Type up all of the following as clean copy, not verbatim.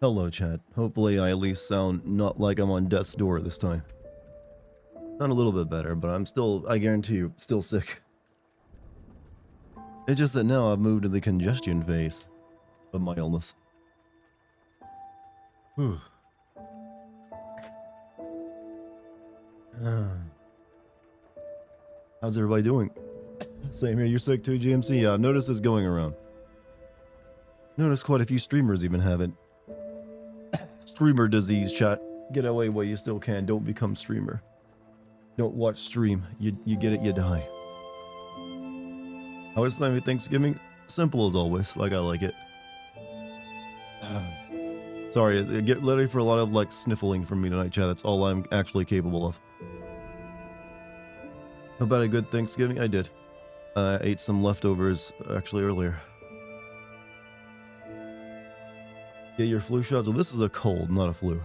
Hello, chat. Hopefully I at least sound not like I'm on death's door this time. Sound a little bit better, but I'm still, I guarantee you, still sick. It's just that now I've moved to the congestion phase of my illness. Whew. How's everybody doing? Same here, you're sick too, GMC? Yeah, I've noticed this going around. Noticed quite a few streamers even have it. Streamer disease, chat. Get away while you still can. Don't become streamer. Don't watch stream. You get it, you die. How is Thanksgiving? Simple as always, like I like it. Sorry, get ready for a lot of like sniffling from me tonight, chat. That's all I'm actually capable of. How about a good Thanksgiving? I did. I ate some leftovers actually earlier. Get your flu shots. Well, this is a cold, not a flu.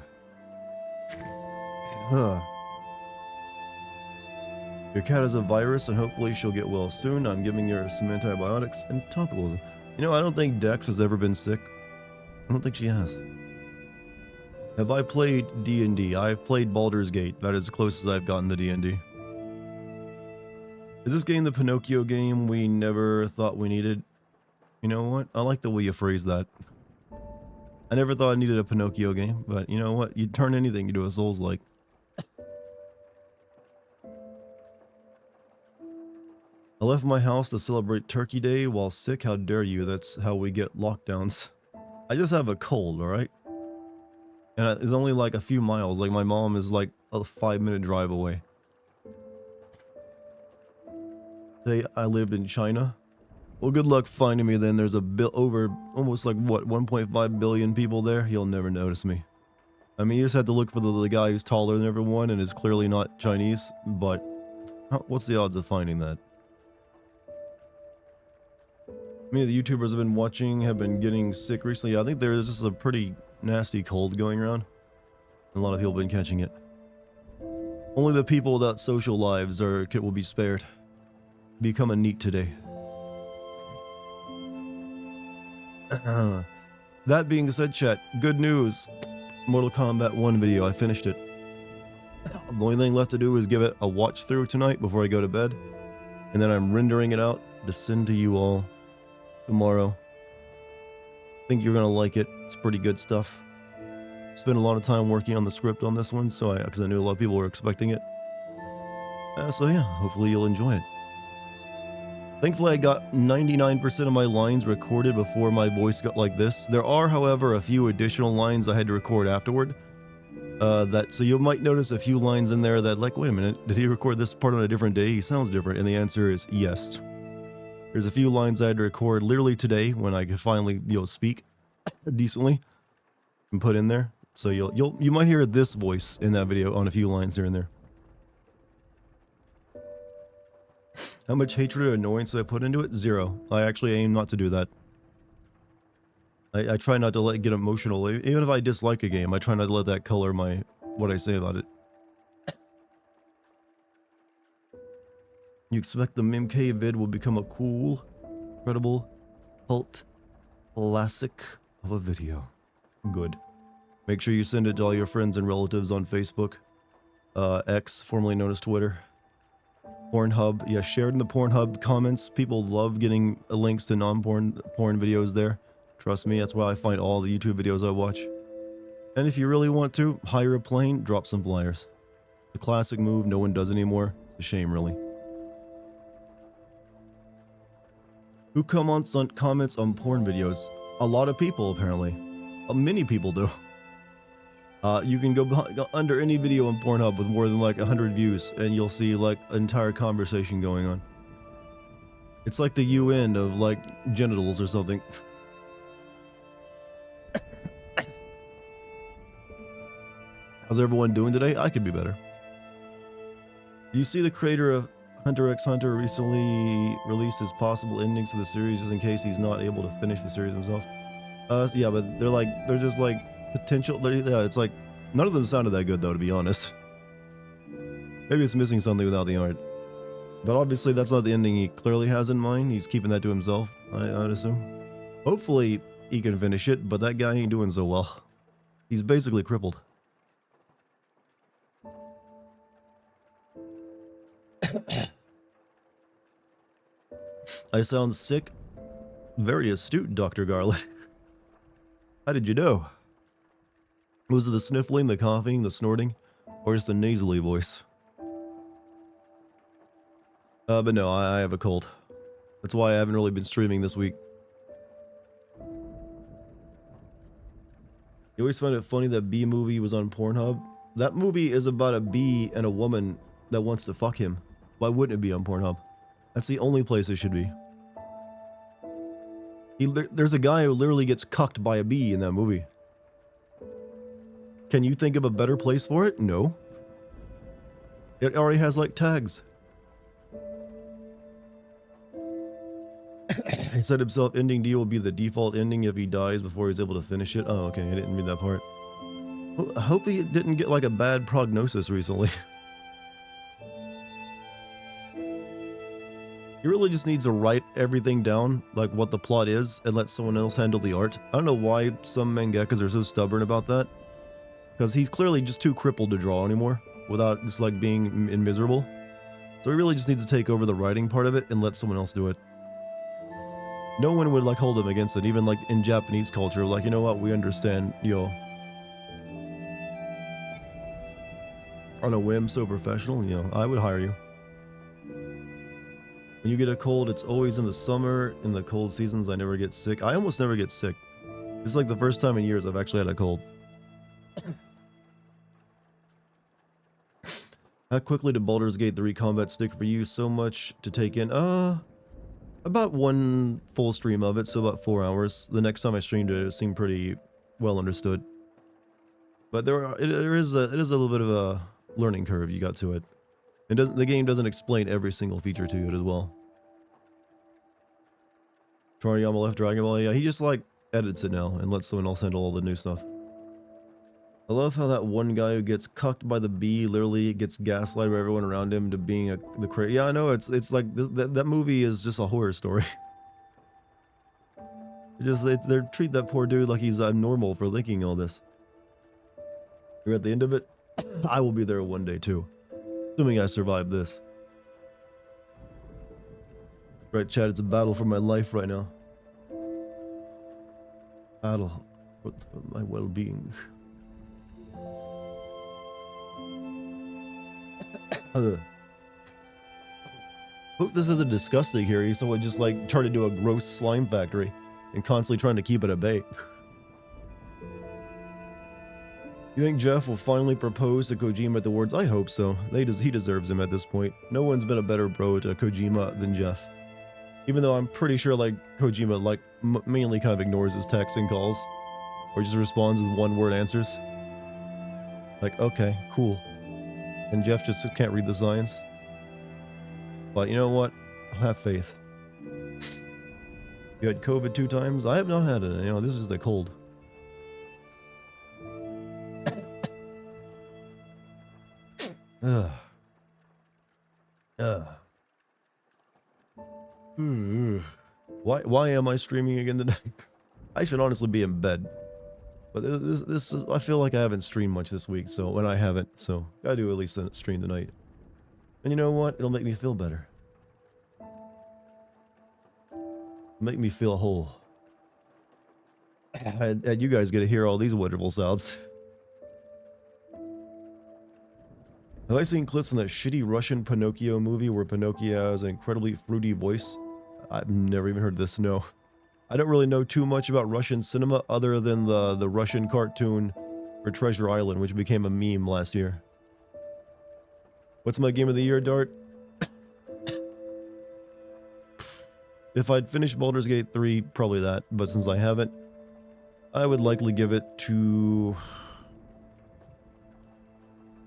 Your cat has a virus and hopefully she'll get well soon. I'm giving her some antibiotics and topicals. You know, I don't think Dex has ever been sick. I don't think she has. Have I played D&D? I've played Baldur's Gate. That is as close as I've gotten to D&D. Is this game the Pinocchio game we never thought we needed? You know what? I like the way you phrase that. I never thought I needed a Pinocchio game, but you know what? You turn anything into a Souls-like. I left my house to celebrate Turkey Day while sick. How dare you? That's how we get lockdowns. I just have a cold, alright? And it's only like a few miles. Like my mom is like a 5-minute drive away. Say I lived in China. Well, good luck finding me then. There's over almost like what 1.5 billion people there. You'll never notice me. I mean, you just have to look for the guy who's taller than everyone and is clearly not Chinese. But what's the odds of finding that? Many of the YouTubers I've been watching have been getting sick recently. I think there's just a pretty nasty cold going around. A lot of people have been catching it. Only the people without social lives will be spared. Become a neat today. That being said, chat, good news. Mortal Kombat 1 video, I finished it. The only thing left to do is give it a watch through tonight before I go to bed. And then I'm rendering it out to send to you all tomorrow. I think you're gonna like it. It's pretty good stuff. Spent a lot of time working on the script on this one, so because I knew a lot of people were expecting it. So yeah, hopefully you'll enjoy it. Thankfully, I got 99% of my lines recorded before my voice got like this. There are, however, a few additional lines I had to record afterward. So you might notice a few lines in there that, like, wait a minute, did he record this part on a different day? He sounds different, and the answer is yes. There's a few lines I had to record literally today when I could finally, speak decently and put in there. So you might hear this voice in that video on a few lines here and there. How much hatred or annoyance did I put into it? 0. I actually aim not to do that. I try not to get emotional. Even if I dislike a game, I try not to let that color what I say about it. You expect the MimK vid will become a cool, incredible, cult classic of a video. Good. Make sure you send it to all your friends and relatives on Facebook. X, formerly known as Twitter. Pornhub, yeah, shared in the Pornhub comments. People love getting links to porn videos there. Trust me, that's why I find all the YouTube videos I watch. And if you really want to, hire a plane, drop some flyers. The classic move no one does anymore. It's a shame, really. Who comments on porn videos? A lot of people, apparently. Many people do. You can go under any video on Pornhub with more than like 100 views and you'll see like an entire conversation going on. It's like the UN of like genitals or something. How's everyone doing today? I could be better. You see the creator of Hunter x Hunter recently released his possible endings to the series just in case he's not able to finish the series himself. Yeah, but they're just like potential. Yeah, it's like none of them sounded that good though, to be honest. Maybe it's missing something without the art. But obviously that's not the ending he clearly has in mind. He's keeping that to himself, I'd assume. Hopefully he can finish it, but that guy ain't doing so well. He's basically crippled. I sound sick. Very astute, Dr. Garland. How did you know? Was it the sniffling, the coughing, the snorting, or just the nasally voice? But no, I have a cold. That's why I haven't really been streaming this week. You always find it funny that Bee Movie was on Pornhub. That movie is about a bee and a woman that wants to fuck him. Why wouldn't it be on Pornhub? That's the only place it should be. There's a guy who literally gets cucked by a bee in that movie. Can you think of a better place for it? No. It already has like tags. He said himself, ending D will be the default ending if he dies before he's able to finish it. Oh, okay, I didn't read that part. Well, I hope he didn't get like a bad prognosis recently. He really just needs to write everything down, like what the plot is, and let someone else handle the art. I don't know why some mangakas are so stubborn about that. Because he's clearly just too crippled to draw anymore, without just like being miserable. So he really just needs to take over the writing part of it and let someone else do it. No one would like hold him against it, even like in Japanese culture, like, you know what, we understand, yo. On a whim, so professional, you know, I would hire you. When you get a cold, it's always in the summer. In the cold seasons, I never get sick. I almost never get sick. It's like the first time in years I've actually had a cold. How quickly did Baldur's Gate 3 combat stick for you? So much to take in. About one full stream of it, so about 4 hours. The next time I streamed it, it seemed pretty well understood. But it is a little bit of a learning curve you got to it. The game doesn't explain every single feature to it as well. Toriyama left Dragon Ball, yeah, he just like edits it now and lets someone else handle all the new stuff. I love how that one guy who gets cucked by the bee literally gets gaslighted by everyone around him to being the crazy. Yeah, I know, it's like that movie is just a horror story. They treat that poor dude like he's abnormal for thinking all this. You're at the end of it. I will be there one day too, assuming I survive this. Right, chat, it's a battle for my life right now. Battle for my well-being. Hope this isn't disgusting here. Someone just like turned into a gross slime factory and constantly trying to keep it at bay. You think Jeff will finally propose to Kojima at the Awards? I hope so. He deserves him at this point. No one's been a better bro to Kojima than Jeff. Even though I'm pretty sure like Kojima like mainly kind of ignores his texts and calls, or just responds with one-word answers. Like, okay, cool. And Jeff just can't read the signs. But you know what? I'll have faith. You had COVID 2 times? I have not had it. You know, this is the cold. Why am I streaming again tonight? I should honestly be in bed. But this I feel like I haven't streamed much this week, so when I haven't, so gotta do at least a stream tonight. And you know what? It'll make me feel better. Make me feel whole. And you guys get to hear all these wonderful sounds. Have I seen clips in that shitty Russian Pinocchio movie where Pinocchio has an incredibly fruity voice? I've never even heard this, no. I don't really know too much about Russian cinema other than the Russian cartoon for Treasure Island, which became a meme last year. What's my game of the year, Dart? If I'd finished Baldur's Gate 3, probably that, but since I haven't, I would likely give it to...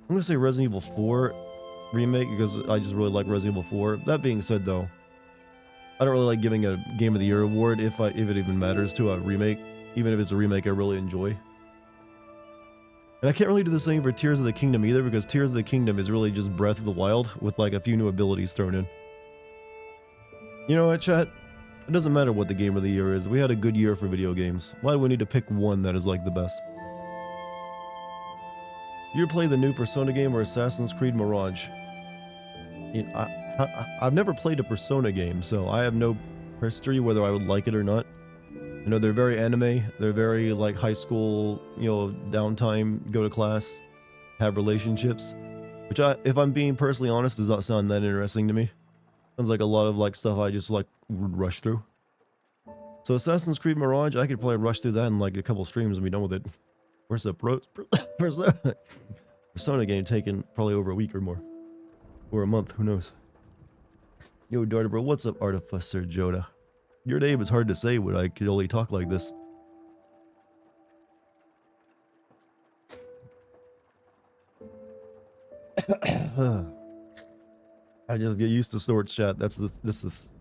I'm gonna say Resident Evil 4. remake because I just really like Resident Evil 4. That being said, though, I don't really like giving a Game of the Year award if it even matters to a remake, even if it's a remake I really enjoy. And I can't really do the same for Tears of the Kingdom either, because Tears of the Kingdom is really just Breath of the Wild with like a few new abilities thrown in. You know what, chat? It doesn't matter what the Game of the Year is. We had a good year for video games. Why do we need to pick one that is like the best? You play the new Persona game or Assassin's Creed Mirage? You know, I've never played a Persona game, so I have no history whether I would like it or not. You know, they're very anime. They're very like high school, you know, downtime, go to class, have relationships. Which, if I'm being personally honest, does not sound that interesting to me. Sounds like a lot of like stuff I just like would rush through. So Assassin's Creed Mirage, I could probably rush through that in like a couple streams and be done with it. Where's the Persona game taking probably over a week or more. Or a month, who knows. Yo, Darter bro, what's up, Artificer Joda? Your name is hard to say when I could only talk like this. I just get used to Snort's chat. That's the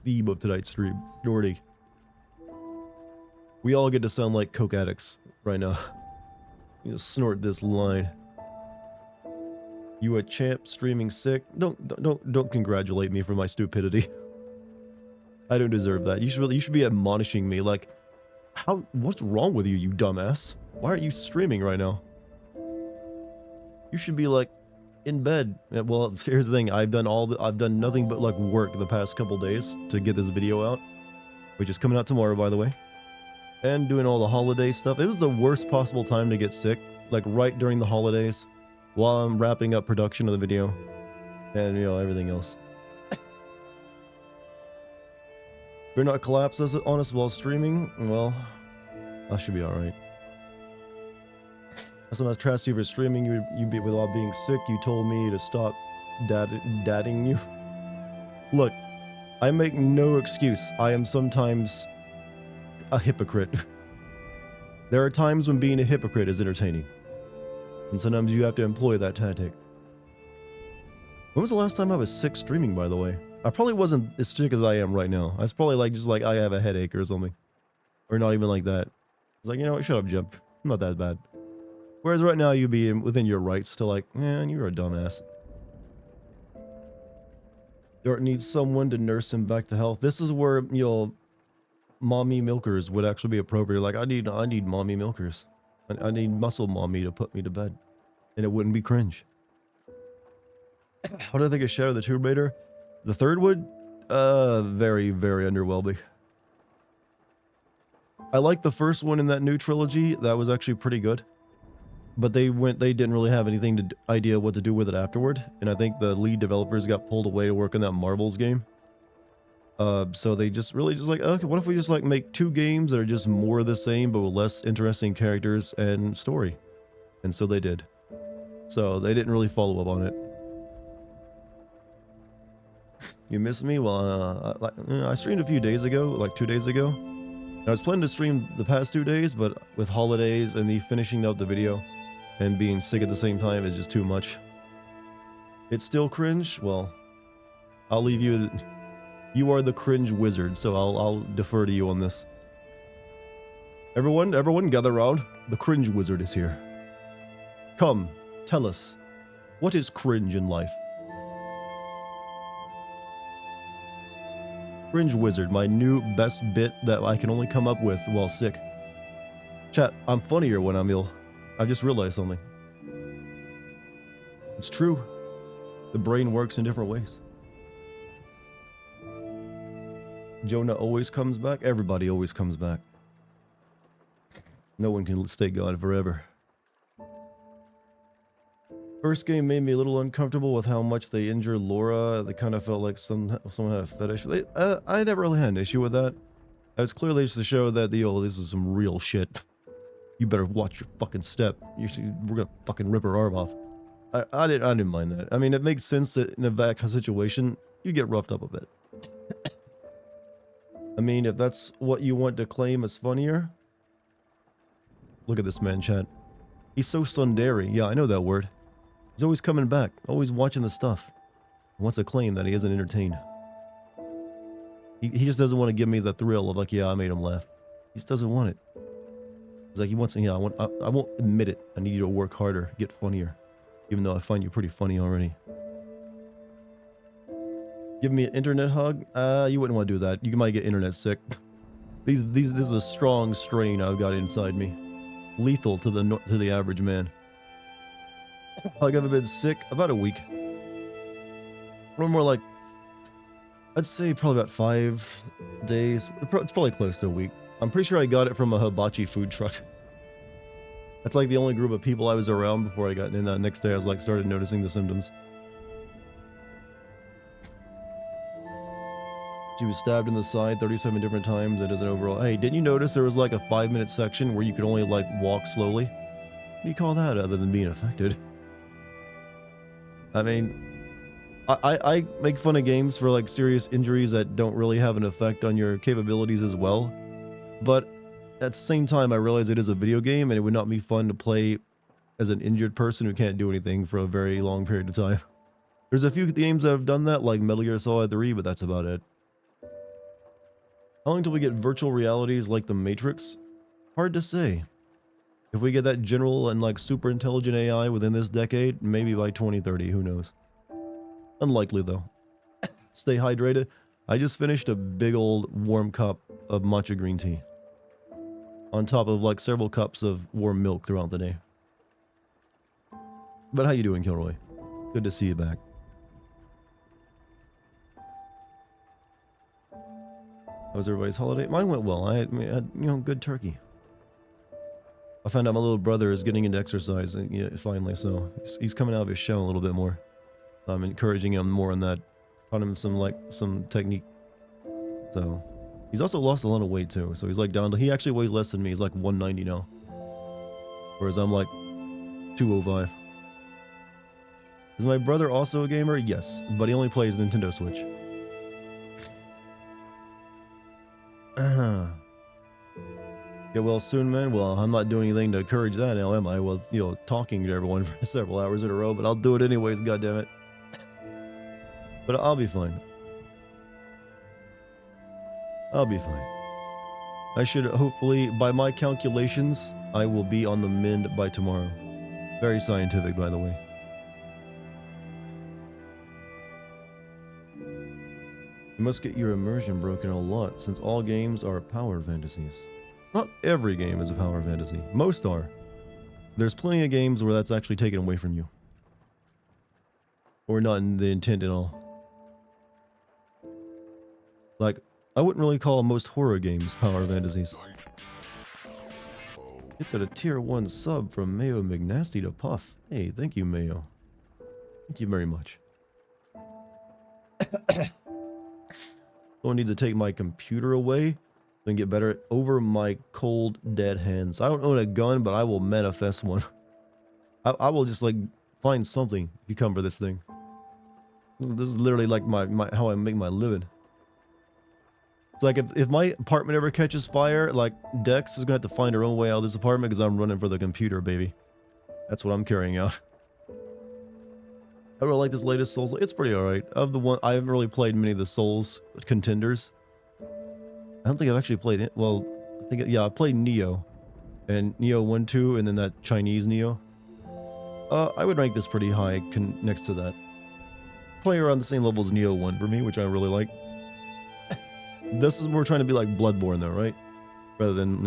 theme of tonight's stream. Snorty. We all get to sound like coke addicts right now. You just snort this line. You a champ streaming sick? Don't congratulate me for my stupidity. I don't deserve that. You should be admonishing me like, what's wrong with you, you dumbass? Why aren't you streaming right now? You should be like in bed. Well, here's the thing. I've done nothing but like work the past couple days to get this video out, which is coming out tomorrow, by the way. And doing all the holiday stuff. It was the worst possible time to get sick, like right during the holidays, while I'm wrapping up production of the video, and you know everything else. If you're not collapse on us while streaming, well, I should be all right. I sometimes trust you for streaming. You be without being sick. You told me to stop dadding you. Look, I make no excuse. I am sometimes a hypocrite. There are times when being a hypocrite is entertaining, and sometimes you have to employ that tactic. When was the last time I was sick streaming, by the way? I probably wasn't as sick as I am right now. I was probably like just like I have a headache or something, or not even like that. It's like, you know what, shut up, Jump. I'm not that bad. Whereas right now you'd be within your rights to like, man, you're a dumbass. Dart needs someone to nurse him back to health. This is where, you know, mommy milkers would actually be appropriate. Like, I need mommy milkers. I need muscle mommy to put me to bed, and it wouldn't be cringe. How do I think of Shadow the Tomb Raider? The third one, very, very underwhelming. I like the first one in that new trilogy. That was actually pretty good. But they didn't really have anything idea what to do with it afterward. And I think the lead developers got pulled away to work on that Marbles game. So they just like, okay, what if we just like make two games that are just more the same, but with less interesting characters and story? And so they did. So they didn't really follow up on it. You miss me? Well, I streamed a few days ago, like 2 days ago. And I was planning to stream the past 2 days, but with holidays and me finishing up the video and being sick at the same time is just too much. It's still cringe? Well, I'll leave you. You are the cringe wizard, so I'll defer to you on this. Everyone gather around. The cringe wizard is here. Come, tell us, what is cringe in life? Cringe wizard, my new best bit that I can only come up with while sick. Chat, I'm funnier when I'm ill. I just realized something. It's true. The brain works in different ways. Jonah always comes back. Everybody always comes back. No one can stay gone forever. First game made me a little uncomfortable with how much they injured Laura. They kind of felt like someone had a fetish. I never really had an issue with that. It was clearly just to show that this is some real shit. You better watch your fucking step. We're gonna fucking rip her arm off. I didn't mind that. I mean, it makes sense that in a that kind of situation, you get roughed up a bit. I mean, if that's what you want to claim as funnier. Look at this man, chat. He's so tsundere. Yeah, I know that word. He's always coming back, always watching the stuff. wants to claim that he isn't entertained. He just doesn't want to give me the thrill of like, yeah, I made him laugh. He just doesn't want it. He's like, he wants, yeah, I won't admit it. I need you to work harder, get funnier. Even though I find you pretty funny already. Give me an internet hug? You wouldn't want to do that. You might get internet sick. This is a strong strain I've got inside me. Lethal to the average man. How long have I been sick? About a week. Or more like, I'd say probably about 5 days. It's probably close to a week. I'm pretty sure I got it from a hibachi food truck. That's like the only group of people I was around before I got in. That next day I was like, started noticing the symptoms. She was stabbed in the side 37 different times. It is an overall. Hey, didn't you notice there was like a 5-minute section where you could only like walk slowly? What do you call that other than being affected? I mean, I make fun of games for like serious injuries that don't really have an effect on your capabilities as well. But at the same time, I realize it is a video game and it would not be fun to play as an injured person who can't do anything for a very long period of time. There's a few games that have done that, like Metal Gear Solid 3, but that's about it. How long till we get virtual realities like the Matrix? Hard to say. If we get that general and like super intelligent AI within this decade, maybe by 2030, who knows? Unlikely though. Stay hydrated. I just finished a big old warm cup of matcha green tea. On top of like several cups of warm milk throughout the day. But how you doing, Kilroy? Good to see you back. How was everybody's holiday? Mine went well. I had, good turkey. I found out my little brother is getting into exercise finally, so he's coming out of his shell a little bit more. I'm encouraging him more on that. Taught him some technique. So he's also lost a lot of weight too. So he's like down to, he actually weighs less than me. He's like 190 now. Whereas I'm like 205. Is my brother also a gamer? Yes, but he only plays Nintendo Switch. Get well soon, man. Well, I'm not doing anything to encourage that now, am I? Well, talking to everyone for several hours in a row, but I'll do it anyways, goddammit. But I'll be fine. I'll be fine. I should hopefully, by my calculations, I will be on the mend by tomorrow. Very scientific, by the way. You must get your immersion broken a lot, since all games are power fantasies. Not every game is a power fantasy. Most are. There's plenty of games where that's actually taken away from you. Or not in the intent at all. Like, I wouldn't really call most horror games power fantasies. Get that a tier 1 sub from Mayo McNasty to Puff. Hey, thank you, Mayo. Thank you very much. Someone needs to take my computer away and get better over my cold, dead hands. I don't own a gun, but I will manifest one. I will just like find something if you come for this thing. This is literally like my how I make my living. It's like if my apartment ever catches fire, like Dex is gonna have to find her own way out of this apartment because I'm running for the computer, baby. That's what I'm carrying out. I really like this latest Souls. It's pretty alright. Of the one, I haven't really played many of the Souls contenders. I don't think I've actually played it. Well, I think, yeah, I played Neo. And Neo 1, 2, and then that Chinese Neo. I would rank this pretty high next to that. Playing around the same level as Neo 1 for me, which I really like. This is more trying to be like Bloodborne though, right? Rather than,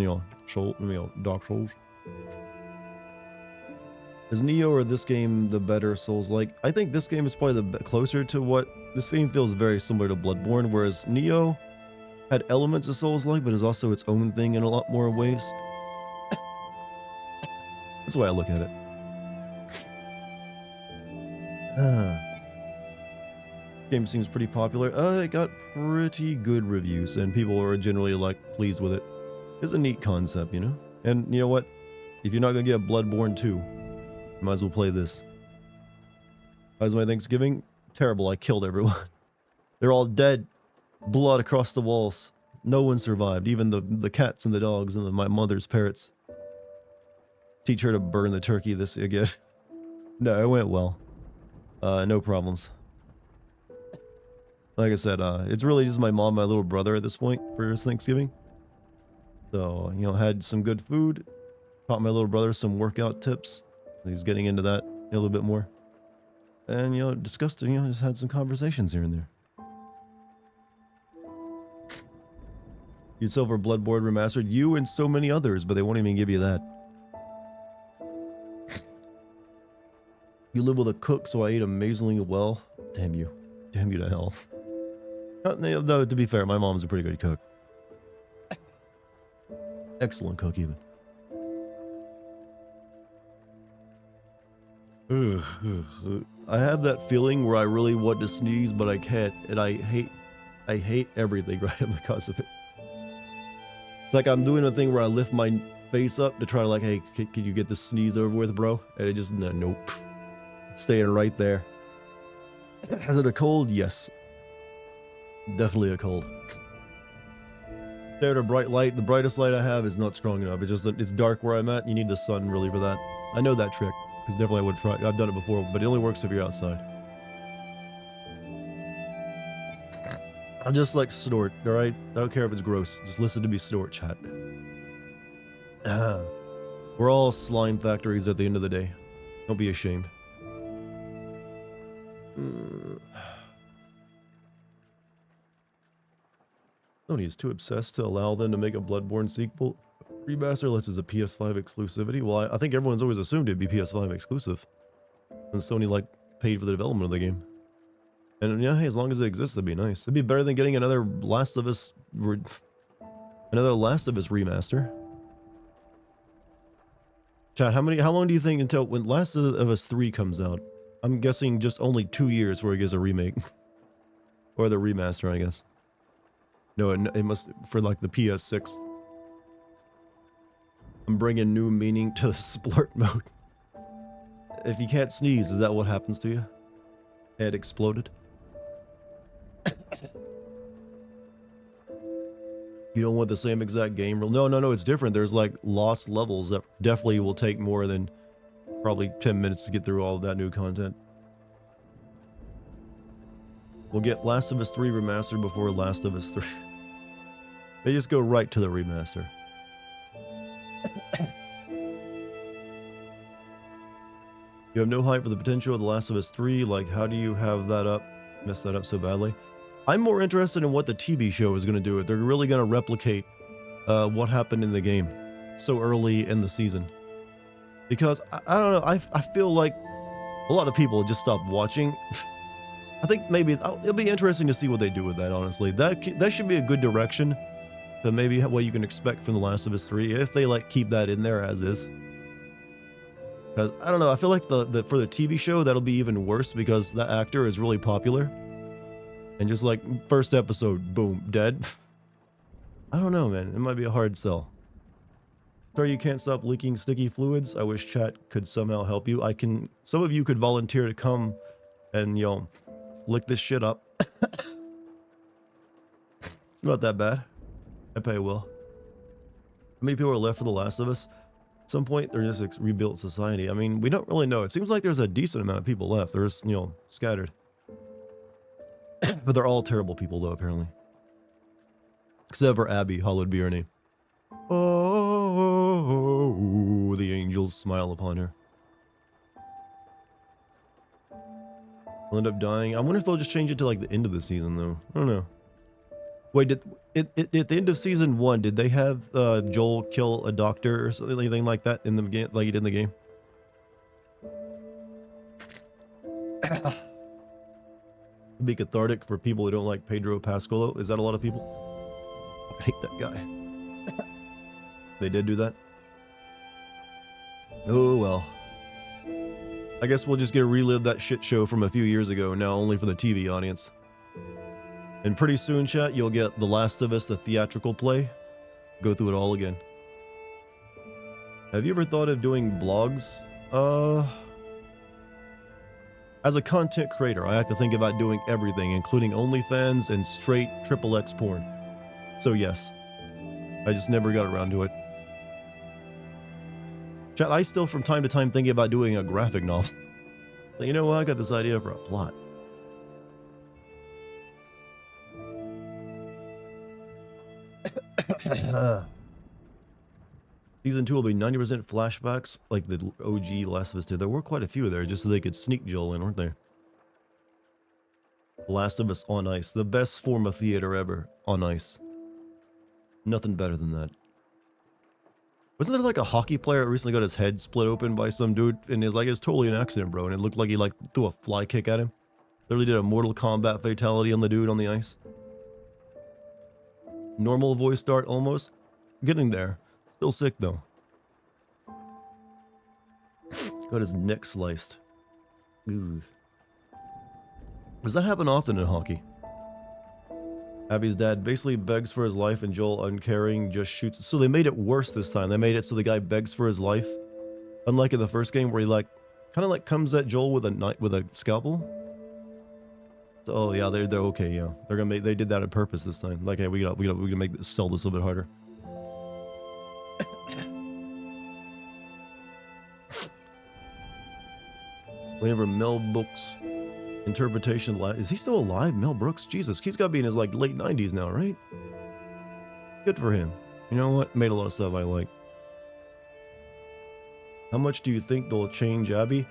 Dark Souls. Is Neo or this game the better Souls-like? I think this game is probably the closer to what... This game feels very similar to Bloodborne, whereas Neo had elements of Souls-like, but is also its own thing in a lot more ways. That's the way I look at it. Game seems pretty popular. It got pretty good reviews, and people are generally, like, pleased with it. It's a neat concept, you know? And you know what? If you're not gonna get Bloodborne 2, might as well play this. How was my Thanksgiving? Terrible, I killed everyone. They're all dead. Blood across the walls. No one survived, even the cats and the dogs and my mother's parrots. Teach her to burn the turkey this again. No, it went well. No problems. Like I said, it's really just my mom, and my little brother at this point for Thanksgiving. So, you know, had some good food, taught my little brother some workout tips. He's getting into that a little bit more. And, you know, discussed, you know, just had some conversations here and there. You'd Silver Bloodborne Remastered, you and so many others, but they won't even give you that. You live with a cook, so I ate amazingly well. Damn you. Damn you to hell. Though, to be fair, my mom's a pretty good cook. Excellent cook, even. I have that feeling where I really want to sneeze, but I can't, and I hate everything right because of it. It's like I'm doing a thing where I lift my face up to try to like, hey, can you get this sneeze over with, bro? And it just, nope. It's staying right there. Has it a cold? Yes. Definitely a cold. Stare at a bright light. The brightest light I have is not strong enough. It's dark where I'm at. You need the sun really for that. I know that trick. Because definitely I would try. I've done it before, but it only works if you're outside. I'll just like snort, alright? I don't care if it's gross. Just listen to me snort, chat. We're all slime factories at the end of the day. Don't be ashamed. Sony is too obsessed to allow them to make a Bloodborne sequel. Remaster unless it's a PS5 exclusivity. Well, I think everyone's always assumed it'd be PS5 exclusive. And Sony, like, paid for the development of the game. And yeah, hey, as long as it exists, that'd be nice. It'd be better than getting another Last of Us remaster. Chat, how long do you think until when Last of Us 3 comes out? I'm guessing just only 2 years before it gets a remake. Or the remaster, I guess. No, it must, for like the PS6. I'm bringing new meaning to the splurt mode. If you can't sneeze, is that what happens to you? Head exploded? You don't want the same exact game rule? No, it's different. There's like lost levels that definitely will take more than probably 10 minutes to get through all of that new content. We'll get Last of Us 3 remastered before Last of Us 3. They just go right to the remaster. You have no hype for the potential of The Last of Us 3. Like, how do you have that up? Mess that up so badly. I'm more interested in what the TV show is going to do. They're really going to replicate what happened in the game so early in the season. Because, I don't know, I feel like a lot of people just stopped watching. I think maybe it'll be interesting to see what they do with that, honestly. That should be a good direction to maybe what you can expect from The Last of Us 3 if they like keep that in there as is. Because, I don't know, I feel like for the TV show, that'll be even worse because that actor is really popular. And just like, first episode, boom, dead. I don't know, man. It might be a hard sell. Sorry you can't stop leaking sticky fluids. I wish chat could somehow help you. Some of you could volunteer to come and, you know, lick this shit up. It's not that bad. I pay well. How many people are left for The Last of Us? At some point, they're just rebuilt society. I mean, we don't really know. It seems like there's a decent amount of people left. They're just, you know, scattered. But they're all terrible people, though, apparently. Except for Abby, hallowed be her name. Oh, the angels smile upon her. Will end up dying. I wonder if they'll just change it to like the end of the season, though. I don't know. Wait, at the end of season 1, did they have Joel kill a doctor or something, anything like that in the game, like he did in the game? Be cathartic for people who don't like Pedro Pascal. Is that a lot of people? I hate that guy. They did do that? Oh well. I guess we'll just get to relive that shit show from a few years ago, now only for the TV audience. And pretty soon, chat, you'll get The Last of Us, the theatrical play. Go through it all again. Have you ever thought of doing vlogs? As a content creator, I have to think about doing everything, including OnlyFans and straight XXX porn. So yes, I just never got around to it. Chat, I still from time to time thinking about doing a graphic novel. But you know what, I got this idea for a plot. Season 2 will be 90% flashbacks like the OG Last of Us did. There were quite a few there just so they could sneak Joel in, weren't there? Last of Us on ice. The best form of theater ever. On ice. Nothing better than that. Wasn't there like a hockey player that recently got his head split open by some dude? And it's totally an accident, bro. And it looked like he like threw a fly kick at him. Literally did a Mortal Kombat fatality on the dude on the ice. Normal voice start almost. Getting there. Still sick though. Got his neck sliced. Ooh. Does that happen often in hockey? Abby's dad basically begs for his life and Joel, uncaring, just shoots. So they made it worse this time. They made it so the guy begs for his life. Unlike in the first game where he kind of comes at Joel with a scalpel. So, oh yeah, they're okay, yeah. They did that on purpose this time. Like, hey, we gotta sell this a little bit harder. Waiting for Mel Brooks interpretation. Is he still alive? Mel Brooks? Jesus, he's got to be in his late 90s now, right? Good for him. You know what? Made a lot of stuff I like. How much do you think they'll change Abby?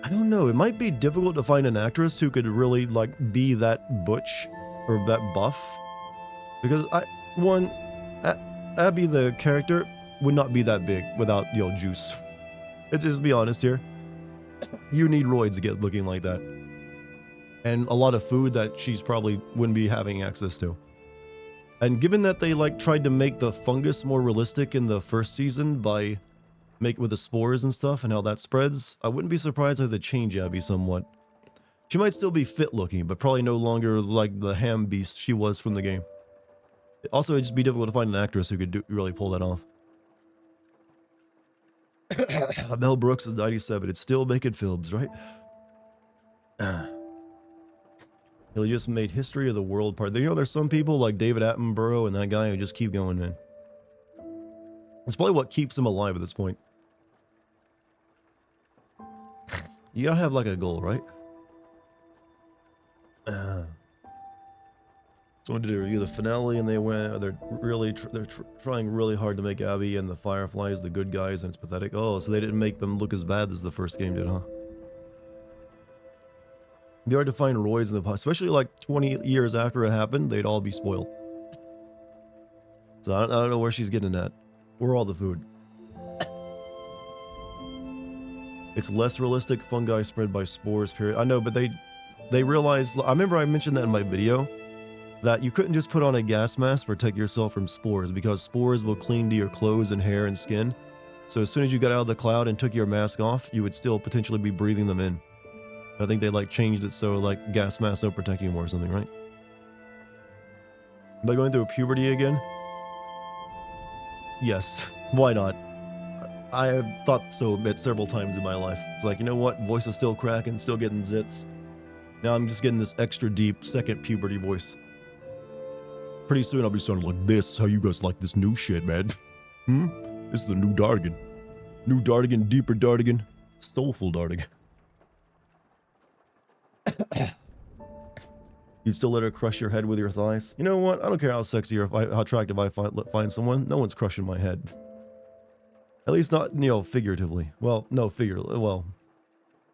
I don't know. It might be difficult to find an actress who could really be that butch or that buff. Because Abby the character would not be that big without, juice. Let's just be honest here. You need roids to get looking like that. And a lot of food that she's probably wouldn't be having access to. And given that they tried to make the fungus more realistic in the first season by with the spores and stuff and how that spreads, I wouldn't be surprised if they change Abby somewhat. She might still be fit looking, but probably no longer like the ham beast she was from the game. Also, it'd just be difficult to find an actress who could really pull that off. Mel Brooks is 97. It's still making films, right? He just made history of the world part. There's some people like David Attenborough and that guy who just keep going, man. It's probably what keeps him alive at this point. You gotta have a goal, right? So I wanted to review the finale, and they're trying really hard to make Abby and the Fireflies the good guys, and it's pathetic. Oh, so they didn't make them look as bad as the first game did, huh? It'd be hard to find roids in the past, especially 20 years after it happened. They'd all be spoiled. So I don't know where she's getting at. Where all the food? It's less realistic. Fungi spread by spores. Period. I know, but they realized. I remember I mentioned that in my video. That you couldn't just put on a gas mask to protect yourself from spores, because spores will cling to your clothes and hair and skin. So as soon as you got out of the cloud and took your mask off, you would still potentially be breathing them in. I think they changed it so gas masks don't protect you anymore or something, right? Am I going through puberty again? Yes. Why not? I have thought so several times in my life. It's you know what? Voice is still cracking, still getting zits. Now I'm just getting this extra deep second puberty voice. Pretty soon I'll be sounding like this. How you guys like this new shit, man? This is the new Dartigan. New Dartigan, deeper Dartigan, soulful Dartigan. You'd still let her crush your head with your thighs? You know what? I don't care how sexy or how attractive I find someone. No one's crushing my head. At least not, figuratively. Well, no, figuratively. Well,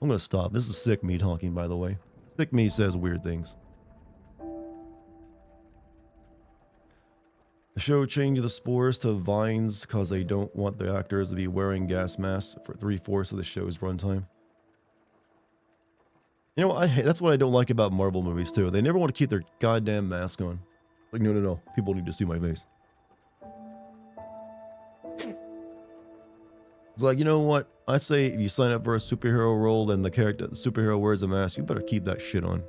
I'm gonna stop. This is sick me talking, by the way. Sick me says weird things. The show changed the spores to vines because they don't want the actors to be wearing gas masks for 3/4 of the show's runtime. You know, that's what I don't like about Marvel movies too. They never want to keep their goddamn mask on. No. People need to see my face. It's you know what? I'd say if you sign up for a superhero role and the superhero wears a mask, you better keep that shit on.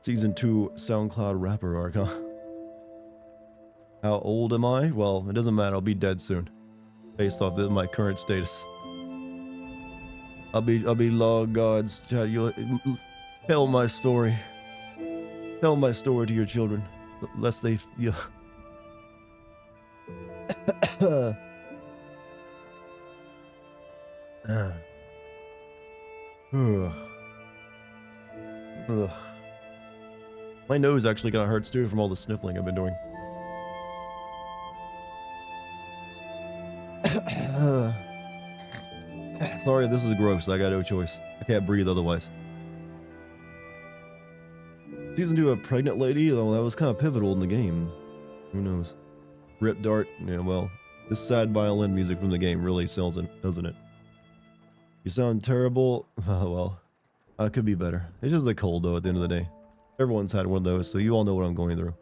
Season 2 SoundCloud rapper arc, huh? How old am I? Well, it doesn't matter. I'll be dead soon. Based off my current status. I'll be law gods. You tell my story. Tell my story to your children. Lest they... Yeah. My nose actually got hurts too from all the sniffling I've been doing. Sorry, this is gross. I got no choice. I can't breathe otherwise. Season 2 of Pregnant Lady, though that was kind of pivotal in the game. Who knows? Rip Dart, yeah, well, this sad violin music from the game really sells it, doesn't it? You sound terrible. Well, I could be better. It's just the cold, though, at the end of the day. Everyone's had one of those, so you all know what I'm going through.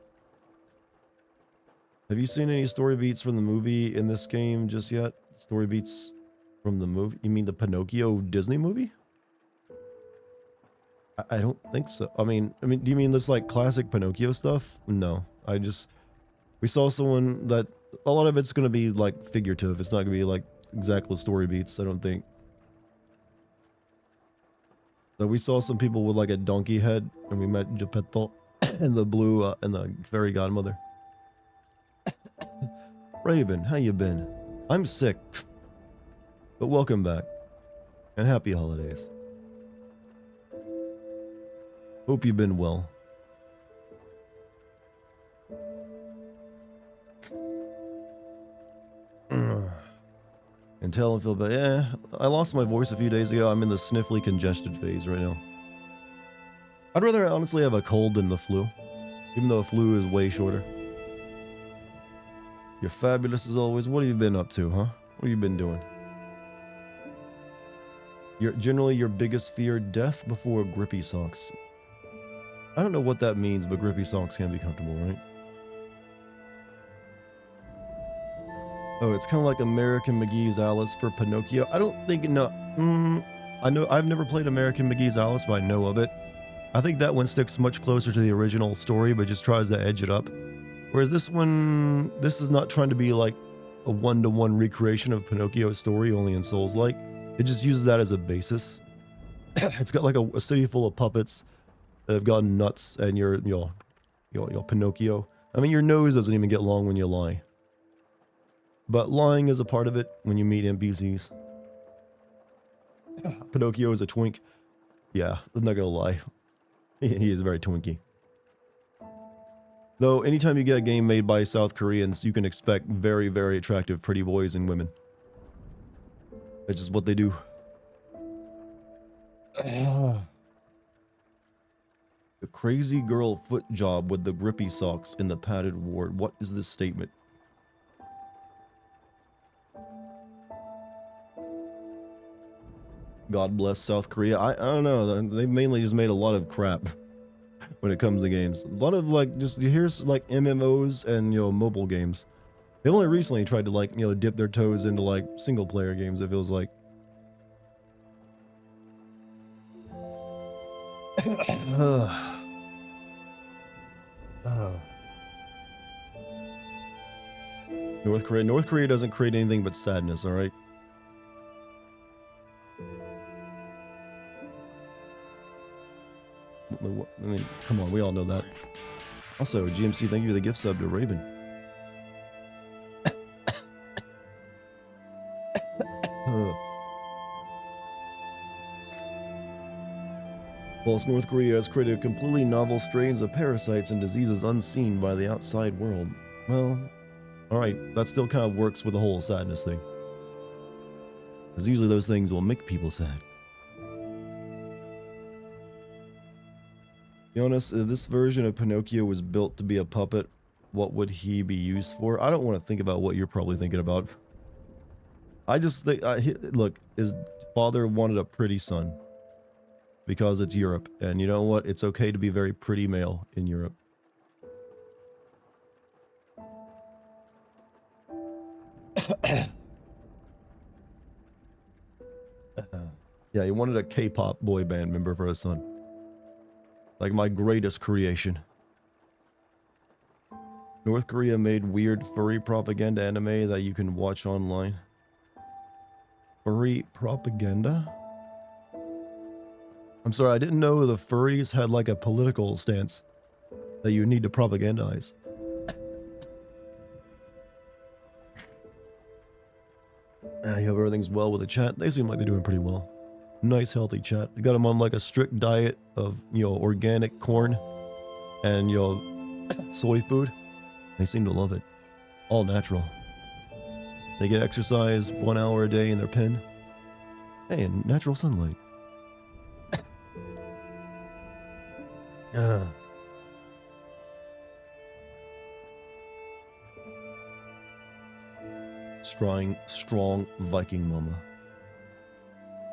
Have you seen any story beats from the movie in this game just yet? Story beats from the movie? You mean the Pinocchio Disney movie? I don't think so. I mean, do you mean this like classic Pinocchio stuff? No, we saw someone that a lot of it's going to be like figurative. It's not going to be like exactly story beats, I don't think. So we saw some people with like a donkey head, and we met Geppetto and the blue and the fairy godmother. Raven, how you been? I'm sick, but welcome back, and happy holidays. Hope you've been well. And tell him feel bad. Yeah, I lost my voice a few days ago. I'm in the sniffly congested phase right now. I'd rather honestly have a cold than the flu, even though a flu is way shorter. You're fabulous as always. What have you been up to, huh? What have you been doing? Generally your biggest fear, death before grippy socks. I don't know what that means, but grippy socks can be comfortable, right? Oh, it's kind of like American McGee's Alice for Pinocchio. I don't think, no. I know, I've never played American McGee's Alice, but I know of it. I think that one sticks much closer to the original story, but just tries to edge it up. Whereas this one, this is not trying to be like a one-to-one recreation of Pinocchio's story, only in Souls-like. It just uses that as a basis. It's got like a city full of puppets that have gotten nuts, and you're Pinocchio. I mean, your nose doesn't even get long when you lie. But lying is a part of it when you meet NPCs. Pinocchio is a twink. Yeah, I'm not gonna lie. He is very twinky. Though, anytime you get a game made by South Koreans, you can expect very, very attractive pretty boys and women. That's just what they do. The crazy girl foot job with the grippy socks in the padded ward. What is this statement? God bless South Korea. I don't know. They mainly just made a lot of crap when it comes to games. A lot of like, just here's like MMOs and, mobile games. They only recently tried to like, dip their toes into like single player games, it feels like. North Korea doesn't create anything but sadness, all right? I mean, come on, we all know that. Also, GMC, thank you for the gift sub to Raven. Whilst North Korea has created completely novel strains of parasites and diseases unseen by the outside world. Well, alright, that still kind of works with the whole sadness thing. Because usually those things will make people sad. Be honest, if this version of Pinocchio was built to be a puppet, what would he be used for? I don't want to think about what you're probably thinking about. I just think, look, his father wanted a pretty son. Because it's Europe, and you know what? It's okay to be very pretty male in Europe. Yeah, he wanted a K-pop boy band member for his son. Like my greatest creation. North Korea made weird furry propaganda anime that you can watch online. Furry propaganda? I'm sorry, I didn't know the furries had like a political stance that you need to propagandize. I hope everything's well with the chat. They seem like they're doing pretty well. Nice, healthy chat. I got them on like a strict diet of, organic corn and your soy food. They seem to love it. All natural. They get exercise 1 hour a day in their pen. Hey, and natural sunlight. Strong Viking mama.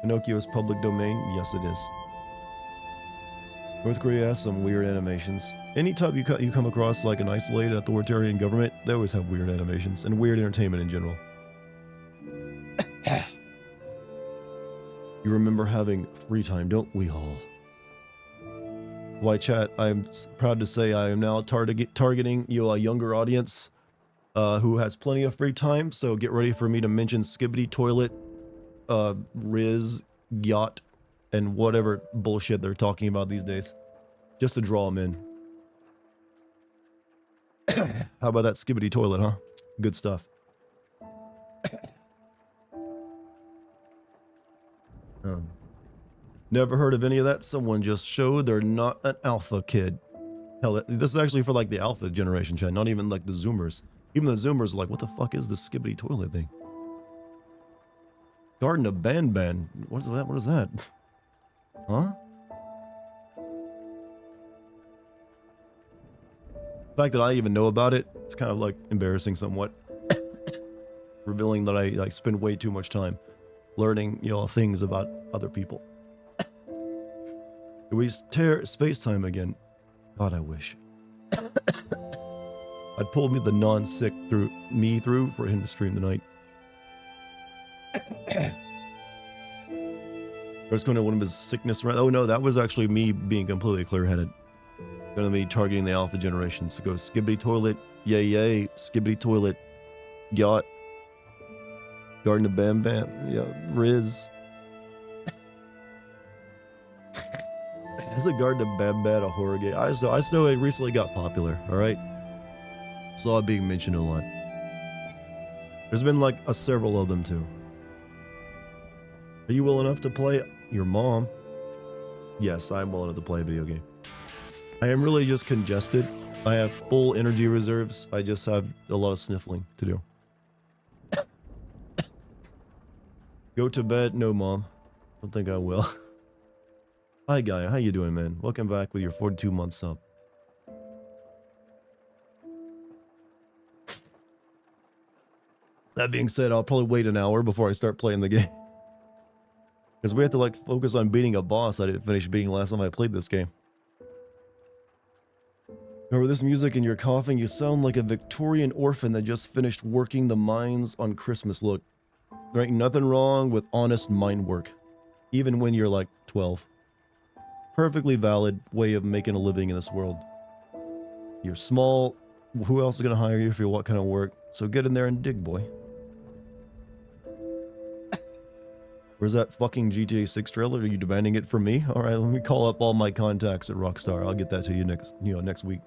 Pinocchio's public domain? Yes, it is. North Korea has some weird animations. Anytime you come across like an isolated authoritarian government, they always have weird animations and weird entertainment in general. You remember having free time, don't we all? Why, chat, I'm proud to say I am now targeting you, a younger audience who has plenty of free time, so get ready for me to mention Skibbity Toilet, Riz, Yacht, and whatever bullshit they're talking about these days. Just to draw them in. How about that Skibbity Toilet, huh? Good stuff. Never heard of any of that. Someone just showed they're not an alpha kid. Hell, this is actually for like the alpha generation, chat, not even like the zoomers. Even the zoomers are like, what the fuck is this Skibbity Toilet thing? Garden of Banban. What is that? What is that? Huh? The fact that I even know about it, it's kind of like embarrassing somewhat. Revealing that I like spend way too much time learning, you know, things about other people. Do we tear space-time again? God, I wish. I'd pull me the non-sick through for him to stream tonight. There's going to one of his sickness. Oh no, that was actually me being completely clear-headed. Going to be targeting the alpha generation. So go Skibbity Toilet, yay, Skibbity Toilet, Yacht, Garden of Bam Bam, yeah, Riz. Is a Garden of Bam Bam a horror game? I know it recently got popular, alright? Saw it being mentioned a lot. There's been like several of them too. Are you well enough to play? Your mom? Yes, I'm well enough to play a video game. I am really just congested. I have full energy reserves. I just have a lot of sniffling to do. Go to bed? No, mom. Don't think I will. Hi, Guy. How you doing, man? Welcome back with your 42-month sub. That being said, I'll probably wait an hour before I start playing the game. Because we have to, like, focus on beating a boss I didn't finish beating last time I played this game. Over this music and your coughing, you sound like a Victorian orphan that just finished working the mines on Christmas. Look, there ain't nothing wrong with honest mine work, even when you're like 12. Perfectly valid way of making a living in this world. You're small. Who else is going to hire you for what kind of work? So get in there and dig, boy. Where's that fucking GTA 6 trailer? Are you demanding it from me? All right, let me call up all my contacts at Rockstar. I'll get that to you next week.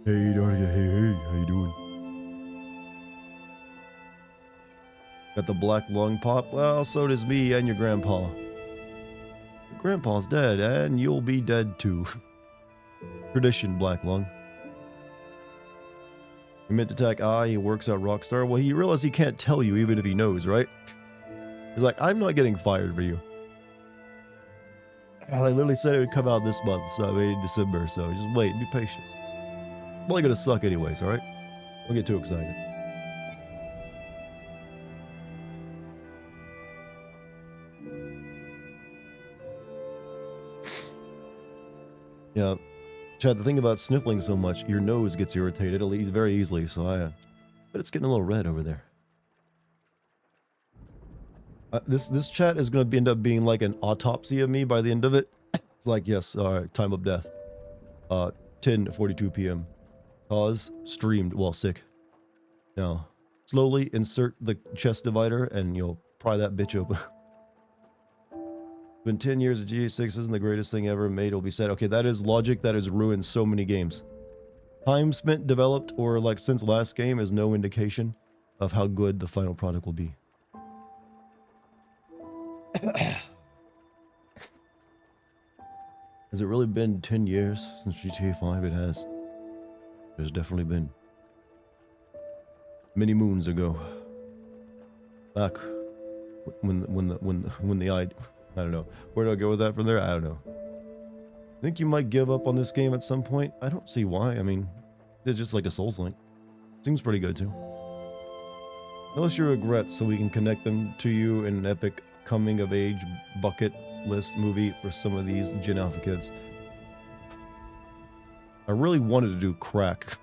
Hey, Dartigan. Hey, how you doing? Got the black lung pop? Well, so does me and your grandpa. Your grandpa's dead, and you'll be dead too. Tradition, black lung. You meant to attack he works at Rockstar. Well, he realized he can't tell you even if he knows, right? He's like, I'm not getting fired for you. I literally said it would come out this month, so I made December, so just wait, be patient. Probably gonna suck anyways, alright? Don't get too excited. Yeah. Chad, the thing about sniffling so much, your nose gets irritated very easily, so but it's getting a little red over there. This chat is going to end up being like an autopsy of me by the end of it. It's like, yes, alright, time of death. 10:42 p.m. Cause, streamed while sick. Now, slowly insert the chest divider and you'll pry that bitch open. Been 10 years of GTA 6 isn't the greatest thing ever made, it'll be said. Okay, that is logic that has ruined so many games. Time spent developed or like since last game is no indication of how good the final product will be. Has it really been 10 years since GTA 5? It has. There's definitely been. Many moons ago. Back when the I don't know. Where do I go with that from there? I don't know. I think you might give up on this game at some point. I don't see why. I mean, it's just like a Souls-like. Seems pretty good too. Tell us your regrets so we can connect them to you in an epic coming-of-age bucket list movie for some of these Gen Alpha kids. I really wanted to do crack.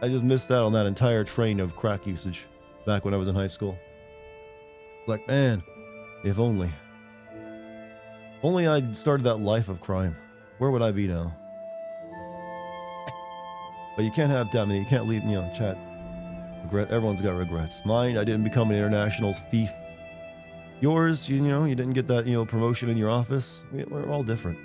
I just missed out on that entire train of crack usage back when I was in high school. Like, man, if only. Only I'd started that life of crime. Where would I be now? But you can't have that. I mean, you can't leave me on chat. Regret. Everyone's got regrets. Mine, I didn't become an international thief. Yours, you know, you didn't get that, you know, promotion in your office. We're all different.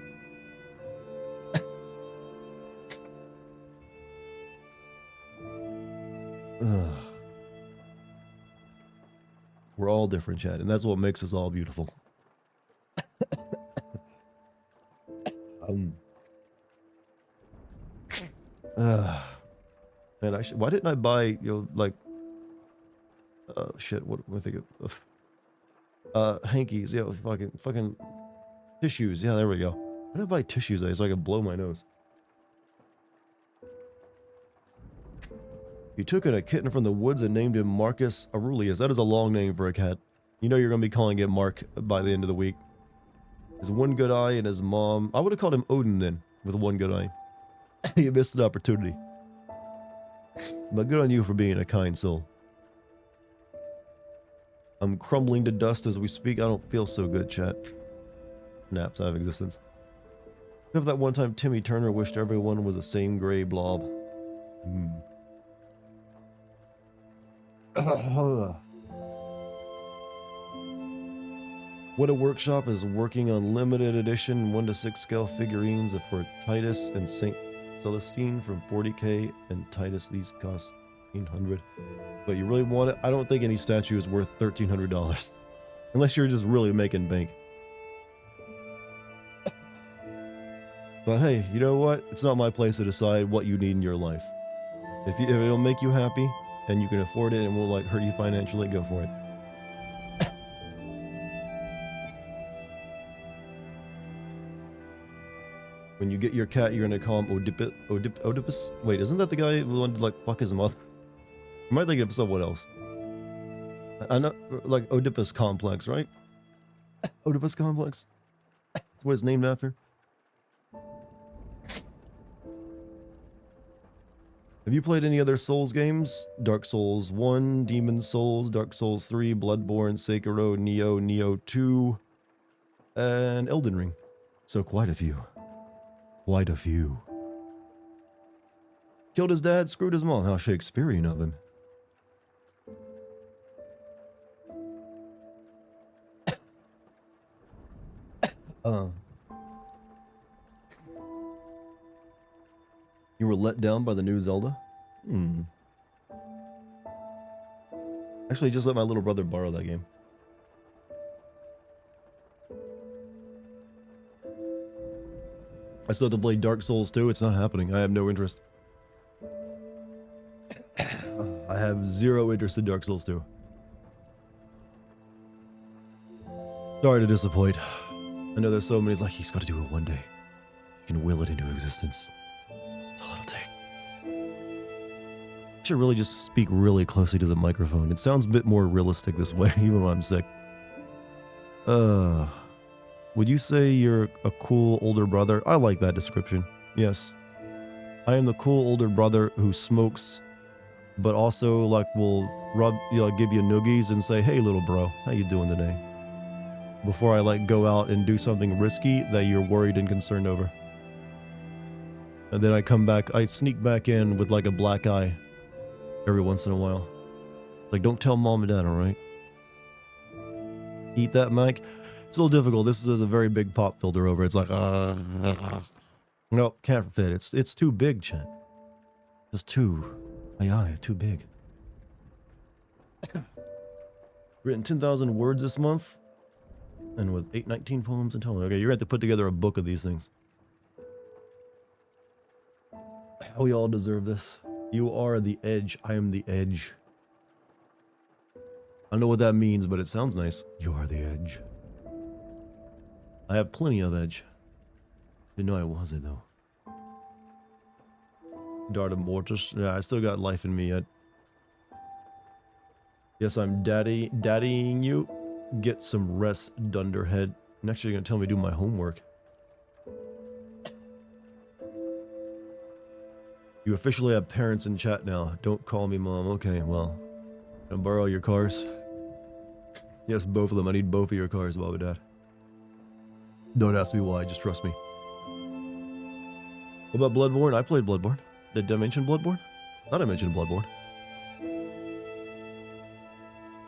We're all different, Chad, and that's what makes us all beautiful. Man, why didn't I buy, you know, like, shit, what am I thinking of? Hankies, yeah, fucking tissues, yeah, there we go. Why did I buy tissues so I could blow my nose? You took in a kitten from the woods and named him Marcus Aurelius. That is a long name for a cat. You know you're going to be calling it Mark by the end of the week. His one good eye and his mom. I would have called him Odin then, with one good eye. You missed an opportunity. But good on you for being a kind soul. I'm crumbling to dust as we speak. I don't feel so good, chat. Naps out of existence. Except that one time Timmy Turner wished everyone was the same gray blob. What a Workshop is working on limited edition 1/6 scale figurines for Titus and Saint Celestine from 40k, and Titus these cost $1,500. But you really want it? I don't think any statue is worth $1,300 unless you're just really making bank. But hey, you know what? It's not my place to decide what you need in your life. If it'll make you happy and you can afford it and won't like hurt you financially, go for it. When you get your cat, you're gonna call him Oedipus? Wait, isn't that the guy who wanted to like fuck his mother? Am I thinking of someone else? I know, like Oedipus Complex, right? Oedipus Complex? That's what it's named after. Have you played any other Souls games? Dark Souls 1, Demon Souls, Dark Souls 3, Bloodborne, Sekiro, Neo 2, and Elden Ring. So quite a few. Quite a few. Killed his dad, screwed his mom. How Shakespearean of him. You were let down by the new Zelda? Actually, just let my little brother borrow that game. I still have to play Dark Souls 2. It's not happening. I have no interest. I have zero interest in Dark Souls 2. Sorry to disappoint. I know there's so many. It's like, he's got to do it one day. He can will it into existence. That's all it'll take. I should really just speak really closely to the microphone. It sounds a bit more realistic this way, even when I'm sick. Would you say you're a cool older brother? I like that description. Yes. I am the cool older brother who smokes, but also like will rub, you know, give you noogies and say, "Hey, little bro, how you doing today?" Before I like go out and do something risky that you're worried and concerned over. And then I come back, I sneak back in with like a black eye every once in a while. Like, don't tell mom and dad, all right? Eat that, Mike. It's a little difficult. This is a very big pop filter over. It's like, nope, can't fit. It's too big, chat. Just too, too big. Written 10,000 words this month, and with 819 poems in total. Okay, you're going to have to put together a book of these things. We all deserve this. You are the edge. I am the edge. I don't know what that means, but it sounds nice. You are the edge. I have plenty of edge. Didn't know I wasn't, though. Dart of Mortis. Yeah, I still got life in me yet. Yes, I'm daddying you. Get some rest, dunderhead. Next, you're gonna tell me to do my homework. You officially have parents in chat now. Don't call me mom. Okay, well. Can I borrow your cars? Yes, both of them. I need both of your cars, Bob and Dad. Don't ask me why, just trust me. What about Bloodborne? I played Bloodborne. Did I mention Bloodborne? I thought I mentioned Bloodborne.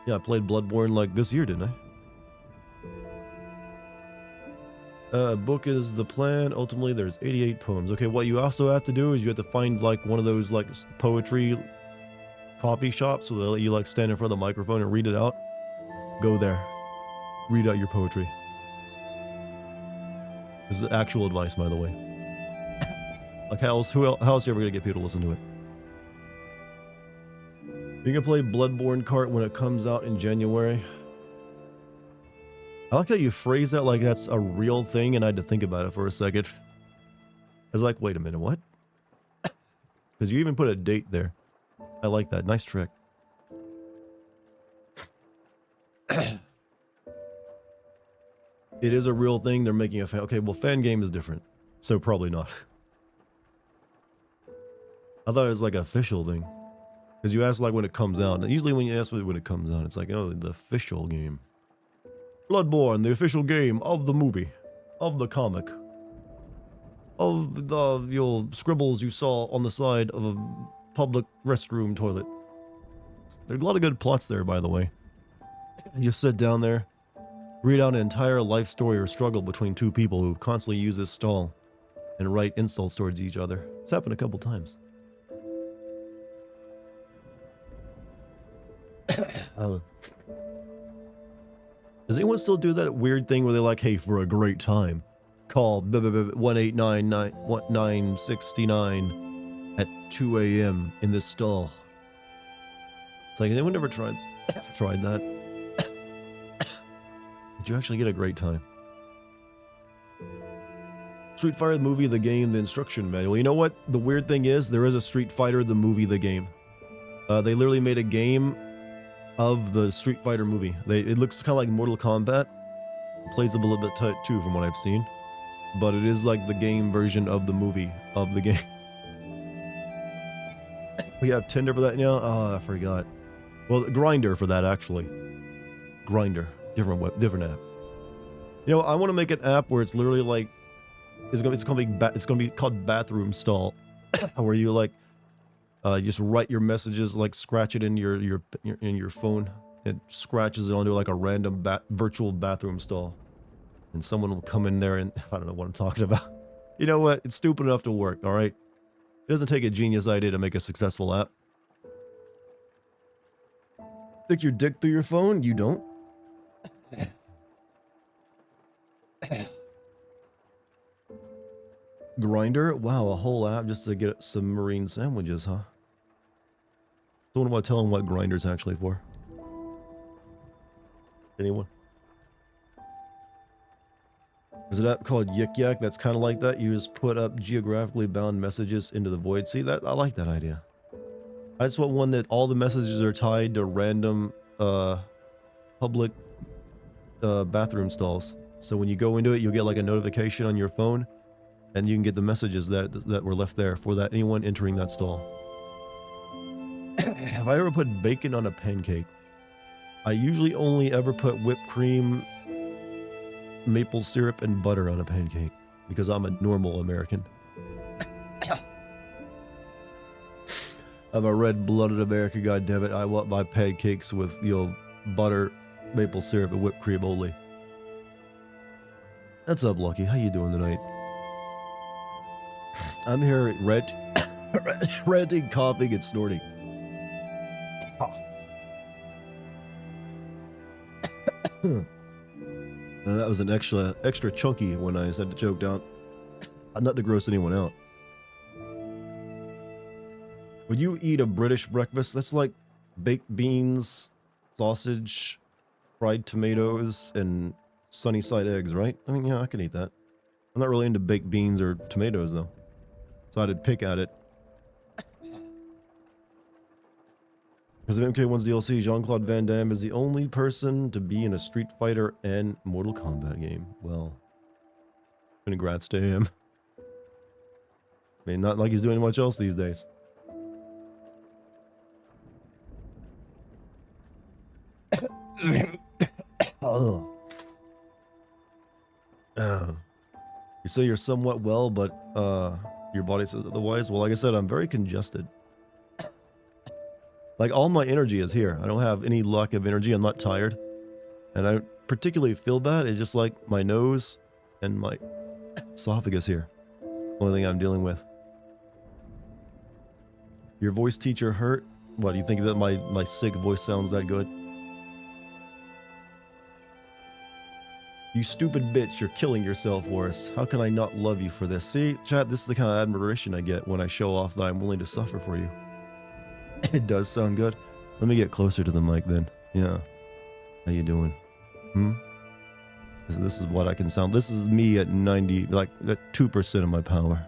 Yeah, I played Bloodborne like this year, didn't I? Book is the plan. Ultimately, there's 88 poems. Okay, what you also have to do is you have to find like one of those like poetry coffee shops so they'll let you like stand in front of the microphone and read it out. Go there. Read out your poetry. This is actual advice, by the way. Like how else are you ever gonna get people to listen to it? You can play Bloodborne Kart when it comes out in January. I like how you phrase that like that's a real thing, and I had to think about it for a second. I was like, wait a minute, what? Because you even put a date there. I like that. Nice trick. It is a real thing. They're making a fan. Okay, well, fan game is different. So probably not. I thought it was like an official thing. Because you ask like when it comes out. Usually when you ask when it comes out, it's like, oh, the official game. Bloodborne, the official game of the movie, of the comic, of your scribbles you saw on the side of a public restroom toilet. There's a lot of good plots there, by the way. You just sit down there, read out an entire life story or struggle between two people who constantly use this stall and write insults towards each other. It's happened a couple times. Does anyone still do that weird thing where they're like, hey, for a great time, call 1-899-969 at 2 a.m. in this stall? It's like, anyone ever tried that? Did you actually get a great time? Street Fighter the movie, the game, the instruction manual. You know what? The weird thing is, there is a Street Fighter the movie, the game. They literally made a game of the Street Fighter movie. It looks kind of like Mortal Kombat. It plays a little bit tight too from what I've seen. But it is like the game version of the movie of the game. We have Tinder for that now? Oh, I forgot. Well, Grinder for that actually. Grinder. Different app. You know, I want to make an app where it's literally like it's gonna be called Bathroom Stall. Where you like you just write your messages, like scratch it in your phone. It scratches it onto like a random virtual bathroom stall, and someone will come in there and I don't know what I'm talking about. You know what? It's stupid enough to work. All right, it doesn't take a genius idea to make a successful app. Stick your dick through your phone? You don't. Grinder? Wow, a whole app just to get submarine sandwiches, huh? Someone want to tell them what Grinder's actually for? Anyone? There's an app called Yik Yak that's kind of like that. You just put up geographically bound messages into the void. See that? I like that idea. I just want one that all the messages are tied to random public bathroom stalls. So when you go into it, you'll get like a notification on your phone, and you can get the messages that were left there for that anyone entering that stall. Have I ever put bacon on a pancake? I usually only ever put whipped cream, maple syrup, and butter on a pancake because I'm a normal American. I'm a red-blooded American, goddammit. I want my pancakes with, you know, butter, maple syrup, and whipped cream only. What's up, Lucky? How you doing tonight? I'm here ranting, coughing, and snorting. That was an extra chunky when I said to choke down. Not to gross anyone out. Would you eat a British breakfast? That's like baked beans, sausage, fried tomatoes, and sunny side eggs, right? I mean, yeah, I can eat that. I'm not really into baked beans or tomatoes, though. So I had to pick at it. Because of MK1's DLC, Jean-Claude Van Damme is the only person to be in a Street Fighter and Mortal Kombat game. Well, congrats to him. I mean, not like he's doing much else these days. Oh. You say you're somewhat well, but your body says otherwise. Well, like I said, I'm very congested. Like, all my energy is here. I don't have any lack of energy. I'm not tired. And I don't particularly feel bad. It's just like my nose and my esophagus here. Only thing I'm dealing with. Your voice teacher hurt? What, do you think that my sick voice sounds that good? You stupid bitch, you're killing yourself, Horace. How can I not love you for this? See, chat, this is the kind of admiration I get when I show off that I'm willing to suffer for you. It does sound good. Let me get closer to the mic then. Yeah. How you doing? This is what I can sound. This is me at 90, like at 2% of my power.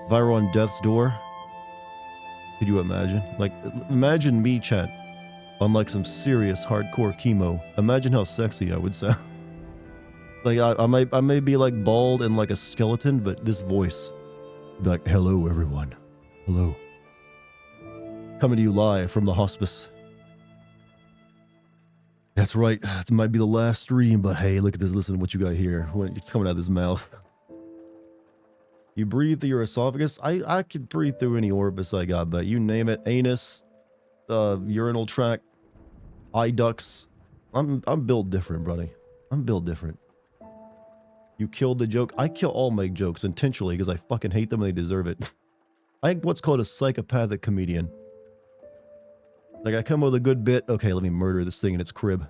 If I were on death's door, could you imagine? Like, imagine me, chat, on like some serious hardcore chemo. Imagine how sexy I would sound. Like, I may be like bald and like a skeleton, but this voice, be like, hello everyone. Hello. Coming to you live from the hospice. That's right. It might be the last stream, but hey, look at this. Listen to what you got here. When it's coming out of his mouth. You breathe through your esophagus? I could breathe through any orifice I got, but you name it. Anus, urinal tract, eye ducts. I'm built different, buddy. I'm built different. You killed the joke. I kill all my jokes intentionally because I fucking hate them and they deserve it. I'm what's called a psychopathic comedian. Like, I come up with a good bit. Okay, let me murder this thing in its crib.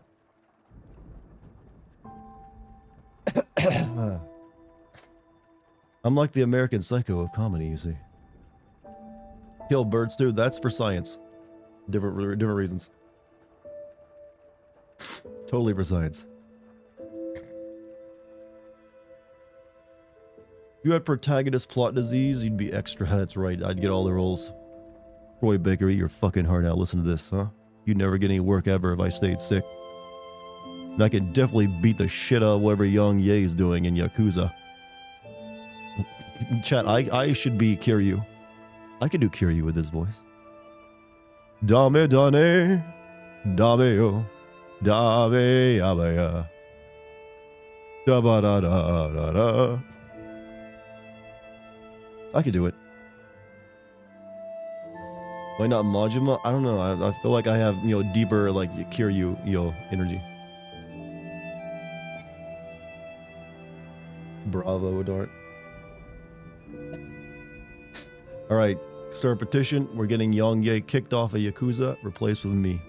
I'm like the American Psycho of comedy, you see. Kill birds too. That's for science. Different reasons. Totally for science. If you had protagonist plot disease, you'd be extra. That's right. I'd get all the roles. Troy Baker, eat your fucking heart out. Listen to this, huh? You'd never get any work ever if I stayed sick. And I could definitely beat the shit out of whatever Young Ye's doing in Yakuza. Chat, I should be Kiryu. I could do Kiryu with this voice. Dame dane, dame yo, dame abaya, da ba da da da da. I could do it. Why not Majima? I don't know. I feel like I have, deeper, like, Kiryu, energy. Bravo, Dart. Alright, start a petition. We're getting Yang Ye kicked off of Yakuza, replaced with me.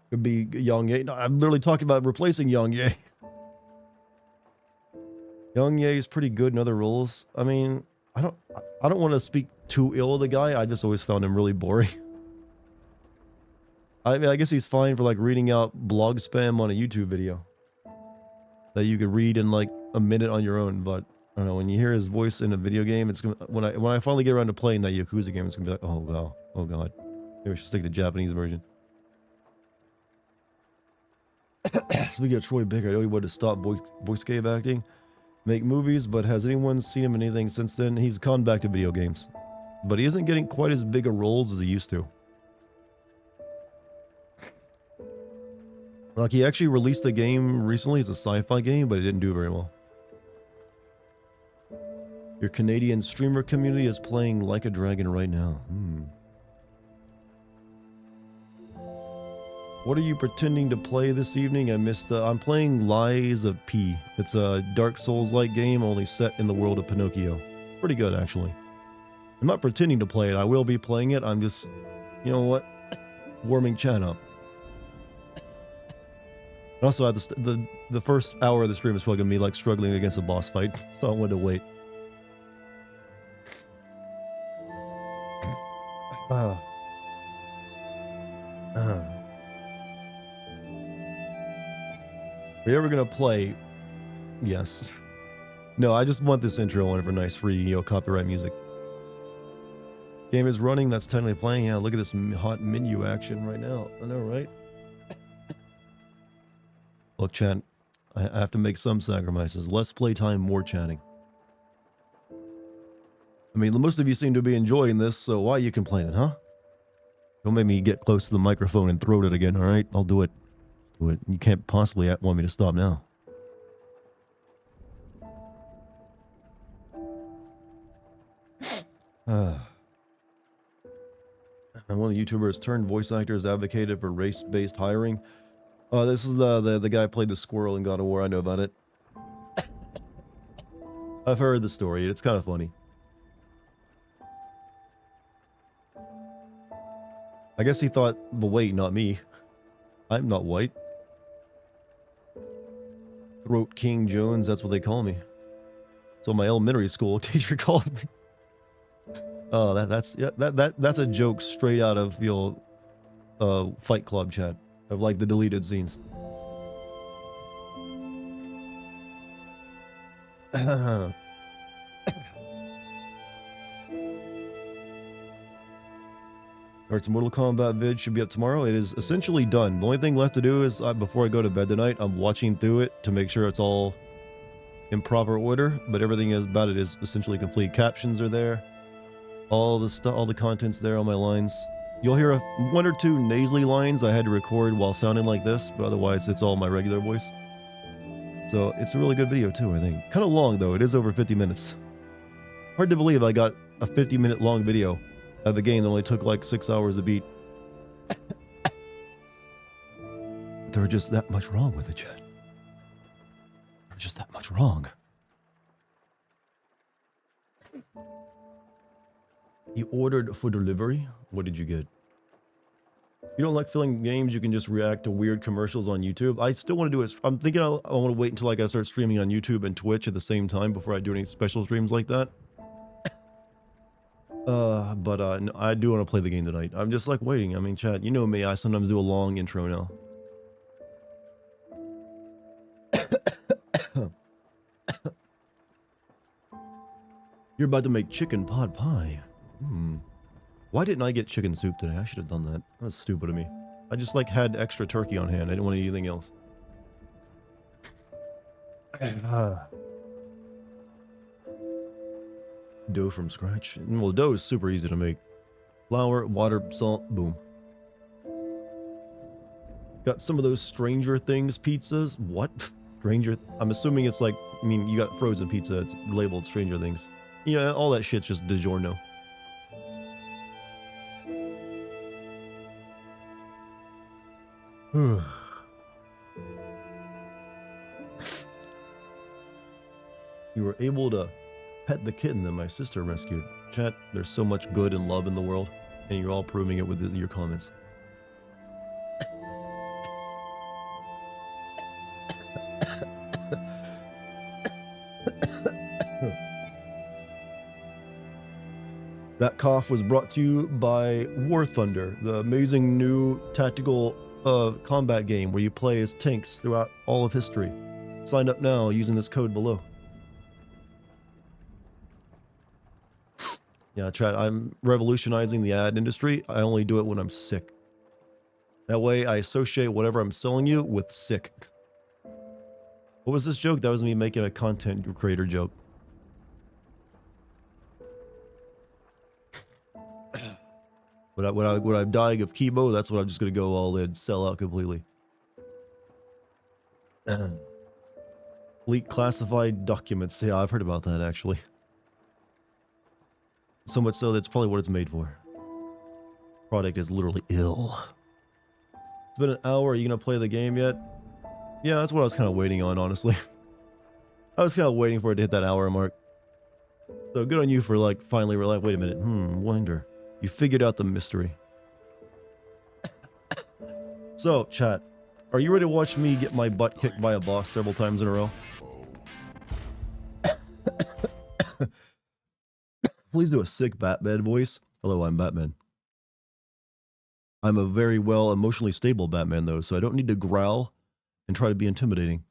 Could be Yang Ye. No, I'm literally talking about replacing Yang Ye. Young Ye is pretty good in other roles. I mean, I don't want to speak too ill of the guy. I just always found him really boring. I mean, I guess he's fine for like reading out blog spam on a YouTube video that you could read in like a minute on your own. But I don't know, when you hear his voice in a video game, it's gonna when I finally get around to playing that Yakuza game, it's gonna be like, oh wow, oh god, maybe we should stick to the Japanese version. Speaking of Troy Baker, I know he wanted to stop voice cave acting. Make movies, but has anyone seen him in anything since then? He's gone back to video games, but he isn't getting quite as big a roles as he used to. Like, he actually released a game recently. It's a sci-fi game, but it didn't do very well. Your Canadian streamer community is playing Like a Dragon right now. What are you pretending to play this evening? I'm playing Lies of P. It's a Dark Souls-like game, only set in the world of Pinocchio. Pretty good, actually. I'm not pretending to play it. I will be playing it. I'm just, you know what, warming chat up. Also, at the first hour of the stream is probably gonna be like struggling against a boss fight, so I wanted to wait. Uh, uh. Are you ever gonna play? Yes. No, I just want this intro on for nice free, copyright music. Game is running, that's technically playing. Yeah, look at this hot menu action right now. I know, right? Look, chat, I have to make some sacrifices. Less playtime, more chatting. I mean, most of you seem to be enjoying this, so why are you complaining, huh? Don't make me get close to the microphone and throat it again, alright? I'll do it. Do it. You can't possibly want me to stop now. One of the YouTubers turned voice actors advocated for race-based hiring. This is the guy who played the squirrel in God of War. I know about it. I've heard the story. It's kind of funny. I guess he thought, but wait, not me. I'm not white. Throat King Jones, that's what they call me. So my elementary school teacher called me. Oh, that's a joke straight out of your Fight Club chat of like the deleted scenes. Alright, so Mortal Kombat vid should be up tomorrow. It is essentially done. The only thing left to do is before I go to bed tonight, I'm watching through it to make sure it's all in proper order. But everything about it is essentially complete. Captions are there. All the stuff, all the content's there on my lines. You'll hear one or two nasally lines I had to record while sounding like this, but otherwise it's all my regular voice. So it's a really good video too, I think. Kind of long though, it is over 50 minutes. Hard to believe I got a 50-minute long video of a game that only took like 6 hours to beat. There are just that much wrong with it, chat. There's just that much wrong. You ordered for delivery? What did you get? You don't like filling games, you can just react to weird commercials on YouTube. I still want to do it. I'm thinking I want to wait until I start streaming on YouTube and Twitch at the same time before I do any special streams like that. But no, I do want to play the game tonight. I'm just like waiting. I mean, chat, you know me, I sometimes do a long intro now. You're about to make chicken pot pie. Why didn't I get chicken soup today? I should have done that. That's stupid of me. I just like had extra turkey on hand. I didn't want anything else. Dough from scratch. Well, dough is super easy to make. Flour, water, salt, boom. Got some of those Stranger Things pizzas. What? Stranger? I'm assuming it's like, I mean, you got frozen pizza. It's labeled Stranger Things. Yeah, all that shit's just DiGiorno. You were able to pet the kitten that my sister rescued. Chat, there's so much good and love in the world, and you're all proving it with your comments. That cough was brought to you by War Thunder, the amazing new tactical combat game where you play as tanks throughout all of history. Sign up now using this code below. Yeah, chat, I'm revolutionizing the ad industry. I only do it when I'm sick. That way I associate whatever I'm selling you with sick. What was this joke? That was me making a content creator joke. When I'm dying of chemo, that's what I'm just going to go all in, sell out completely. Leak classified documents. Yeah, I've heard about that actually. So much so that's probably what it's made for. Product is literally ill. It's been an hour. Are you going to play the game yet? Yeah, that's what I was kind of waiting on, honestly. I was kind of waiting for it to hit that hour mark. So good on you for like finally like, wait a minute. Wonder. You figured out the mystery. So, chat. Are you ready to watch me get my butt kicked by a boss several times in a row? Please do a sick Batman voice. Hello, I'm Batman. I'm a very well emotionally stable Batman, though, so I don't need to growl and try to be intimidating.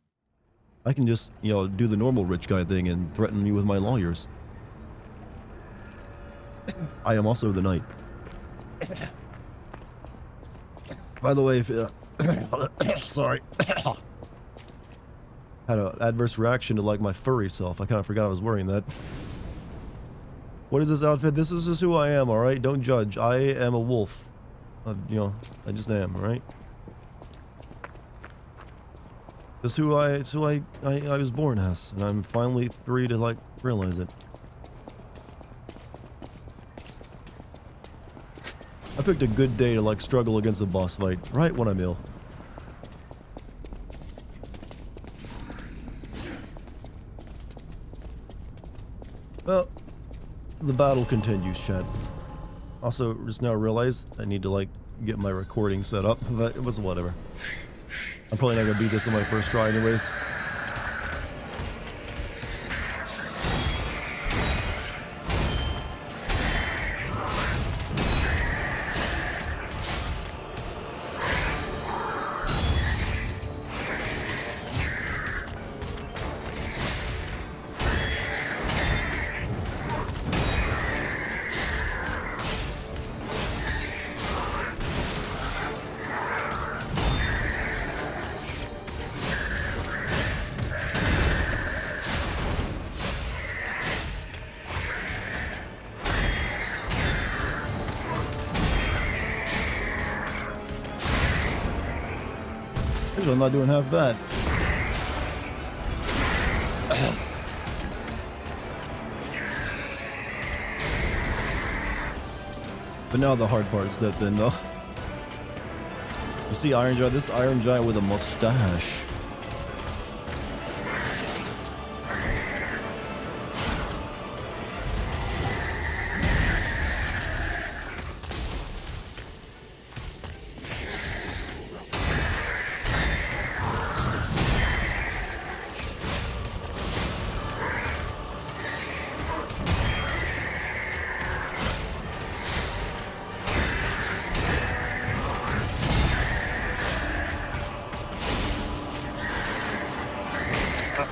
I can just, do the normal rich guy thing and threaten you with my lawyers. I am also the knight. By the way, if, sorry. Had an adverse reaction to, like, my furry self. I kind of forgot I was wearing that. What is this outfit? This is just who I am, alright? Don't judge. I am a wolf. I just am, alright? That's who I was born as, and I'm finally free to, like, realize it. I picked a good day to, like, struggle against a boss fight, right when I'm ill. Well, the battle continues, Chad. Also, just now realized I need to, like, get my recording set up, but it was whatever. I'm probably not gonna beat this on my first try anyways. I'm not doing half bad. But now the hard part sets in, though. You see Iron Giant? This Iron Giant with a mustache.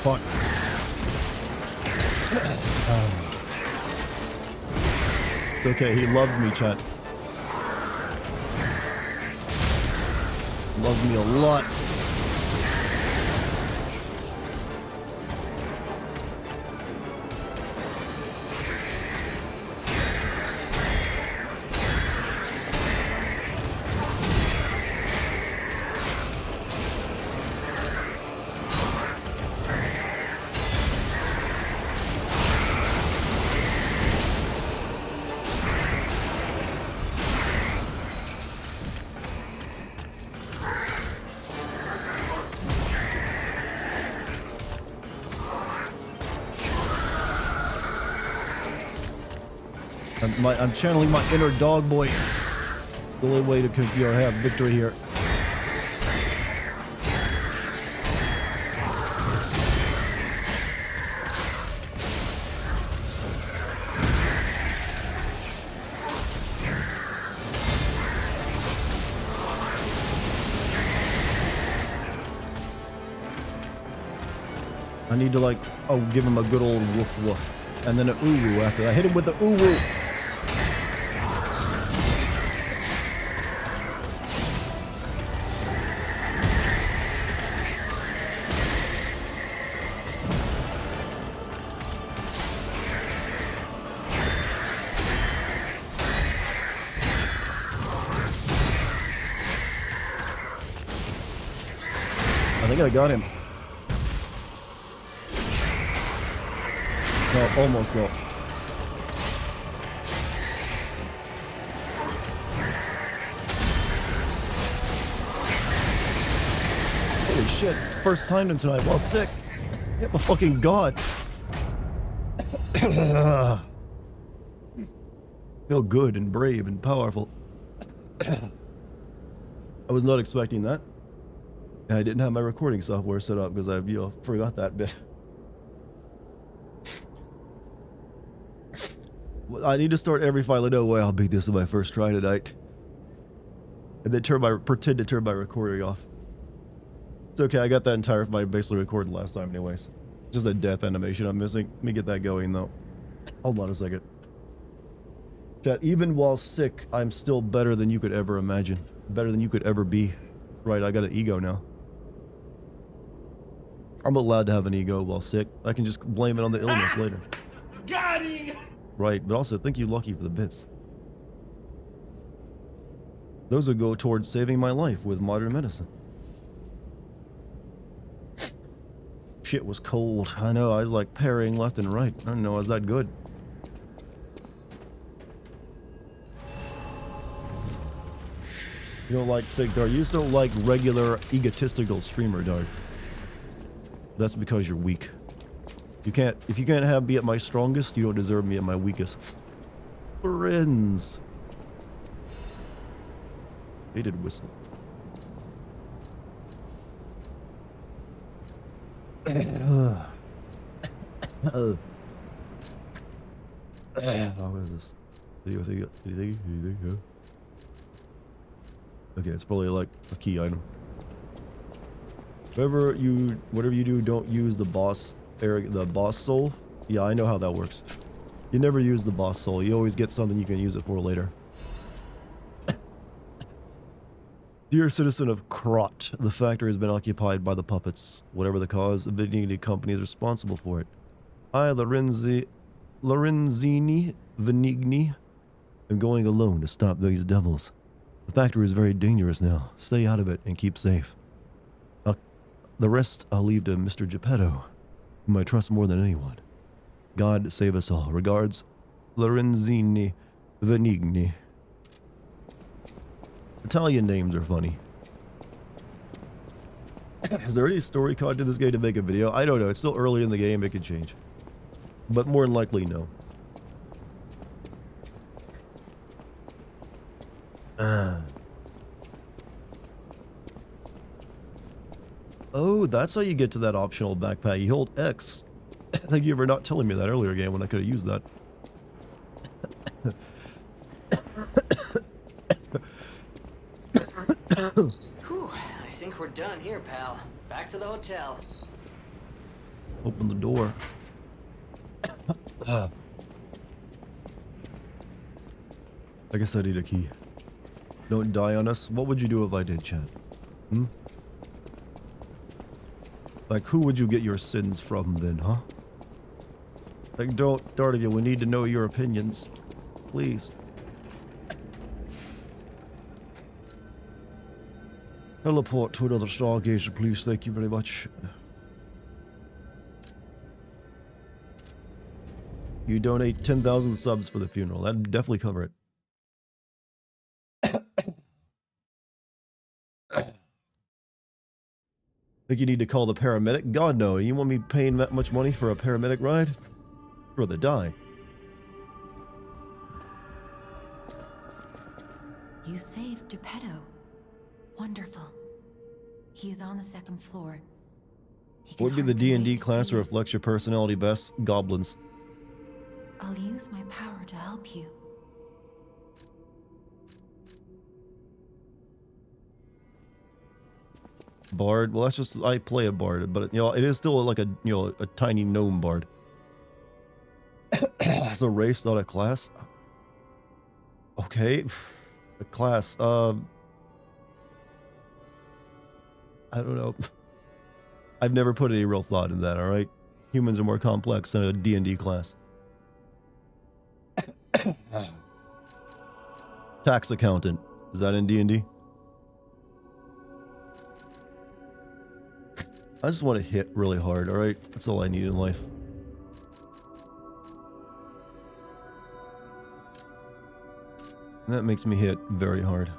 Fuck. It's okay, he loves me, chat. Loves me a lot. I'm channeling my inner dog boy. The only way to have victory here. I need to, like, give him a good old woof woof. And then an ooh-woo after that. I hit him with the ooh-woo. I think I got him. No, almost though. Holy shit, first time him tonight while sick. Hit my fucking god. Feel good and brave and powerful. I was not expecting that. And I didn't have my recording software set up because I, forgot that bit. I need to start every fight. No way I'll beat this in my first try tonight. And then pretend to turn my recording off. It's okay, I got that entire fight basically recorded last time anyways. Just a death animation I'm missing. Let me get that going though. Hold on a second. Chat, even while sick, I'm still better than you could ever imagine. Better than you could ever be. Right, I got an ego now. I'm allowed to have an ego while sick. I can just blame it on the illness later. Got him! Right, but also thank you Lucky for the bits. Those would go towards saving my life with modern medicine. Shit was cold. I know, I was like parrying left and right. I don't know, I was that good. You don't like sick, Dart. You just don't like regular egotistical streamer, Dart. That's because you're weak. If you can't be at my strongest, you don't deserve me at my weakest. Friends. Hated whistle. What is this? Anything? Okay, it's probably like a key item. Whatever you do, don't use the boss soul. Yeah, I know how that works. You never use the boss soul. You always get something you can use it for later. Dear citizen of Krot, the factory has been occupied by the puppets. Whatever the cause, the Venigni company is responsible for it. I, Lorenzini Venigni, am going alone to stop these devils. The factory is very dangerous now. Stay out of it and keep safe. The rest I'll leave to Mr. Geppetto, whom I trust more than anyone. God save us all. Regards, Lorenzini Venigni. Italian names are funny. Is there any story content in this game to make a video? I don't know. It's still early in the game. It could change. But more than likely, no. Oh, that's how you get to that optional backpack. You hold X. Thank you for not telling me that earlier game when I could have used that. Whew, I think we're done here, pal. Back to the hotel. Open the door. I guess I need a key. Don't die on us. What would you do if I did, chat? Hmm? Like, who would you get your sins from then, huh? Like, don't, Dartigan, we need to know your opinions. Please. Teleport to another stargazer, please. Thank you very much. You donate 10,000 subs for the funeral. That'd definitely cover it. Think you need to call the paramedic? God, no. You want me paying that much money for a paramedic ride? I'd rather die. You saved Geppetto. Wonderful. He is on the second floor. What would be the D&D class that reflects your personality best? Goblins. I'll use my power to help you. Bard. Well, that's just I play a bard, but you know it is still like a a tiny gnome bard. It's a race, not a class. Okay, a class. I don't know. I've never put any real thought in that. All right, humans are more complex than a D&D class. Tax accountant. Is that in D&D? I just want to hit really hard, alright? That's all I need in life. And that makes me hit very hard.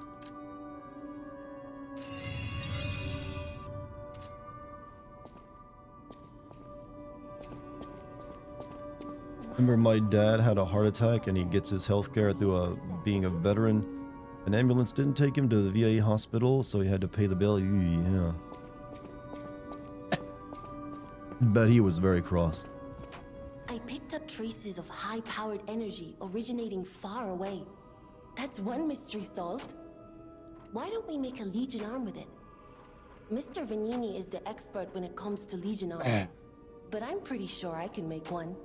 Remember my dad had a heart attack and he gets his health care through being a veteran. An ambulance didn't take him to the VA hospital, so he had to pay the bill. Yeah. Bet he was very cross. I picked up traces of high-powered energy originating far away. That's one mystery solved. Why don't we make a Legion arm with it? Mr. Vanini is the expert when it comes to Legion arms, but I'm pretty sure I can make one.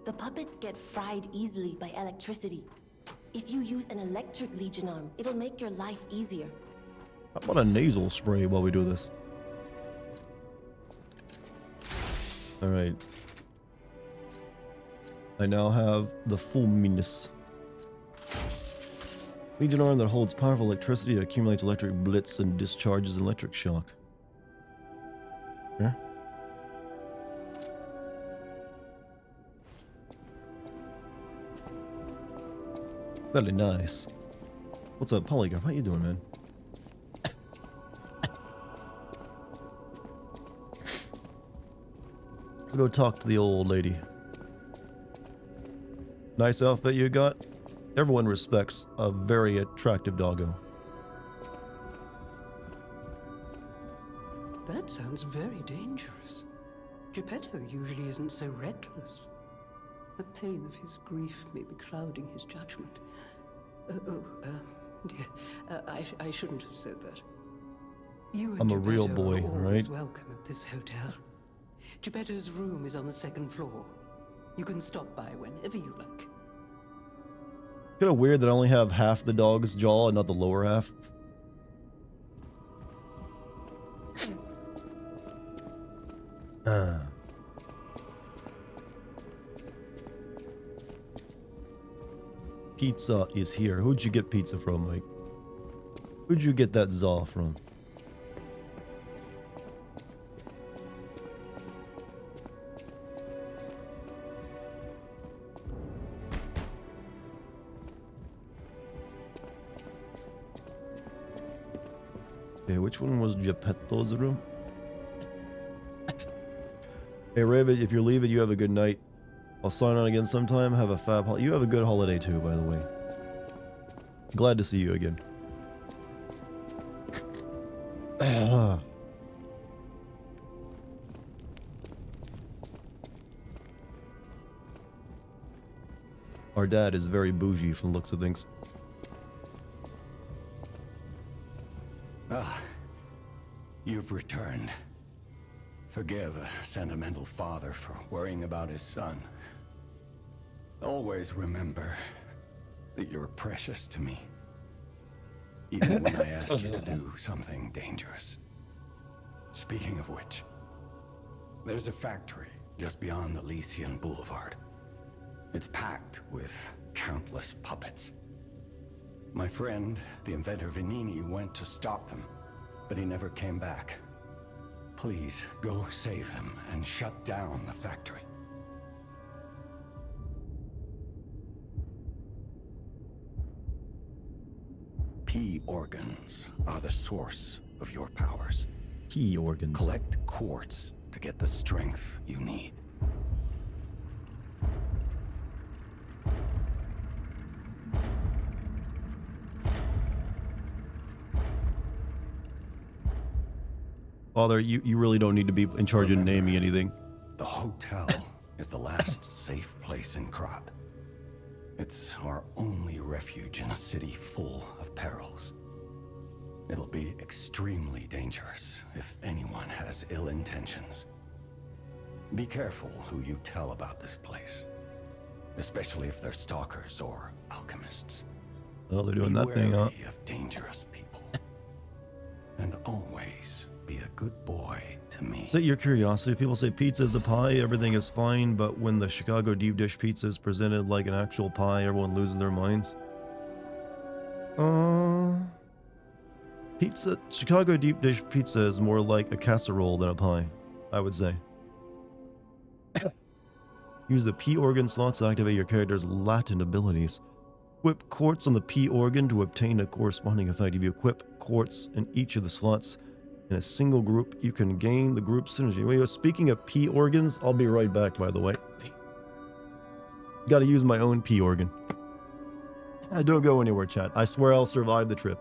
The puppets get fried easily by electricity. If you use an electric Legion arm, it'll make your life easier. How about a nasal spray while we do this? Alright. I now have the full meanness. Legion arm that holds powerful electricity, accumulates electric blitz, and discharges electric shock. Here. Very nice. What's up, Polygon? How you doing, man? Let's go talk to the old lady. Nice outfit you got. Everyone respects a very attractive doggo. That sounds very dangerous. Geppetto usually isn't so reckless. The pain of his grief may be clouding his judgment. Dear, I shouldn't have said that. You and I'm a real Geppetto boy, are always right? welcome at this hotel. Geppetto's room is on the second floor. You can stop by whenever you like. Kind of weird that I only have half the dog's jaw and not the lower half. Pizza is here. Who'd you get pizza from, Mike? Who'd you get that za from? Okay, which one was Geppetto's room? Hey, Raven, if you're leaving, you have a good night. I'll sign on again sometime. Have a fab holiday. You have a good holiday too, by the way. Glad to see you again. Our dad is very bougie from the looks of things. Ah, you've returned. Forgive a sentimental father for worrying about his son. Always remember that you're precious to me. Even when I ask you to do something dangerous. Speaking of which, there's a factory just beyond the Lycian Boulevard. It's packed with countless puppets. My friend, the inventor Vanini, went to stop them, but he never came back. Please, go save him and shut down the factory. P organs are the source of your powers. Key organs. Collect quartz to get the strength you need. Father, you really don't need to be in charge of naming anything. The hotel is the last safe place in Krat. It's our only refuge in a city full of perils. It'll be extremely dangerous if anyone has ill intentions. Be careful who you tell about this place, especially if they're stalkers or alchemists. Oh, they're doing Be that thing, huh? wary of dangerous people. And always be a good boy to me. Is that your curiosity? People say pizza is a pie, everything is fine, but when the Chicago deep dish pizza is presented like an actual pie, everyone loses their minds. Chicago deep dish pizza is more like a casserole than a pie, I would say. Use the P organ slots to activate your character's latent abilities. Equip quartz on the P organ to obtain a corresponding effect. If you equip quartz in each of the slots in a single group, you can gain the group synergy. Well, speaking of P organs, I'll be right back, by the way. Gotta use my own P organ. Don't go anywhere, chat. I swear I'll survive the trip.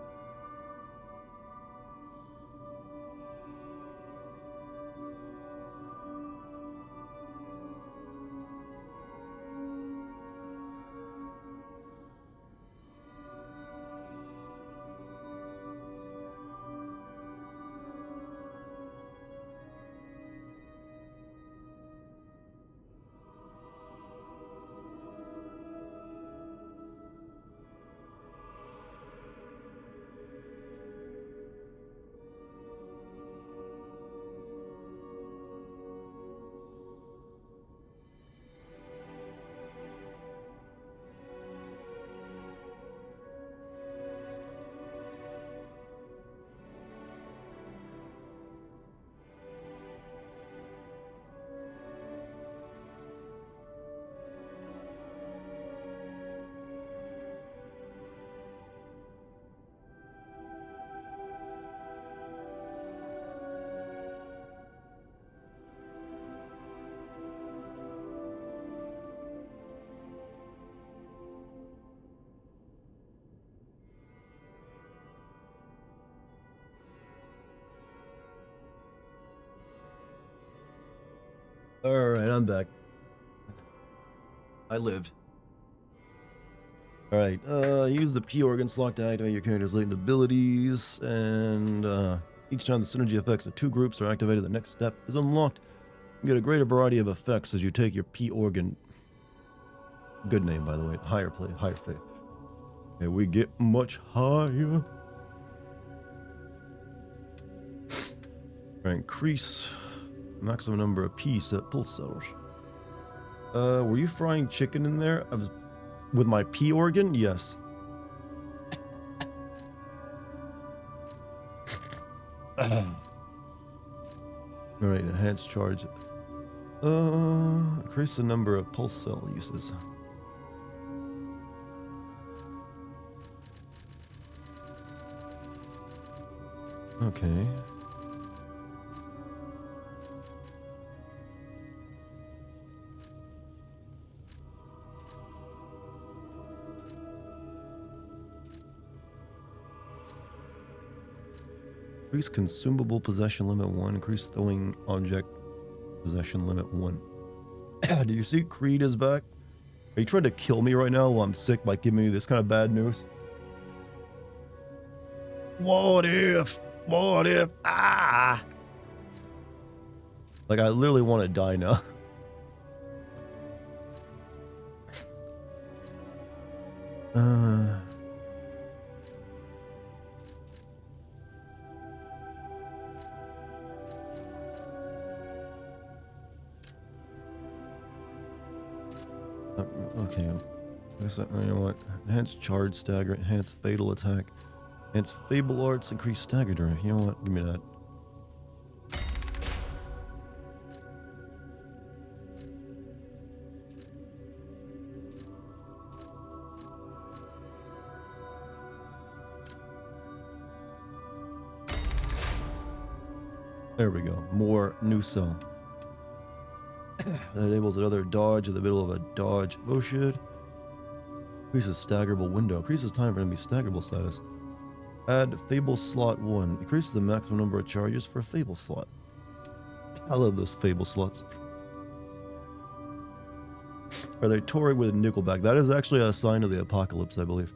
Alright, I'm back. I lived. Alright, use the P organ slot to activate your character's latent abilities, and each time the synergy effects of two groups are activated, the next step is unlocked. You get a greater variety of effects as you take your P organ. Good name, by the way. Higher play. And we get much higher. Increase maximum number of P set pulse cells. Were you frying chicken in there? I was with my P organ? Yes. Alright, enhanced charge. Increase the number of pulse cell uses. Okay. Increase consumable possession limit 1. Increase throwing object possession limit 1. Do you see Creed is back? Are you trying to kill me right now while I'm sick by giving me this kind of bad news? What if? What if? Ah! Like, I literally want to die now. Okay. You know what? Enhanced charge stagger, enhanced fatal attack, enhanced fable arts, increased stagger during. You know what? Give me that. There we go. More new cell. That enables another dodge in the middle of a dodge motion. Increases staggerable window. Increases time for enemy staggerable status. Add Fable slot 1. Increases the maximum number of charges for a Fable slot. I love those Fable slots. Are they touring with Nickelback? That is actually a sign of the apocalypse, I believe.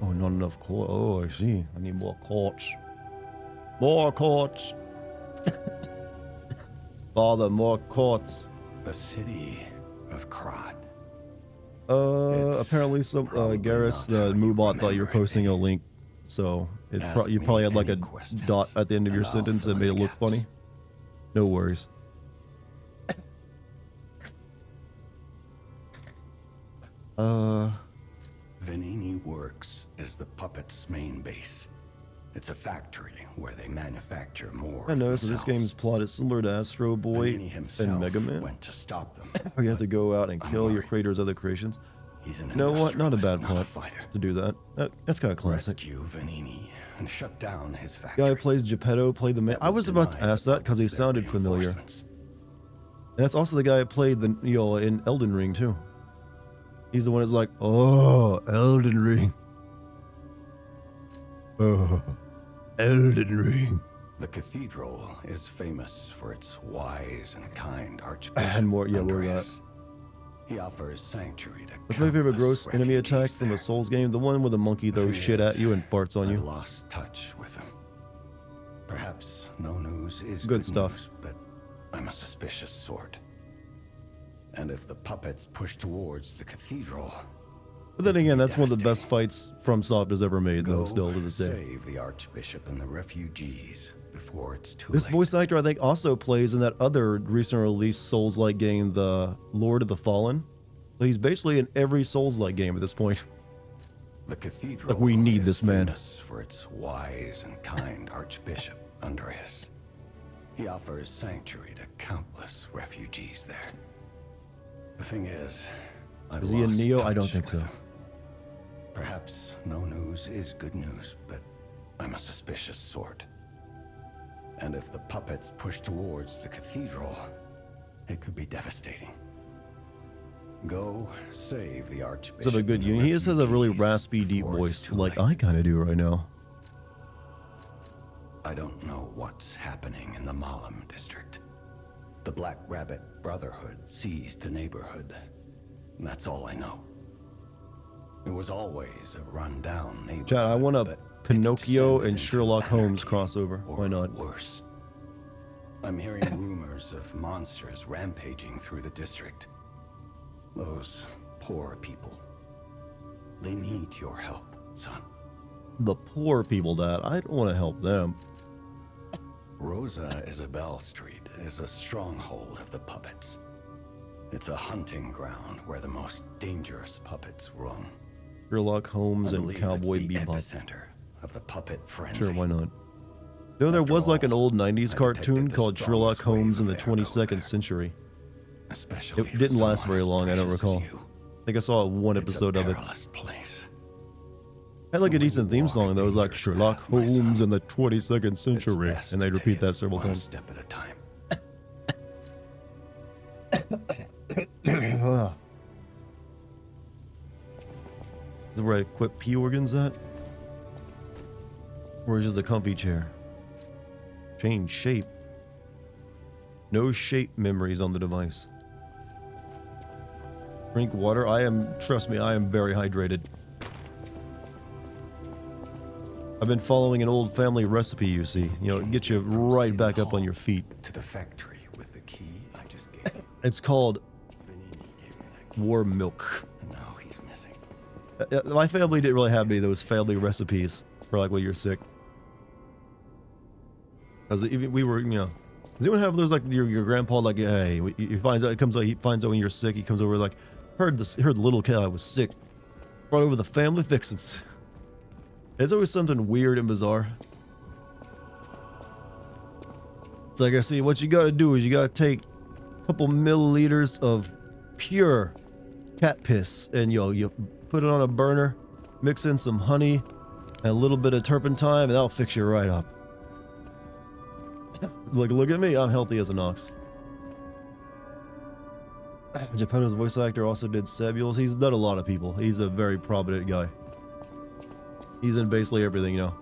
Oh, not enough quartz. Oh, I see. I need more quartz. More quartz. Father, more quartz. The city of Krat. Apparently some Garrus, the Moobot, thought you were posting a link, so you probably had like a dot at the end of your sentence that made it look funny. No worries. Venini Works is the puppet's main base. It's a factory where they manufacture more. I noticed that this game's plot is similar to Astro Boy and Mega Man. Went to stop them. Where you have to go out and kill your creator's other creations. He's an You know what? Not a bad industrialist, plot not a fighter. to do that. That's kind of classic. Rescue Venini and shut down his factory. Guy who plays Geppetto played the man. I was about to ask that because he sounded familiar. And that's also the guy who played the in Elden Ring too. He's the one that's like, oh, Elden Ring. Oh, Elden Ring. The cathedral is famous for its wise and kind archbishop. And more, yeah, more of that. Andreas. He offers sanctuary to That's my favorite gross countless enemy attack refugees from a there. Souls game. The one where the monkey throws shit at you and farts on I you. lost touch with him. Perhaps no news is Good stuff. news, but I'm a suspicious sort. And if the puppets push towards the cathedral, But then again, that's one of the best devastating. fights FromSoft has ever made, though, Go still to this day. save the archbishop and the refugees before it's too This late. voice actor, I think, also plays in that other recent released Souls-like game, the Lord of the Fallen. So he's basically in every Souls-like game at this point. The cathedral Like, we need is this man. famous for its wise and kind Archbishop Andreas. He offers sanctuary to countless refugees there. The thing is Is he a lost Neo? I don't touch think with so. him. Perhaps no news is good news, but I'm a suspicious sort. And if the puppets push towards the cathedral, it could be devastating. Go save the Archbishop. It's of a good and the union. He just has a really refugees raspy, deep before it's voice, too like late. I kind of do right now. I don't know what's happening in the Malum district. The Black Rabbit Brotherhood seized the neighborhood. That's all I know. It was always a rundown neighborhood. Chad, I want a but it's Pinocchio descended and into Sherlock Holmes anarchy, crossover. or Why not? worse. I'm hearing rumors of monsters rampaging through the district. Those poor people. They need your help, son. The poor people, Dad. I don't want to help them. Rosa Isabel Street is a stronghold of the puppets. It's a hunting ground where the most dangerous puppets roam. Sherlock Holmes I and believe Cowboy it's the Bebop. epicenter of the puppet frenzy. Sure, why not? Though there After was like an all, old I 90s detected cartoon the called Sherlock strongest wave Holmes in of the ergo 22nd there. century. Especially It for didn't last someone very as long, I don't precious as recall. you. I think I saw one It's episode a of it. perilous place. Had like a When you decent theme walk a song that was like dangerous Sherlock path, my son, Holmes in the 22nd It's century, best and they'd to repeat take that it several one times. step at a time. Ugh. Is where I equip P organs at? Or is it the comfy chair? Change shape. No shape memories on the device. Drink water. Trust me, I am very hydrated. I've been following an old family recipe, you see. You know, get you right back up on your feet. To the factory with the key I just gave you. It's called Vanini gave me that key, warm milk. and now he's missing. My family didn't really have any of those family recipes for like when you're sick. Because even we were, you know, does anyone have those like your grandpa like, hey, he finds out when you're sick. He comes over like, heard the little kid was sick, brought over the family fixins. It's always something weird and bizarre. It's like, I see, what you gotta do is you gotta take a couple milliliters of pure cat piss and you put it on a burner, mix in some honey and a little bit of turpentine, and that'll fix you right up. Look at me, I'm healthy as an ox. Geppetto's voice actor also did Samuels. He's done a lot of people. He's a very prominent guy. He's in basically everything, you know.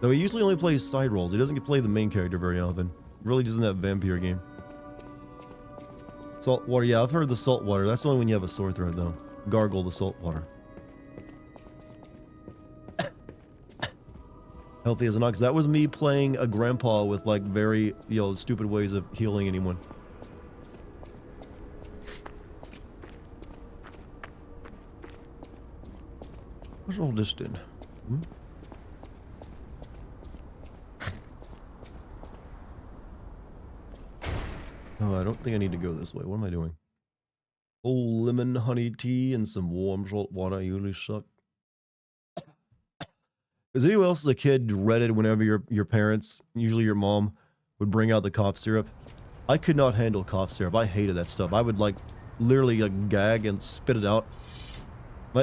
Though he usually only plays side roles. He doesn't get to play the main character very often. Really just in that vampire game. Salt water, yeah, I've heard the salt water. That's only when you have a sore throat, though. Gargle the salt water. Healthy as an ox. That was me playing a grandpa with like very, you know, stupid ways of healing anyone. What's all this then? Oh, I don't think I need to go this way. What am I doing? Oh, lemon honey tea and some warm salt water usually suck. Is anyone else as a kid dreaded whenever your parents, usually your mom, would bring out the cough syrup? I could not handle cough syrup. I hated that stuff. I would like literally like gag and spit it out.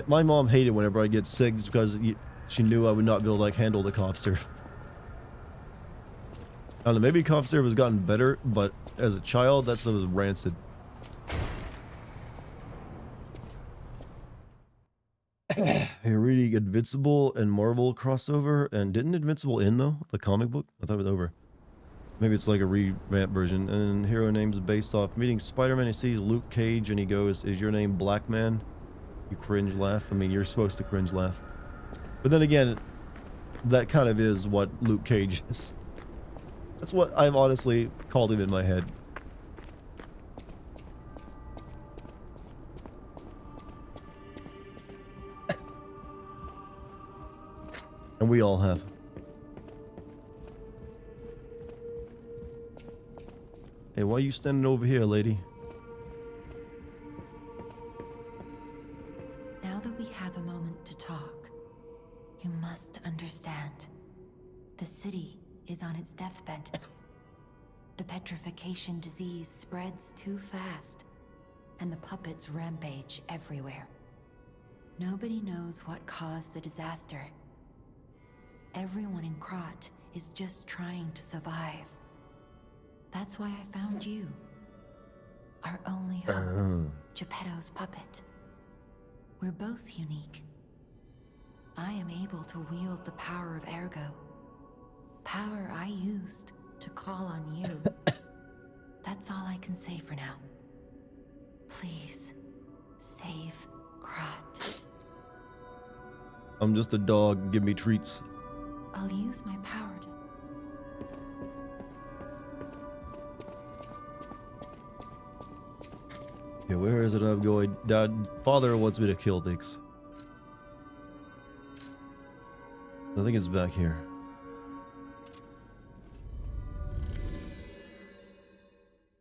My mom hated whenever I get sick because she knew I would not be able to like handle the cough syrup. I don't know, maybe cough syrup has gotten better, but as a child, that stuff was rancid. You're reading Invincible and Marvel crossover, and didn't Invincible end though? The comic book? I thought it was over. Maybe it's like a revamp version. And hero names based off meeting Spider-Man. He sees Luke Cage and he goes, "Is your name Black Man?" You cringe laugh. I mean, you're supposed to cringe laugh. But then again, that kind of is what Luke Cage is. That's what I've honestly called him in my head. And we all have. Hey, why are you standing over here, lady? Now Now that we have a moment to talk, you must understand. The city is on its deathbed. The petrification disease spreads too fast, and the puppets rampage everywhere. Nobody knows what caused the disaster. Everyone in Krot is just trying to survive. That's why I found you. Our only hope, Geppetto's puppet. We're both unique. I am able to wield the power of Ergo. Power I used to call on you. That's all I can say for now. Please, save Krot. I'm just a dog. Give me treats. I'll use my power to... Yeah, where is it I'm going? Dad, father wants me to kill things. I think it's back here.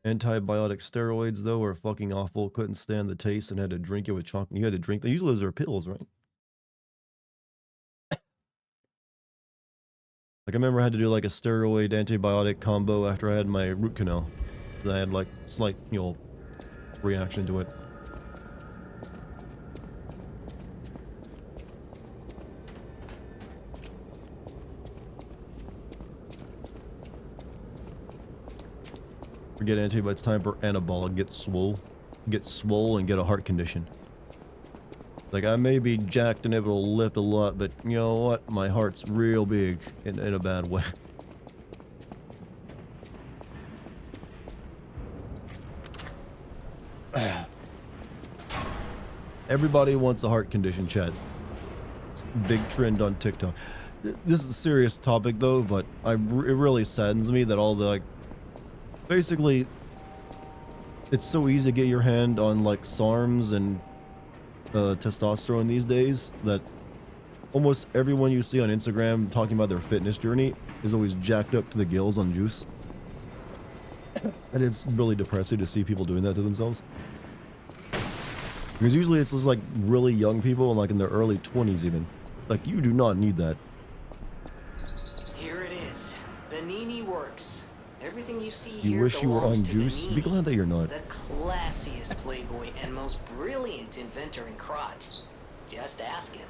Antibiotic steroids, though, are fucking awful. Couldn't stand the taste and had to drink it with chocolate. You had to drink them. Usually those are pills, right? Like, I remember I had to do like a steroid antibiotic combo after I had my root canal. I had like slight, you know, reaction to it. Forget antibiotics, time for anabolic. Get swole and get a heart condition. Like, I may be jacked and able to lift a lot, but you know what? My heart's real big in a bad way. Everybody wants a heart condition, chat. It's a big trend on TikTok. This is a serious topic, though, but it really saddens me that all the, like, basically, it's so easy to get your hand on, like, SARMs and testosterone these days that almost everyone you see on Instagram talking about their fitness journey is always jacked up to the gills on juice. And it's really depressing to see people doing that to themselves. Because usually it's just like really young people, like in their early 20s even. Like, you do not need that. Here it is. The Nini works. Everything you see You here wish you were on belongs to the juice? Be Nini, glad that you're not. the classiest playboy and most brilliant inventor in Krot. Just ask him.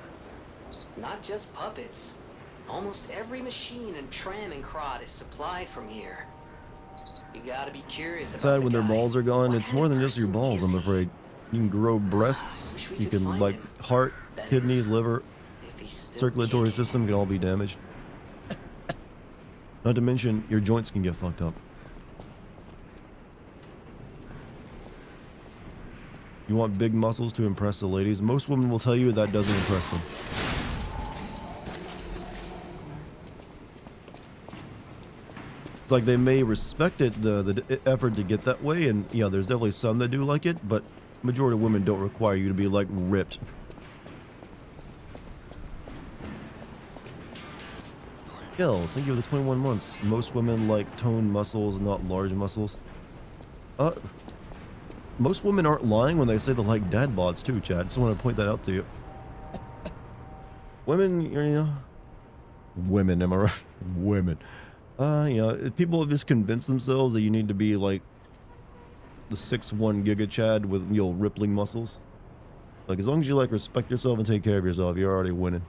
Not just puppets. Almost every machine and tram in Krot is supplied from here. You gotta be curious about Sad the when their guy. balls are gone. What It's kind more of than just your person balls, is I'm he? afraid. You can grow breasts. Wish we You could can, find like, him. heart, That kidneys, is, liver, if he's still circulatory kicking. system can all be damaged. Not to mention, your joints can get fucked up. You want big muscles to impress the ladies? Most women will tell you that doesn't impress them. It's like they may respect it, the effort to get that way, and yeah, there's definitely some that do like it, but majority of women don't require you to be like ripped. Gills, thank you for the 21 months. Most women like toned muscles, not large muscles. Most women aren't lying when they say they like dad bods too, Chad. Just want to point that out to you. Women, you know, women, am I right? Women. You know, people have just convinced themselves that you need to be like the 6'1" Giga Chad with, you know, rippling muscles. Like, as long as you like respect yourself and take care of yourself, you're already winning.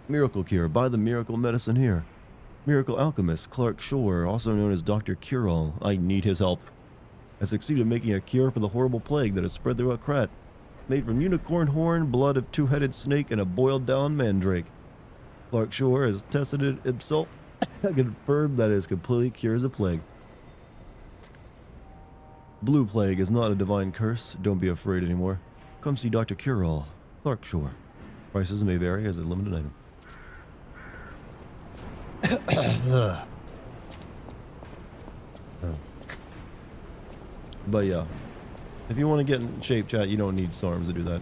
Miracle Cure. Buy the miracle medicine here. Miracle Alchemist Clark Shore, also known as Dr. Cure-All. I need his help. I succeeded in making a cure for the horrible plague that has spread throughout Krat. Made from unicorn horn, blood of two-headed snake, and a boiled-down mandrake. Clark Shore has tested it himself and confirmed that it completely cures the plague. Blue plague is not a divine curse. Don't be afraid anymore. Come see Dr. Cure-All. Clark Shore. Prices may vary as a limited item. But yeah, if you want to get in shape, chat, you don't need SARMs to do that.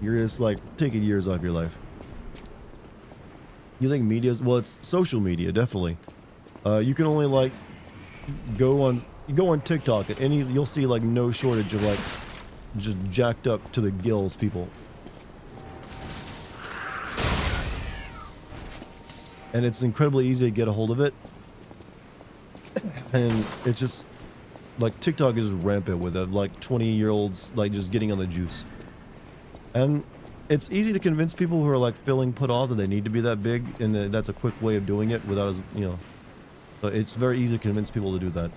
You're just like taking years off your life. You think media's, well, it's social media, definitely. You can only like go on You go on TikTok and you'll see like no shortage of like just jacked up to the gills people. And it's incredibly easy to get a hold of it. And it's just like TikTok is rampant with it, like 20-year-olds like just getting on the juice. And it's easy to convince people who are like feeling put off that they need to be that big, and that's a quick way of doing it without, you know. So it's very easy to convince people to do that.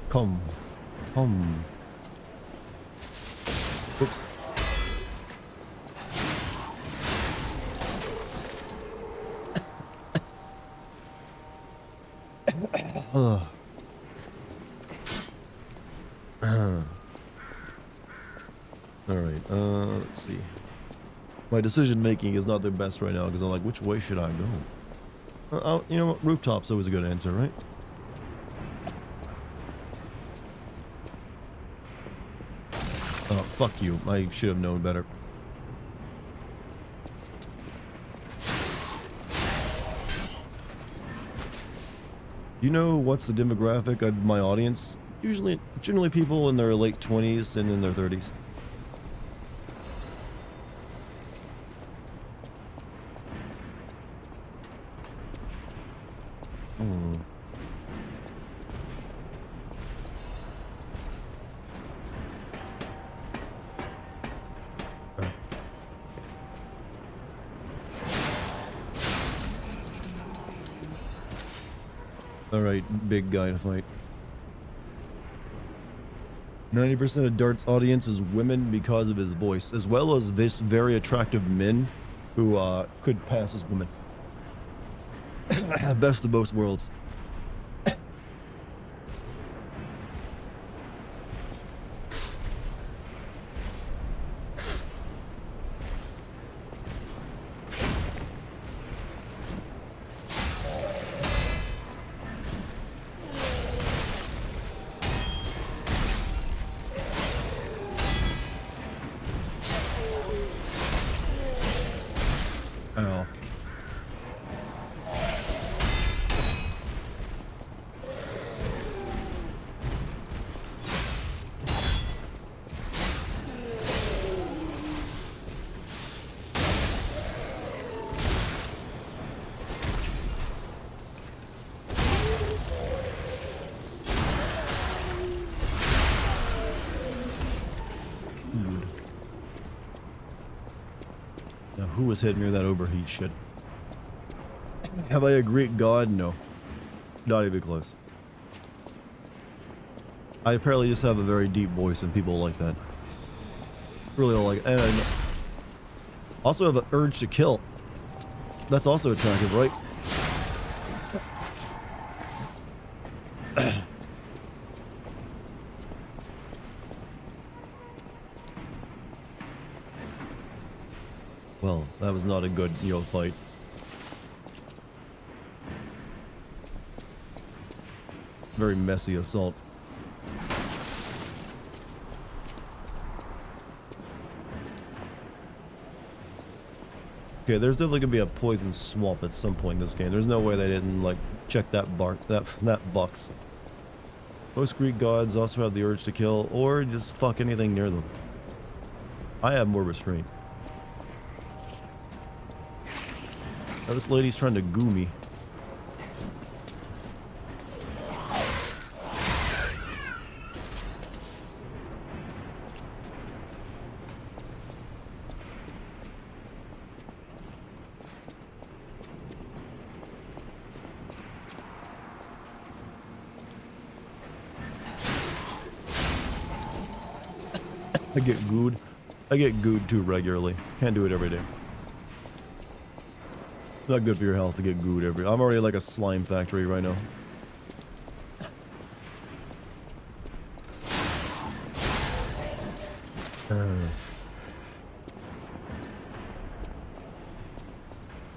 Come. Oops. Alright, let's see. My decision making is not the best right now because I'm like, which way should I go? You know what? Rooftop's always a good answer, right? Oh, fuck you. I should have known better. You know what's the demographic of my audience? Generally people in their late 20s and in their 30s. Alright, big guy to fight. 90% of Dart's audience is women because of his voice, as well as this very attractive men who could pass as women. Best of both worlds. Oh. Now, who was hitting me with that overheat shit? Have I a Greek god? No. Not even close. I apparently just have a very deep voice and people like that. Really don't like it. And I also have an urge to kill. That's also attractive, right? Well, that was not a good, fight. Very messy assault. Okay, there's definitely gonna be a poison swamp at some point in this game. There's no way they didn't like check that box. Most Greek gods also have the urge to kill or just fuck anything near them. I have more restraint. Now this lady's trying to goo me. I get gooed. I get gooed too regularly. Can't do it every day. Not good for your health to get gooed every. I'm already like a slime factory right now.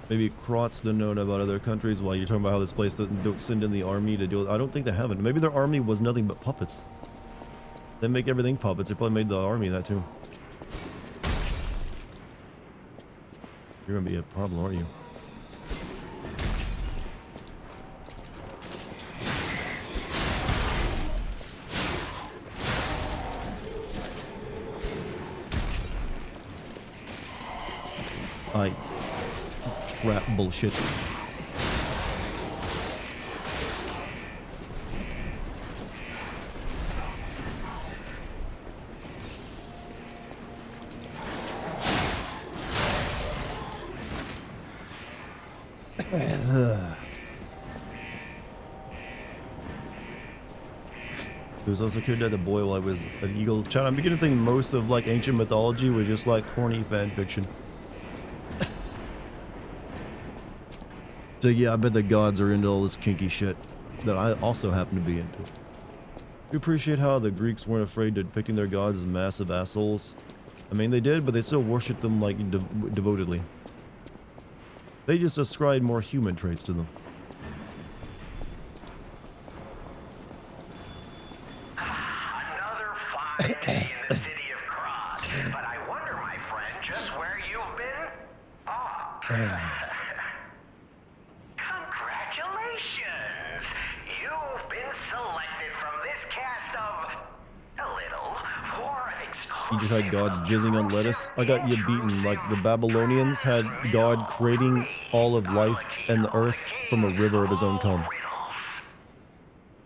Maybe Krots don't know about other countries. While you're talking about how this place don't send in the army to deal with. I don't think they haven't. Maybe their army was nothing but puppets. They make everything puppets. They probably made the army that too. You're gonna be a problem, aren't you? I trap bullshit. There was also killed the boy while I was an eagle. Chat, I'm beginning to think most of like ancient mythology was just like horny fan fiction. So yeah, I bet the gods are into all this kinky shit that I also happen to be into. We appreciate how the Greeks weren't afraid to depicting their gods as massive assholes. I mean, they did, but they still worshipped them like devotedly. They just ascribed more human traits to them. Another fine day in the city of Cross, but I wonder, my friend, just where you've been? Oh. Congratulations! You've been selected from this cast of a little for an exclusive. You just had gods jizzing on lettuce. I got you beaten. Like the Babylonians had God creating all of life and the earth from a river of his own cum.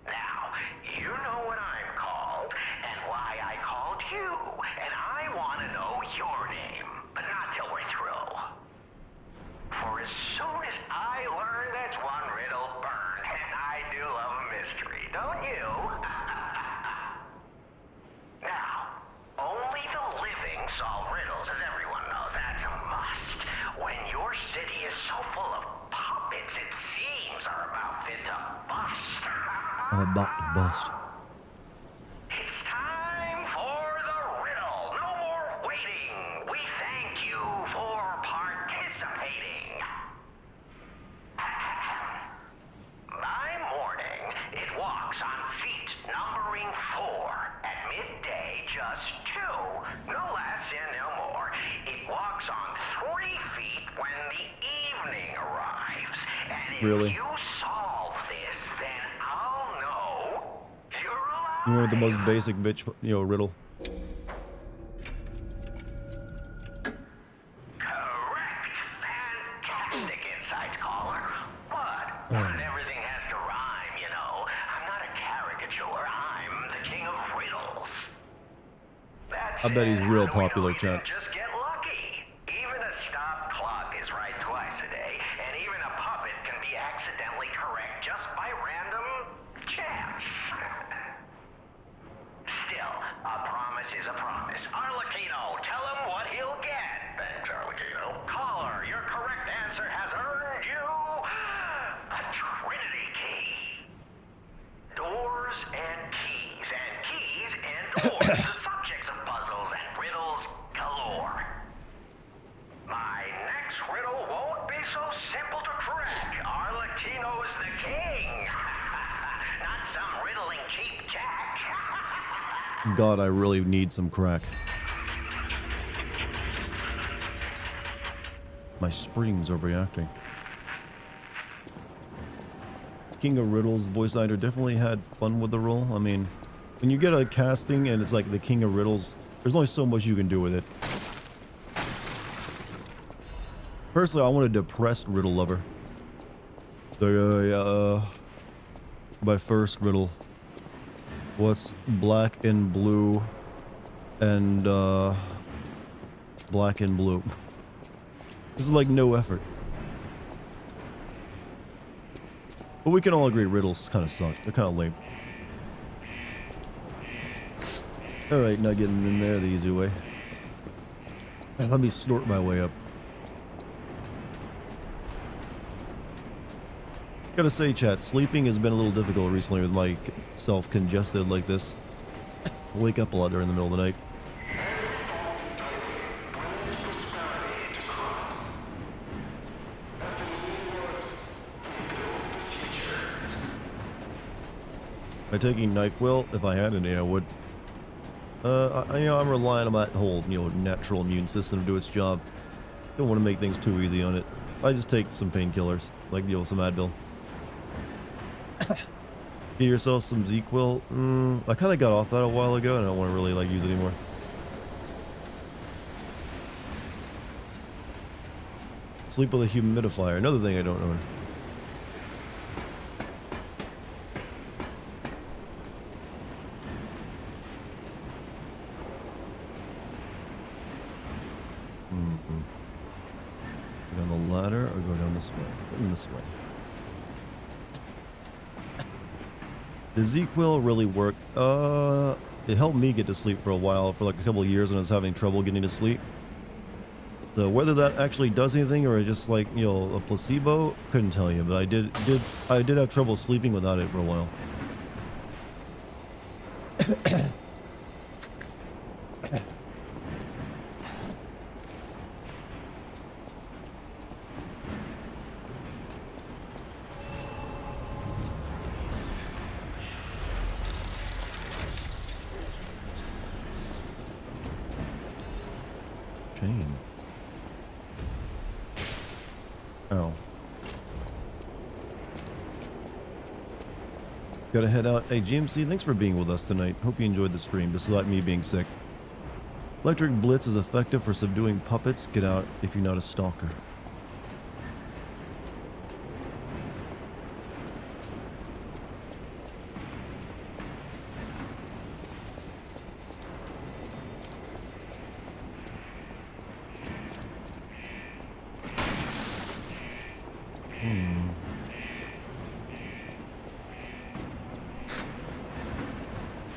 Now, you know what I'm called and why I called you, and I want to know your name, but not till we're through. For as soon as I learn that's one riddle burned, and I do love a mystery, don't you? Now, only the living solve riddles, as everyone knows. That's a must. When your city is so full of puppets, it seems are about fit to bust. I'm about to bust. It's time for the riddle. No more waiting. We thank you for participating. By morning, it walks on feet numbering 4. At midday, just 2. No less and no more. It walks on 3 feet when the evening arrives. And if Really? you solve this, then I'll know you're alive. You know the most basic bitch, riddle. Correct. Fantastic insights, caller. But not everything has to rhyme, you know. I'm not a caricature. I'm the king of riddles. That's I bet he's real how do we know popular, he chat. didn't just get lucky. Even a stopped clock is right twice a day, and even a puppet can be accidentally correct just by random chance. Still, a promise is a promise. Arlecchino, tell him what he'll get. Thanks, Arlecchino. Caller, your correct answer has earned you a Trinity key. Doors and keys and doors, the subjects of puzzles and riddles galore. My next riddle won't be so simple to crack. Arlecchino's the king. Not some riddling cheap jack. God, I really need some crack. My springs are reacting. King of Riddles voice actor definitely had fun with the role. I mean, when you get a casting and it's like the King of Riddles, there's only so much you can do with it. Personally, I want a depressed riddle lover. My first riddle. What's black and blue and black and blue? This is like no effort. But we can all agree riddles kind of suck. They're kind of lame. Alright, not getting in there the easy way. Let me snort my way up. Gotta say, chat, sleeping has been a little difficult recently with myself congested like this. I wake up a lot during the middle of the night. By taking NyQuil, if I had any, I would. I'm relying on that whole, natural immune system to do its job. Don't want to make things too easy on it. I just take some painkillers, like some Advil. Get yourself some ZQuil. I kind of got off that a while ago, and I don't want to really like use it anymore. Sleep with a humidifier. Another thing I don't own. Go down the ladder or go down this way? Go this way. The ZQuil really worked. It helped me get to sleep for a while, for like a couple of years when I was having trouble getting to sleep. So whether that actually does anything or just like, you know, a placebo, couldn't tell you, but I did have trouble sleeping without it for a while. Chain. Oh. Gotta head out. Hey, GMC, thanks for being with us tonight. Hope you enjoyed the stream, despite me being sick. Electric Blitz is effective for subduing puppets. Get out if you're not a stalker.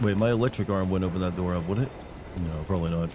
Wait, my electric arm wouldn't open that door up, would it? No, probably not.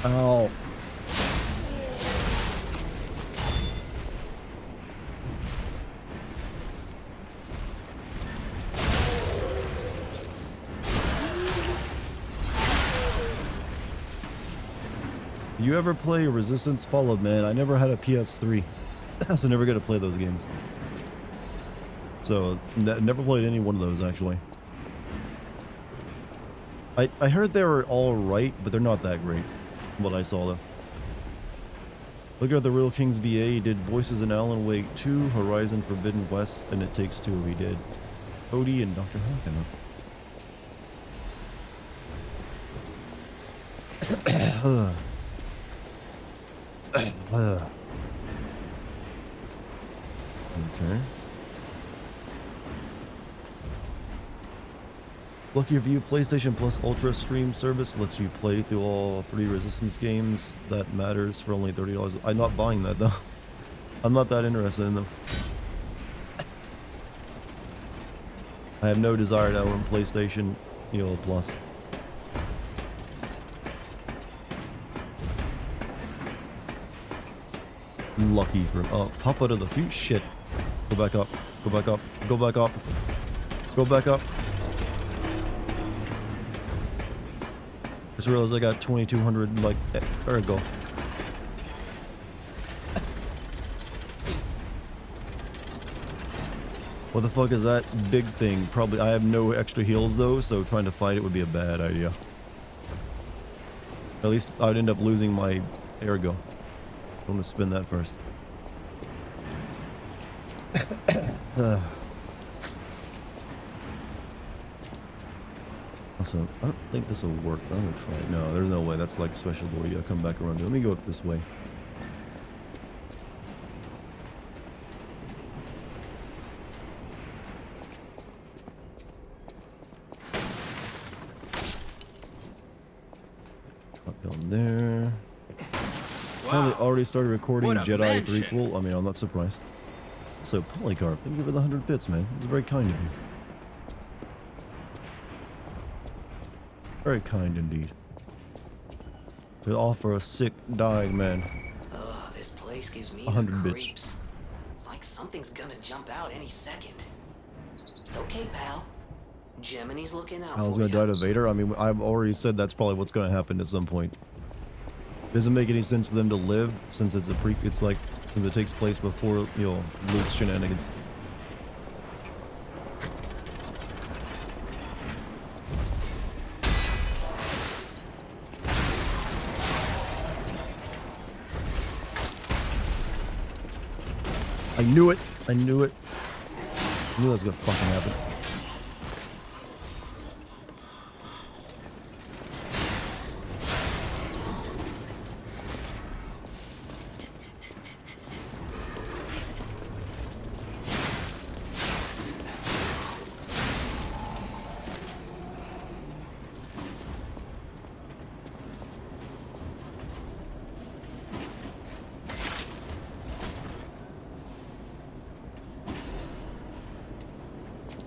Ow. You ever play Resistance Followed Man? I never had a PS3, so never get to play those games. So, never played any one of those, actually. I heard they were alright, but they're not that great. What I saw, though. Look at the Real Kings VA. He did voices in Alan Wake 2, Horizon Forbidden West, and It Takes Two. He did Odie and Dr. Hawken. Okay. Lucky for you, PlayStation Plus Ultra Stream service lets you play through all 3 Resistance games. That matters for only $30. I'm not buying that though. I'm not that interested in them. I have no desire to own PlayStation, Plus. Lucky for hop out of the few shit. Go back up. Go back up. Go back up. Go back up. Just realized I got 2,200 like there we go. What the fuck is that big thing? Probably I have no extra heals though, so trying to fight it would be a bad idea. At least I would end up losing my ergo. I'm gonna spin that first. Also, I don't think this will work. I'm gonna try it. No, there's no way. That's like special door. You gotta come back around. Let me go up this way. Drop down there. Wow. Probably already started recording What a Jedi mansion. prequel. I mean, I'm not surprised. So, Polycarp, thank you for the 100 bits, man. It's very kind of you. Very kind indeed. To offer a sick dying man. Oh, this place gives me 100 the bits. creeps. It's like something's gonna jump out any second. It's okay, pal. Gemini's looking out Hal's for gonna you. die to Vader? I mean, I've already said that's probably what's gonna happen at some point. Doesn't make any sense for them to live since it's a since it takes place before, you know, Luke's shenanigans. I knew it. I knew it. I knew that was gonna fucking happen.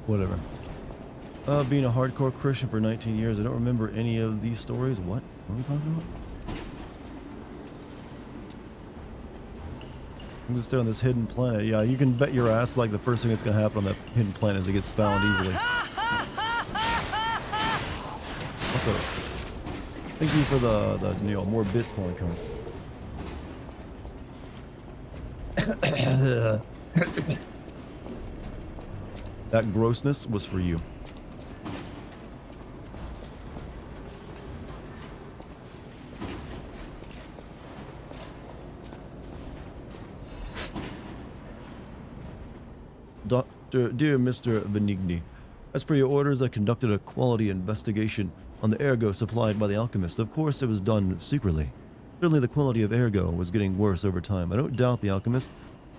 Whatever. Being a hardcore Christian for 19 years, I don't remember any of these stories. What? What are we talking about? I'm gonna stay on this hidden planet. Yeah, you can bet your ass like the first thing that's gonna happen on that hidden planet is it gets found easily. Also, thank you for the you know, more bits point card. That grossness was for you. Dear Mr. Benigni, as per your orders, I conducted a quality investigation on the ergo supplied by the alchemist. Of course, it was done secretly. Certainly the quality of ergo was getting worse over time. I don't doubt the alchemist,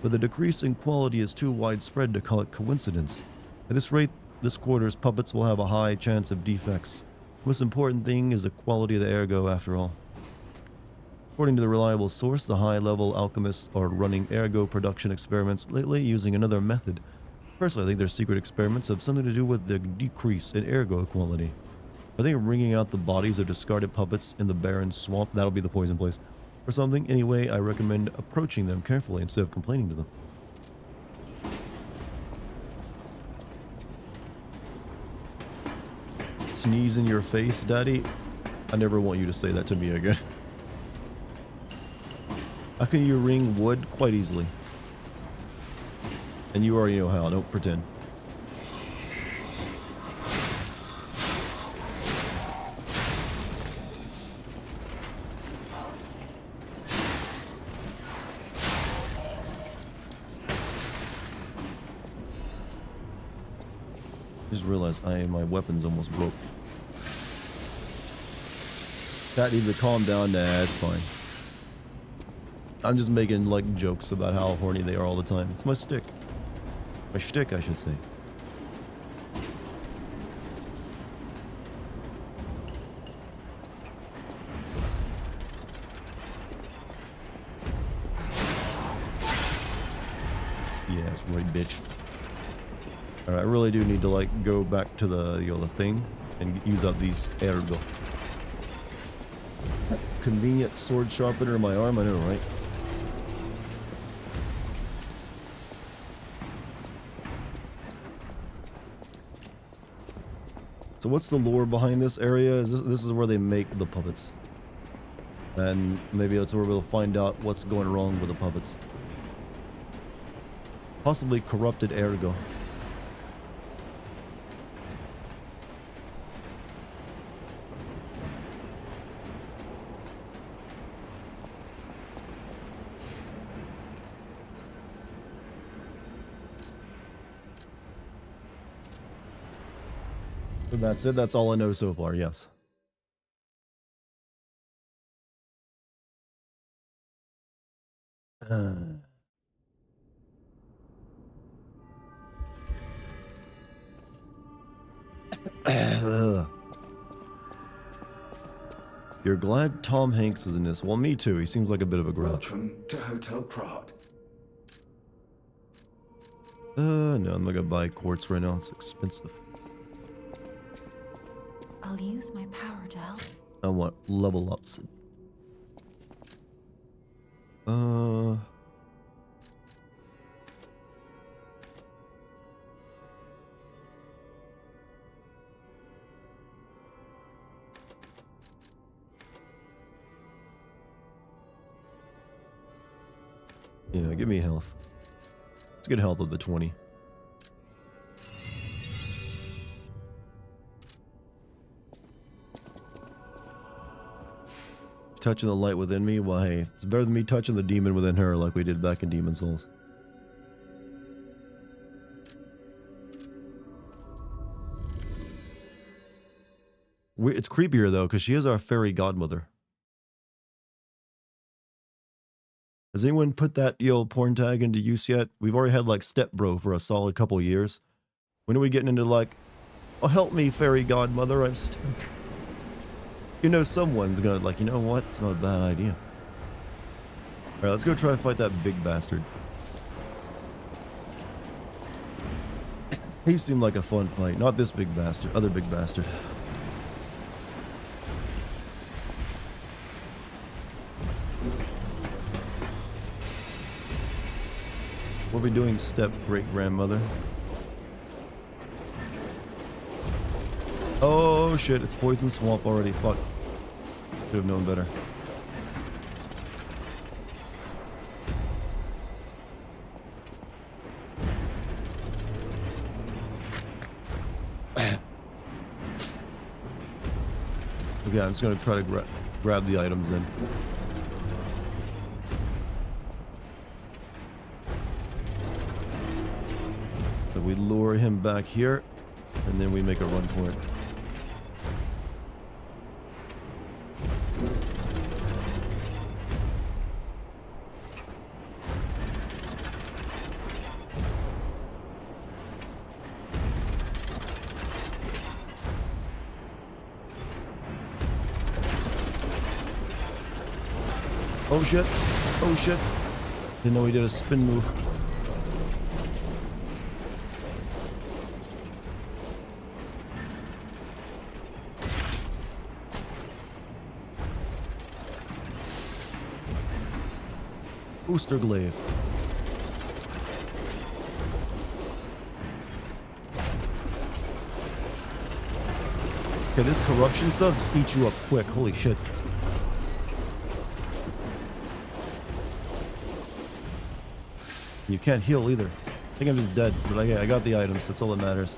but the decrease in quality is too widespread to call it coincidence. At this rate, this quarter's puppets will have a high chance of defects. The most important thing is the quality of the ergo, after all. According to the reliable source, the high-level alchemists are running ergo production experiments lately using another method. Personally, I think their secret experiments have something to do with the decrease in ergo quality. Are they wringing out the bodies of discarded puppets in the barren swamp? That'll be the poison place. Or something. Anyway, I recommend approaching them carefully instead of complaining to them. Sneeze in your face, Daddy? I never want you to say that to me again. How can you wring wood? Quite easily. And you already know how, don't pretend. Just realized my weapon's almost broke. That needs to calm down. Nah, it's fine. I'm just making like jokes about how horny they are all the time. It's my stick. My shtick, I should say. Yeah, that's right, bitch. Alright, I really do need to like go back to the, you know, the thing and use up these ergo. Convenient sword sharpener in my arm, I know, right? So what's the lore behind this area? Is this is where they make the puppets. And maybe that's where we'll find out what's going wrong with the puppets. Possibly corrupted ergo. So that's it. That's all I know so far, yes. You're glad Tom Hanks is in this? Well, me too. He seems like a bit of a grouch. Welcome to Hotel Pratt. No, I'm not gonna buy quartz right now. It's expensive. I'll use my power to help. I want level ups. Yeah, give me health. Let's get health of the 20. Touching the light within me? Well, hey, it's better than me touching the demon within her like we did back in Demon Souls. It's creepier, though, because she is our fairy godmother. Has anyone put that old porn tag into use yet? We've already had, like, Step Bro for a solid couple years. When are we getting into, like, oh, help me, fairy godmother, I'm stuck. You know someone's gonna, like, you know what? It's not a bad idea. Alright, let's go try and fight that big bastard. He seemed like a fun fight. Not this big bastard. Other big bastard. What are we doing, step-great-grandmother? Oh shit, it's poison swamp already. Fuck. Should have known better. Okay, I'm just gonna try to grab the items then. So we lure him back here, and then we make a run for it. Oh shit. Oh shit. Didn't know he did a spin move. Booster glaive. Okay, this corruption stuff eats you up quick. Holy shit. You can't heal either. I think I'm just dead, but I got the items. That's all that matters.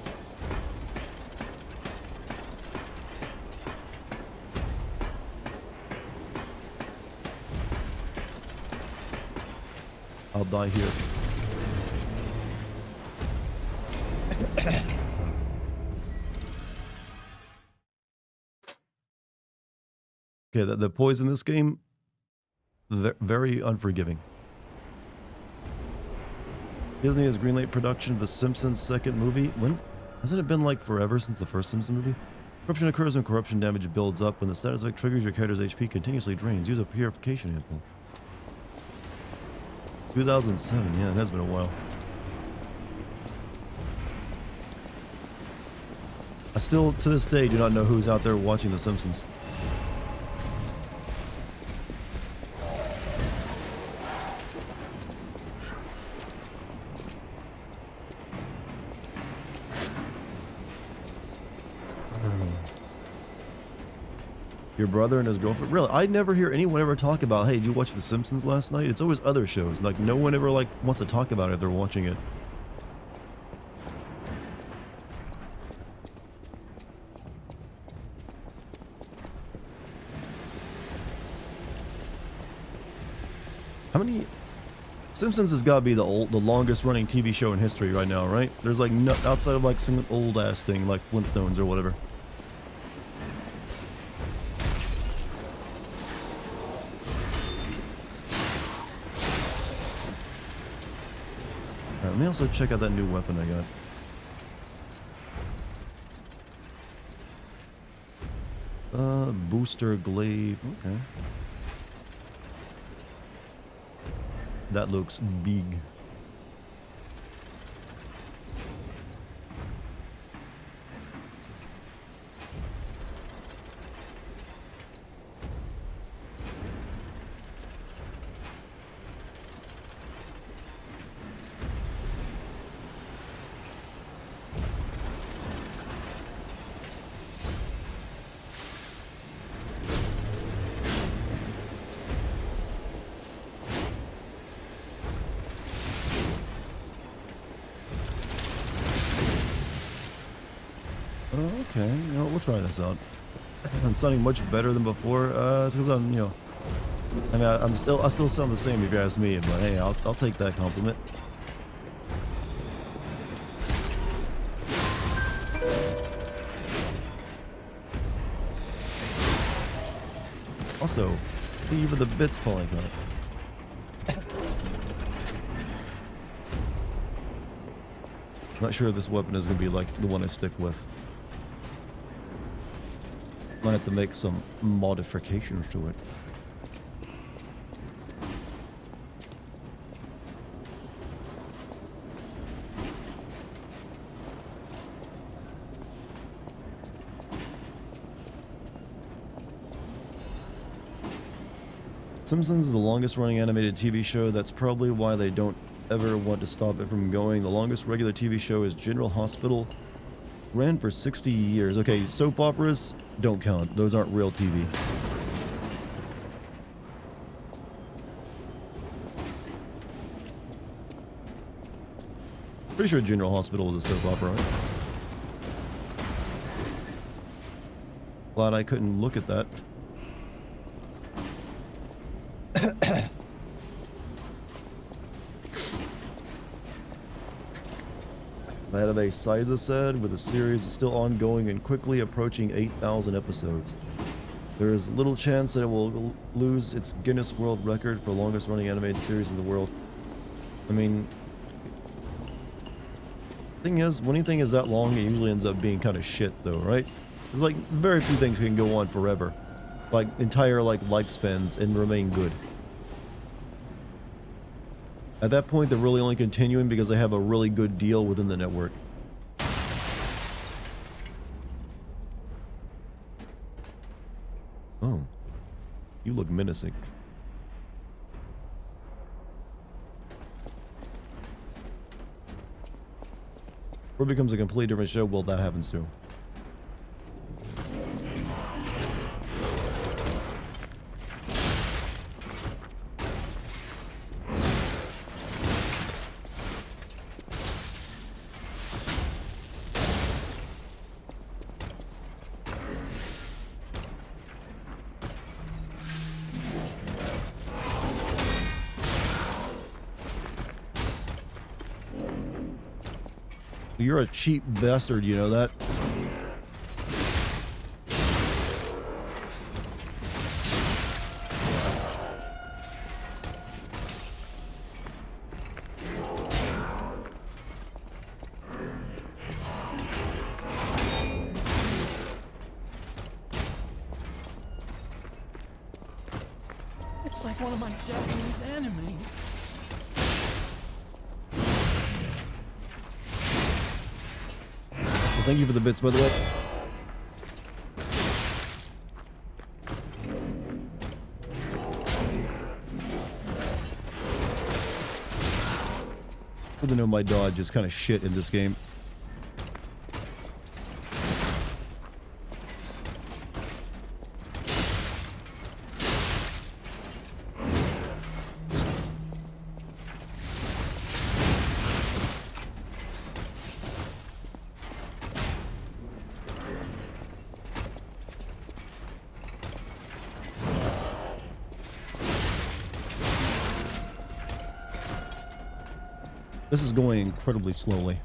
I'll die here. Okay, the poison in this game, very unforgiving. Disney has greenlight production of The Simpsons' second movie. When hasn't it been like forever since the first Simpsons movie? Corruption occurs when corruption damage builds up. When the status effect triggers, your character's HP continuously drains. Use a purification ampoule. 2007, yeah, it has been a while. I still, to this day, do not know who's out there watching The Simpsons. Your brother and his girlfriend? Really? I never hear anyone ever talk about, hey, did you watch The Simpsons last night? It's always other shows. Like, no one ever, like, wants to talk about it if they're watching it. How many... Simpsons has got to be the longest running TV show in history right now, right? There's, like, no... outside of, like, some old-ass thing, like Flintstones or whatever. Let me also check out that new weapon I got. Booster glaive. Okay. That looks big. Okay, you know, we'll try this out. I'm sounding much better than before. It's because I'm, you know, I mean, I still sound the same if you ask me, but hey, I'll take that compliment. Also, thank you for the bits, Polygon. Not sure if this weapon is going to be like the one I stick with. Might have to make some modifications to it. Simpsons is the longest running animated TV show. That's probably why they don't ever want to stop it from going. The longest regular TV show is General Hospital. Ran for 60 years. Okay, soap operas don't count. Those aren't real TV. Pretty sure General Hospital was a soap opera, right? Glad I couldn't look at that. Database Siza said, with the series still ongoing and quickly approaching 8,000 episodes. There is little chance that it will lose its Guinness World Record for longest running animated series in the world. I mean, thing is, when anything is that long, it usually ends up being kind of shit though, right? There's like very few things can go on forever. Like entire like lifespans and remain good. At that point, they're really only continuing because they have a really good deal within the network. Oh. You look menacing. Or it becomes a completely different show, well, that happens too. You're a cheap bastard, you know that? It's like one of my Japanese animes. Thank you for the bits, by the way. Good to know my dodge is kind of shit in this game. This is going incredibly slowly.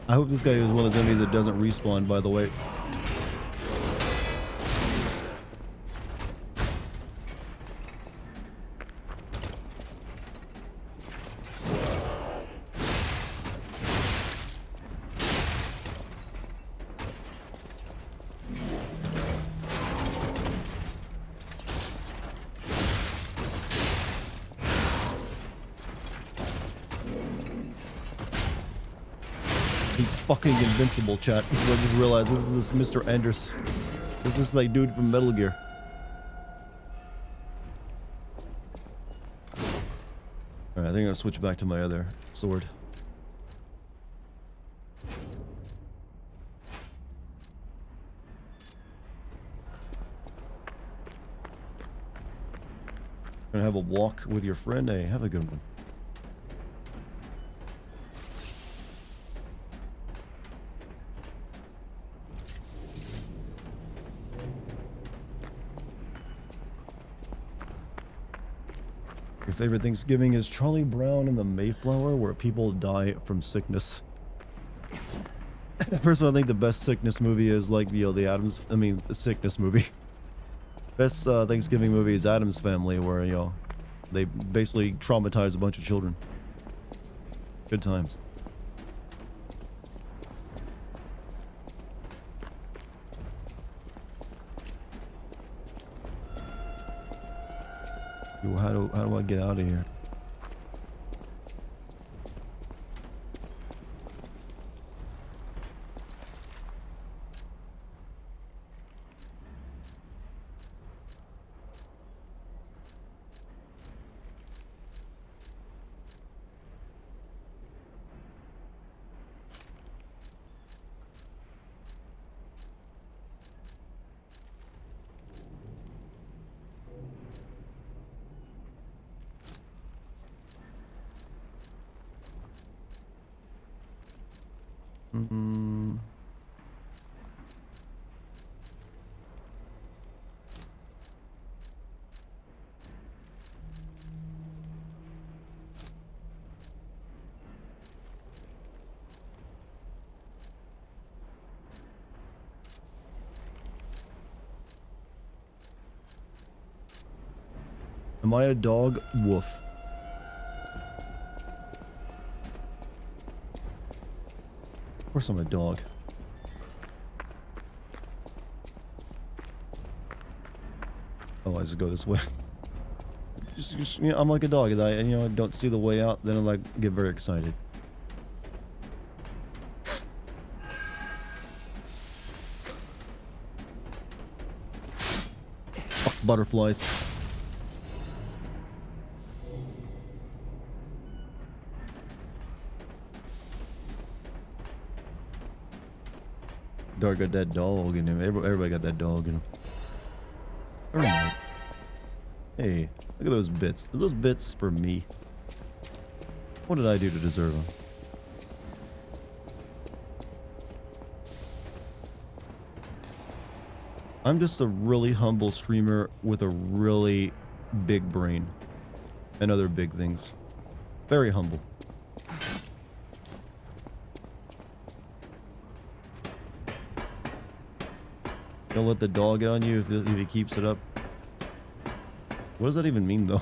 I hope this guy is one of those enemies that doesn't respawn, by the way. He's fucking invincible, chat. This is what I just realized. This is Mr. Anders. This is like dude from Metal Gear. Alright, I think I'll switch back to my other sword. Gonna have a walk with your friend? Hey, have a good one. Your favorite Thanksgiving is Charlie Brown and the Mayflower, where people die from sickness. First of all, I think the best sickness movie is like, you know, the sickness movie. Best Thanksgiving movie is Addams Family, where, you know, they basically traumatize a bunch of children. Good times. Ooh, how do I get out of here? Am I a dog? Woof. Of course I'm a dog. Oh, I just go this way. Just, you know, I'm like a dog. I don't see the way out, then I like get very excited. Fuck butterflies. Dog got that dog in him. Everybody got that dog in him. Alright. Hey, look at those bits. Are those bits for me? What did I do to deserve them? I'm just a really humble streamer with a really big brain. And other big things. Very humble. Don't let the dog get on you if he keeps it up. What does that even mean, though?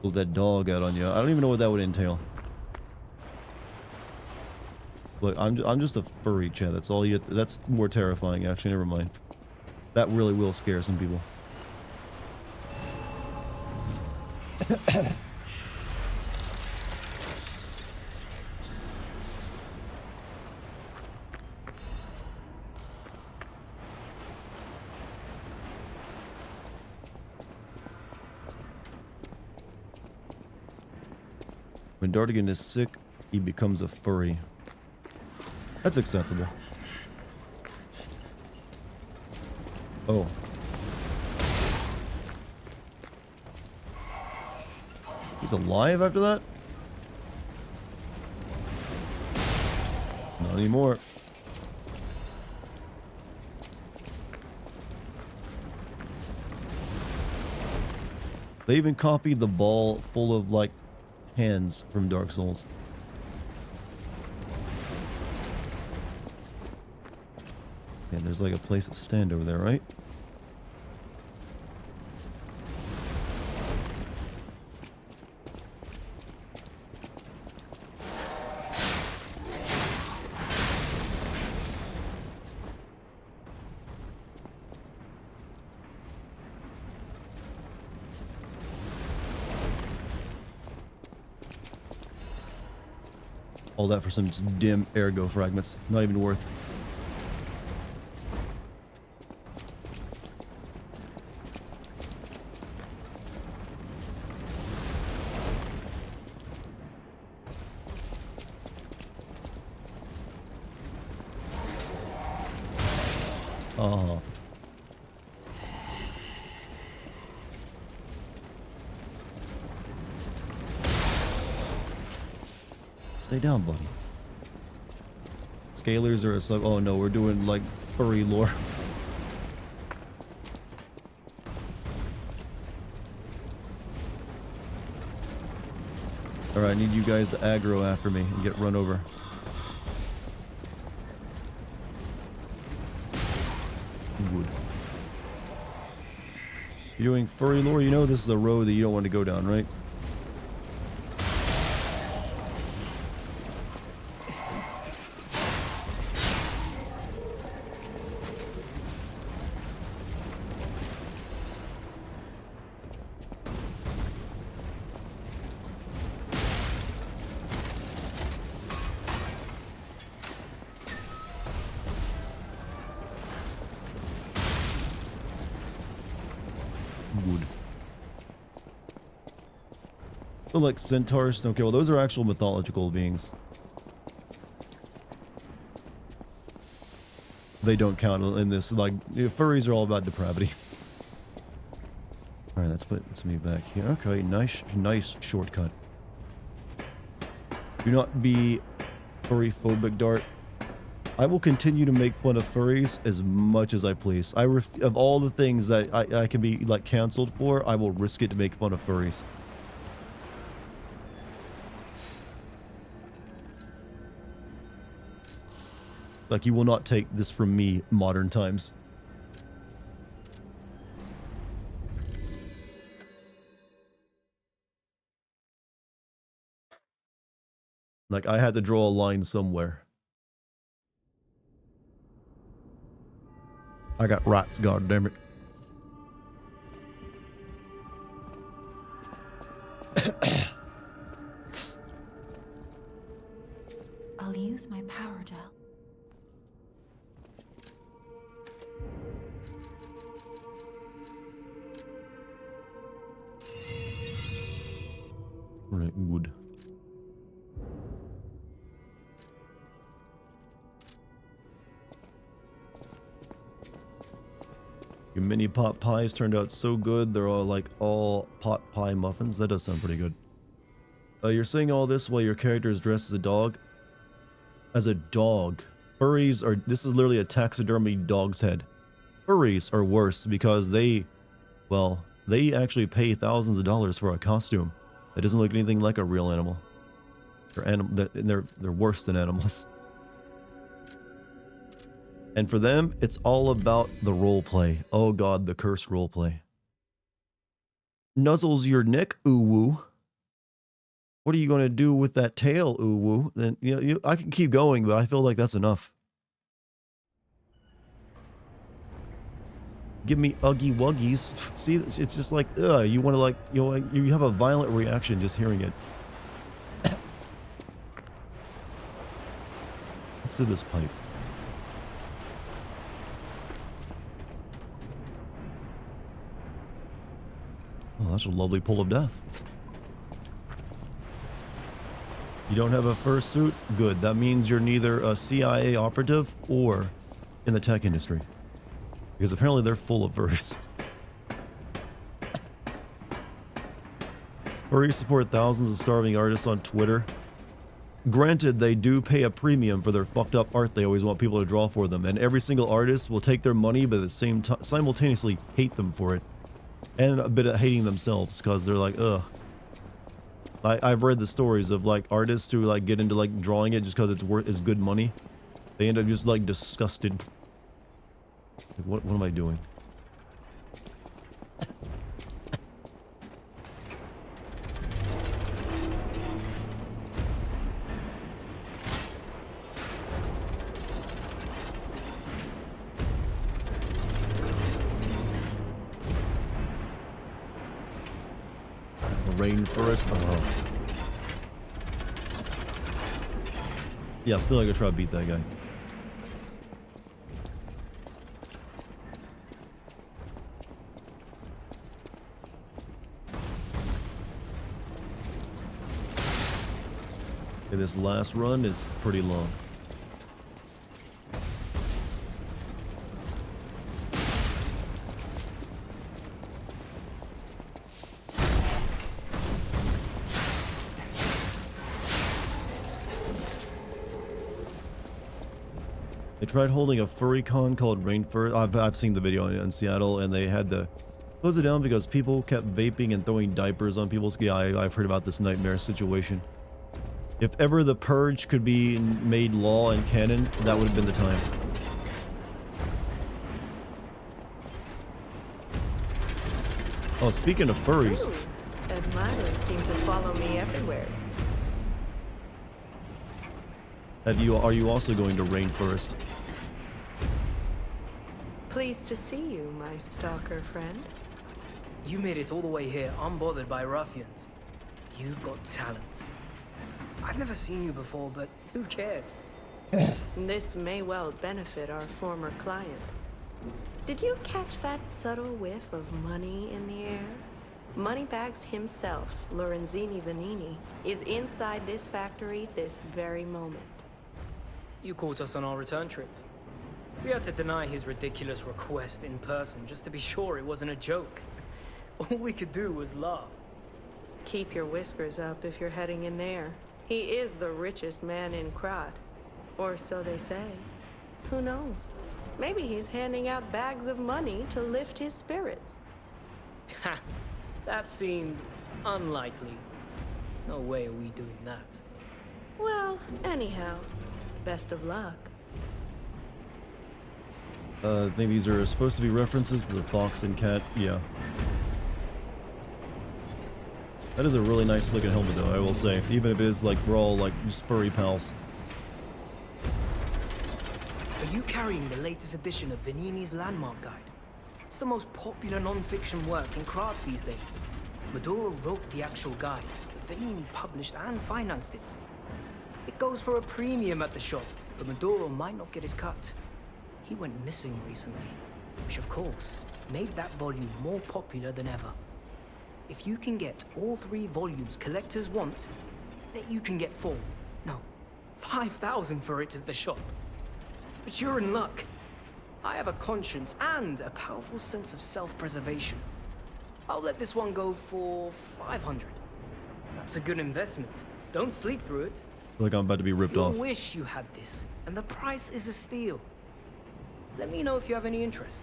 Let that dog out on you. I don't even know what that would entail. Look, I'm just a furry, Chad. That's all you. That's more terrifying, actually. Never mind. That really will scare some people. When Dartigan is sick, he becomes a furry. That's acceptable. Oh. He's alive after that? Not anymore. They even copied the ball full of, like, hands from Dark Souls. Yeah, there's like a place to stand over there, right? All that for some just dim ergo fragments. Not even worth. Oh. Stay down, buddy. Scalers are a sub. Oh no, we're doing like furry lore. Alright, I need you guys to aggro after me and get run over. Wood. You're doing furry lore? You know this is a road that you don't want to go down, right? Wood. So like centaurs, okay, well those are actual mythological beings. They don't count in this, like, furries are all about depravity. Alright, let's move back here. Okay, nice shortcut. Do not be furry phobic, Dart. I will continue to make fun of furries as much as I please. Of all the things that I can be like canceled for, I will risk it to make fun of furries. Like, you will not take this from me, modern times. Like, I had to draw a line somewhere. I got rights, goddammit. I'll use my power gel. Right, good. Your mini pot pies turned out so good. They're all like all pot pie muffins. That does sound pretty good. You're saying all this while your character is dressed as a dog? As a dog. Furries are... This is literally a taxidermy dog's head. Furries are worse because they... Well, they actually pay thousands of dollars for a costume that doesn't look anything like a real animal. They're worse than animals. And for them, it's all about the roleplay. Oh god, the cursed roleplay. Nuzzles your neck, ooh-woo. What are you going to do with that tail, ooh-woo? Then, I can keep going, but I feel like that's enough. Give me Uggy Wuggies. See, it's just like, you want to like, you have a violent reaction just hearing it. Let's do this pipe. Oh, that's a lovely pull of death. You don't have a fursuit? Good. That means you're neither a CIA operative or in the tech industry. Because apparently they're full of furries. Furries support thousands of starving artists on Twitter. Granted, they do pay a premium for their fucked up art they always want people to draw for them. And every single artist will take their money, but at the same time, simultaneously hate them for it. And a bit of hating themselves, because they're like, ugh. I've read the stories of like artists who like get into like drawing it just because it's good money. They end up just like disgusted. Like, what am I doing? Rainforest. Oh. Yeah, still gonna try to beat that guy. And this last run is pretty long. I tried holding a furry con called Rainforest. I've seen the video in Seattle, and they had to close it down because people kept vaping and throwing diapers on people's. Yeah, I've heard about this nightmare situation. If ever the purge could be made law and canon, that would have been the time. Oh, speaking of furries. Ooh, admirers seem to follow me everywhere. Are you also going to Rainforest? Pleased to see you, my stalker friend. You made it all the way here, unbothered by ruffians. You've got talent. I've never seen you before, but who cares? This may well benefit our former client. Did you catch that subtle whiff of money in the air? Moneybags himself, Lorenzini Vanini, is inside this factory this very moment. You caught us on our return trip. We had to deny his ridiculous request in person just to be sure it wasn't a joke. All we could do was laugh. Keep your whiskers up if you're heading in there. He is the richest man in Krat. Or so they say. Who knows? Maybe he's handing out bags of money to lift his spirits. Ha! That seems unlikely. No way are we doing that. Well, anyhow, best of luck. I think these are supposed to be references to the fox and cat. Yeah. That is a really nice looking helmet though, I will say. Even if it is like we're all like just furry pals. Are you carrying the latest edition of Vanini's Landmark Guide? It's the most popular non-fiction work in crafts these days. Maduro wrote the actual guide, but Vanini published and financed it. It goes for a premium at the shop, but Maduro might not get his cut. He went missing recently, which of course made that volume more popular than ever. If you can get all 3 volumes collectors want, bet you can get 4, no, 5,000 for it at the shop. But you're in luck. I have a conscience and a powerful sense of self-preservation. I'll let this one go for 500. That's a good investment. Don't sleep through it. I feel like I'm about to be ripped off. I wish you had this, and the price is a steal. Let me know if you have any interest.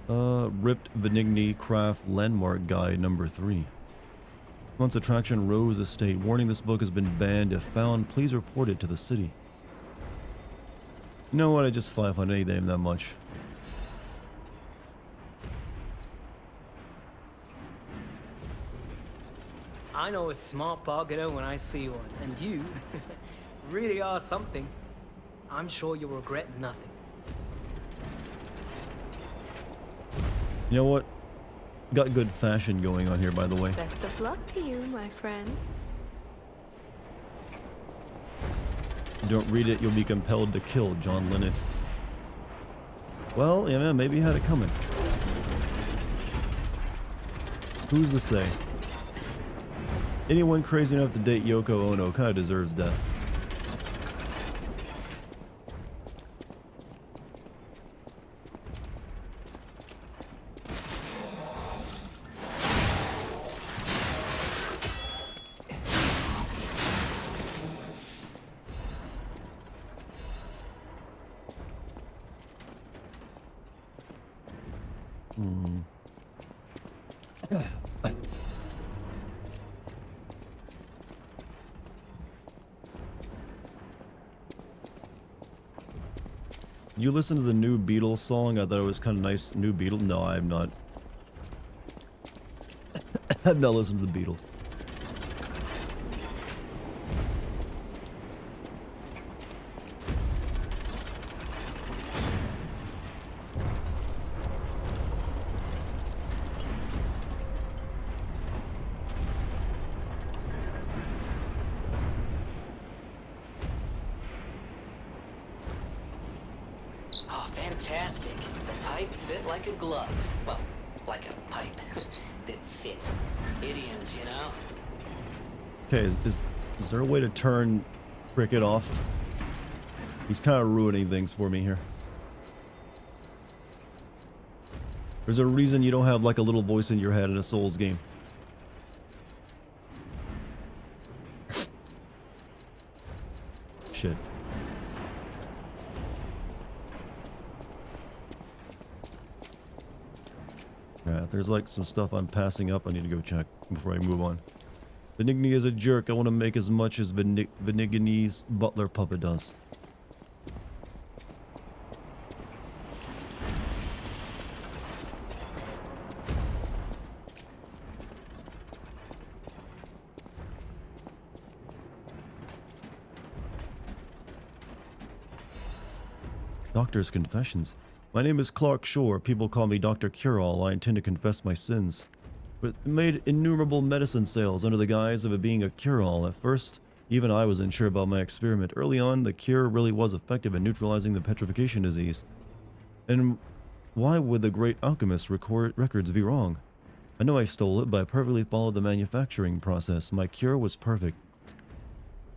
Ripped Benigni Craft Landmark Guide number 3. Once attraction Rose Estate. Warning, this book has been banned. If found, please report it to the city. You know what? I just 500 anything that much. I know a smart bargainer when I see one, and you really are something. I'm sure you'll regret nothing. You know what? Got good fashion going on here, by the way. Best of luck to you, my friend. Don't read it, you'll be compelled to kill John Lennon. Well, yeah, man, maybe he had it coming. Who's to say? Anyone crazy enough to date Yoko Ono kind of deserves death. You listen to the new Beatles song? I thought it was kind of nice. New Beatles? No, I have not. I've not listened to the Beatles. Oh, fantastic. The pipe fit like a glove. Well, like a pipe that fit. Idioms, you know? Okay, is there a way to turn Cricket off? He's kind of ruining things for me here. There's a reason you don't have like a little voice in your head in a Souls game. Shit. Yeah, there's like some stuff I'm passing up. I need to go check before I move on. Venigni is a jerk. I want to make as much as Venigni's butler puppet does. Doctor's confessions. My name is Clark Shore. People call me Dr. Cure-All. I intend to confess my sins. But made innumerable medicine sales under the guise of it being a cure-all. At first, even I was unsure about my experiment. Early on, the cure really was effective in neutralizing the petrification disease. And why would the great alchemist's records be wrong? I know I stole it, but I perfectly followed the manufacturing process. My cure was perfect.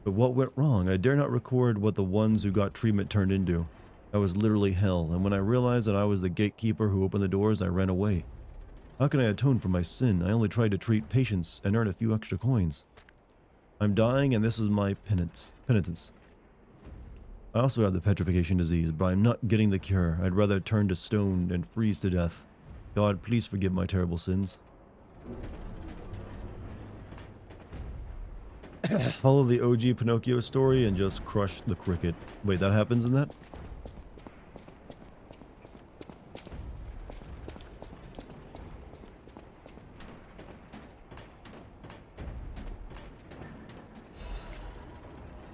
But what went wrong? I dare not record what the ones who got treatment turned into. I was literally hell, and when I realized that I was the gatekeeper who opened the doors, I ran away. How can I atone for my sin? I only tried to treat patients and earn a few extra coins. I'm dying, and this is my penitence. I also have the petrification disease, but I'm not getting the cure. I'd rather turn to stone and freeze to death. God, please forgive my terrible sins. Follow the OG Pinocchio story and just crush the cricket. Wait, that happens in that?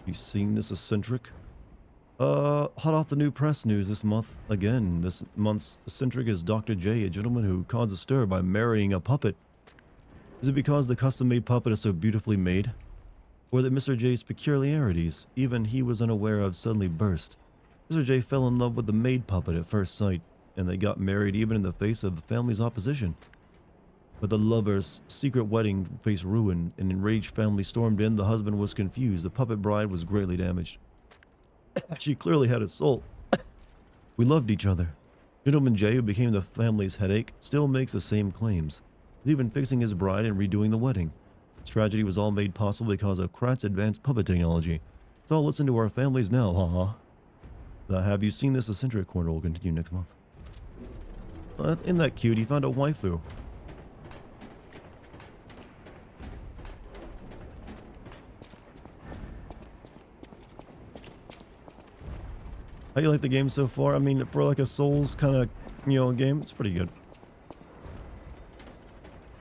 You seen this eccentric? Hot off the new press news this month. Again, this month's eccentric is Dr. J, a gentleman who caused a stir by marrying a puppet. Is it because the custom-made puppet is so beautifully made? Or that Mr. J's peculiarities, even he was unaware of, suddenly burst? Mr. J fell in love with the maid puppet at first sight, and they got married even in the face of the family's opposition. But the lovers' secret wedding faced ruin. An enraged family stormed in. The husband was confused. The puppet bride was greatly damaged. She clearly had a soul. We loved each other. Gentleman J, who became the family's headache, still makes the same claims. He's even fixing his bride and redoing the wedding. This tragedy was all made possible because of Krat's advanced puppet technology. So I'll listen to our families now, haha. Have you seen this eccentric corner? Will continue next month. Isn't that cute? He found a waifu. How do you like the game so far? I mean, for like a Souls kind of, game, it's pretty good.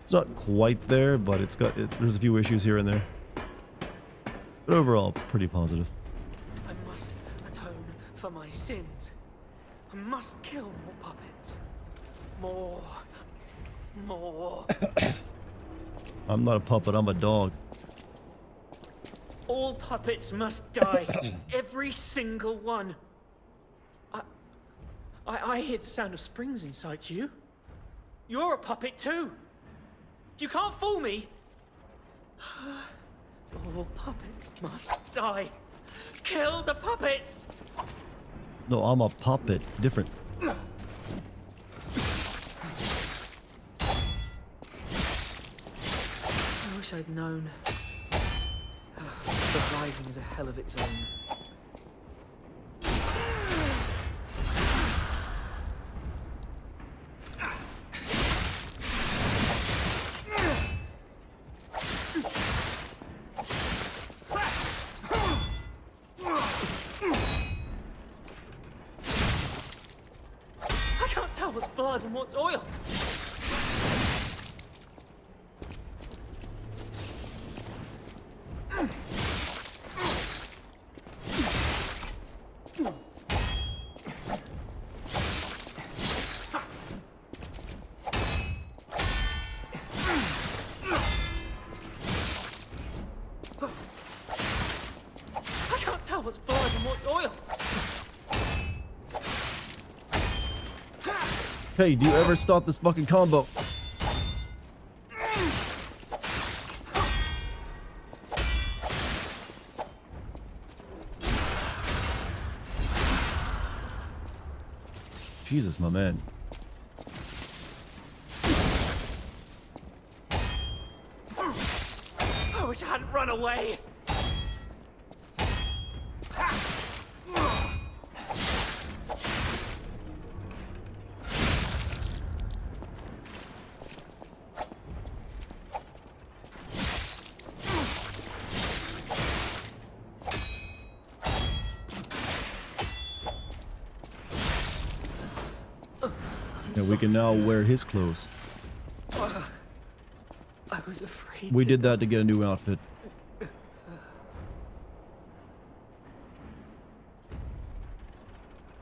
It's not quite there, but there's a few issues here and there. But overall, pretty positive. I must atone for my sins. I must kill more puppets. More. I'm not a puppet, I'm a dog. All puppets must die. Every single one. I hear the sound of springs inside you. You're a puppet too. You can't fool me. All puppets must die. Kill the puppets. No, I'm a puppet. Different. I wish I'd known. Surviving is a hell of its own. What's blood and what's oil? I can't tell what's blood and what's oil. Hey, do you ever stop this fucking combo? Jesus, my man. I wish I hadn't run away. Yeah, we can now wear his clothes. I was afraid. We did that to get a new outfit. Are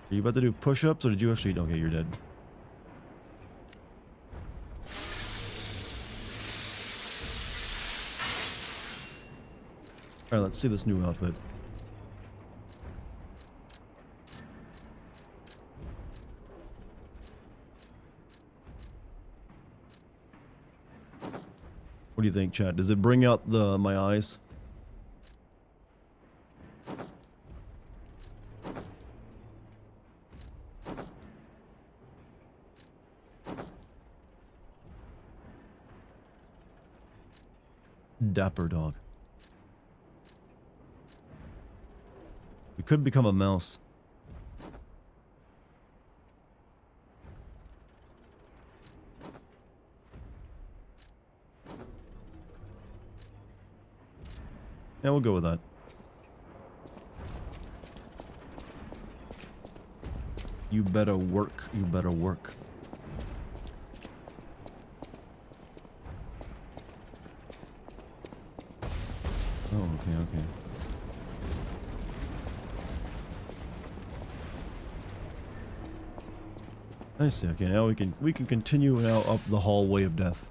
you about to do push-ups, or did you actually... Okay, you're dead. Alright, let's see this new outfit. What do you think, chat? Does it bring out my eyes? Dapper dog. You could become a mouse. Yeah, we'll go with that. You better work. You better work. Oh, okay, okay. I see. Okay, now we can continue now up the hallway of death.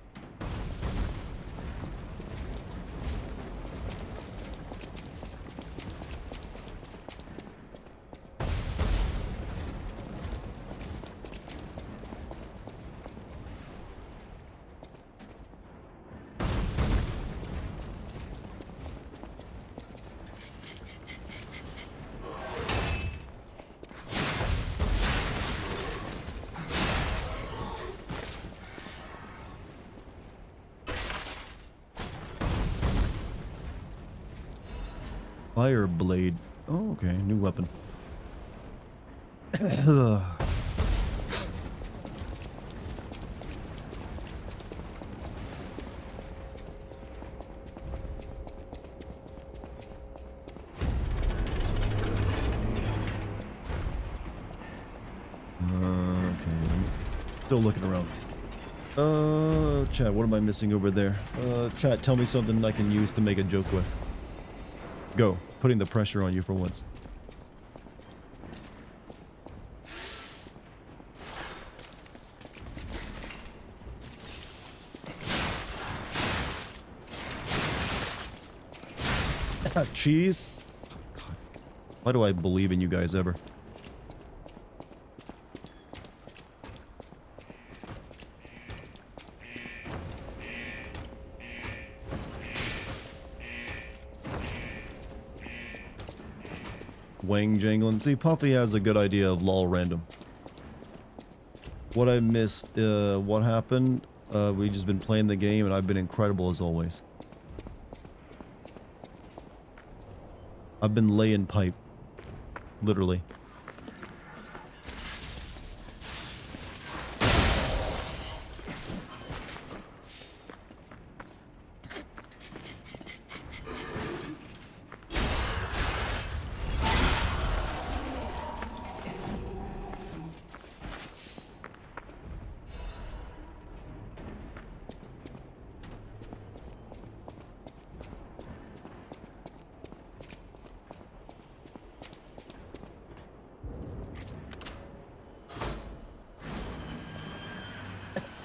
Fire blade. Oh, okay. New weapon. Okay. Still looking around. Chat, what am I missing over there? Chat, tell me something I can use to make a joke with. Go. Putting the pressure on you for once. Cheese? God. Why do I believe in you guys ever? Wang jangling. See, Puffy has a good idea of lol random. What I missed, what happened? We just been playing the game and I've been incredible as always. I've been laying pipe. Literally.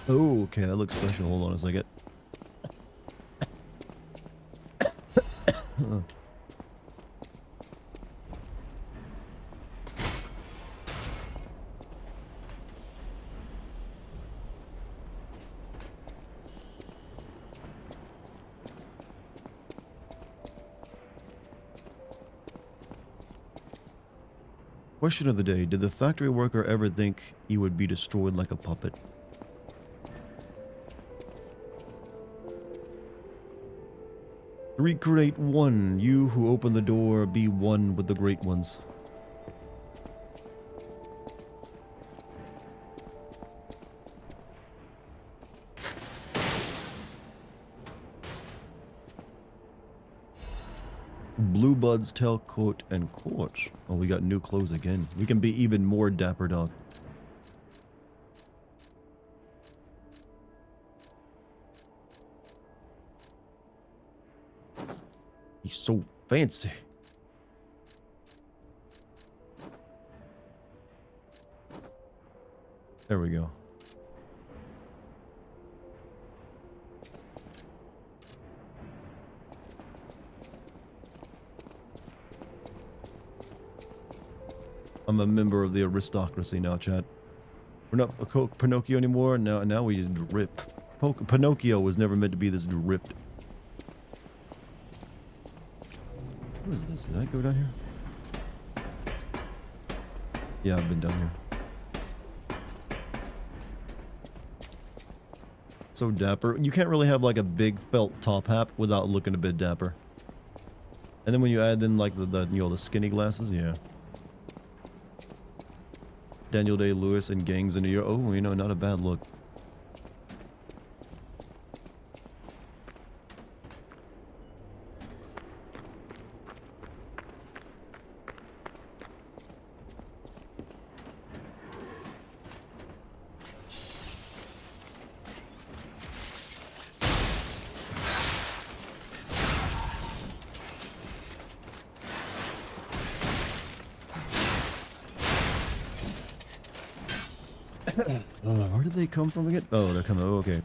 Oh, okay, that looks special. Hold on a second. Question of the day. Did the factory worker ever think he would be destroyed like a puppet? Recreate one. You who open the door, be one with the great ones. Blue Buds, Tailcoat, and Court. Oh, we got new clothes again. We can be even more dapper dog. He's so fancy. There we go. I'm a member of the aristocracy now, Chad. We're not Pinocchio anymore. Now we just drip. Pinocchio was never meant to be this dripped. What is this? Did I go down here? Yeah, I've been down here. So dapper. You can't really have like a big felt top hat without looking a bit dapper. And then when you add in like the you know, the skinny glasses, yeah. Daniel Day-Lewis and gangs in New York. Oh, you know, not a bad look. Where did they come from again? Oh, they're coming. Oh, okay.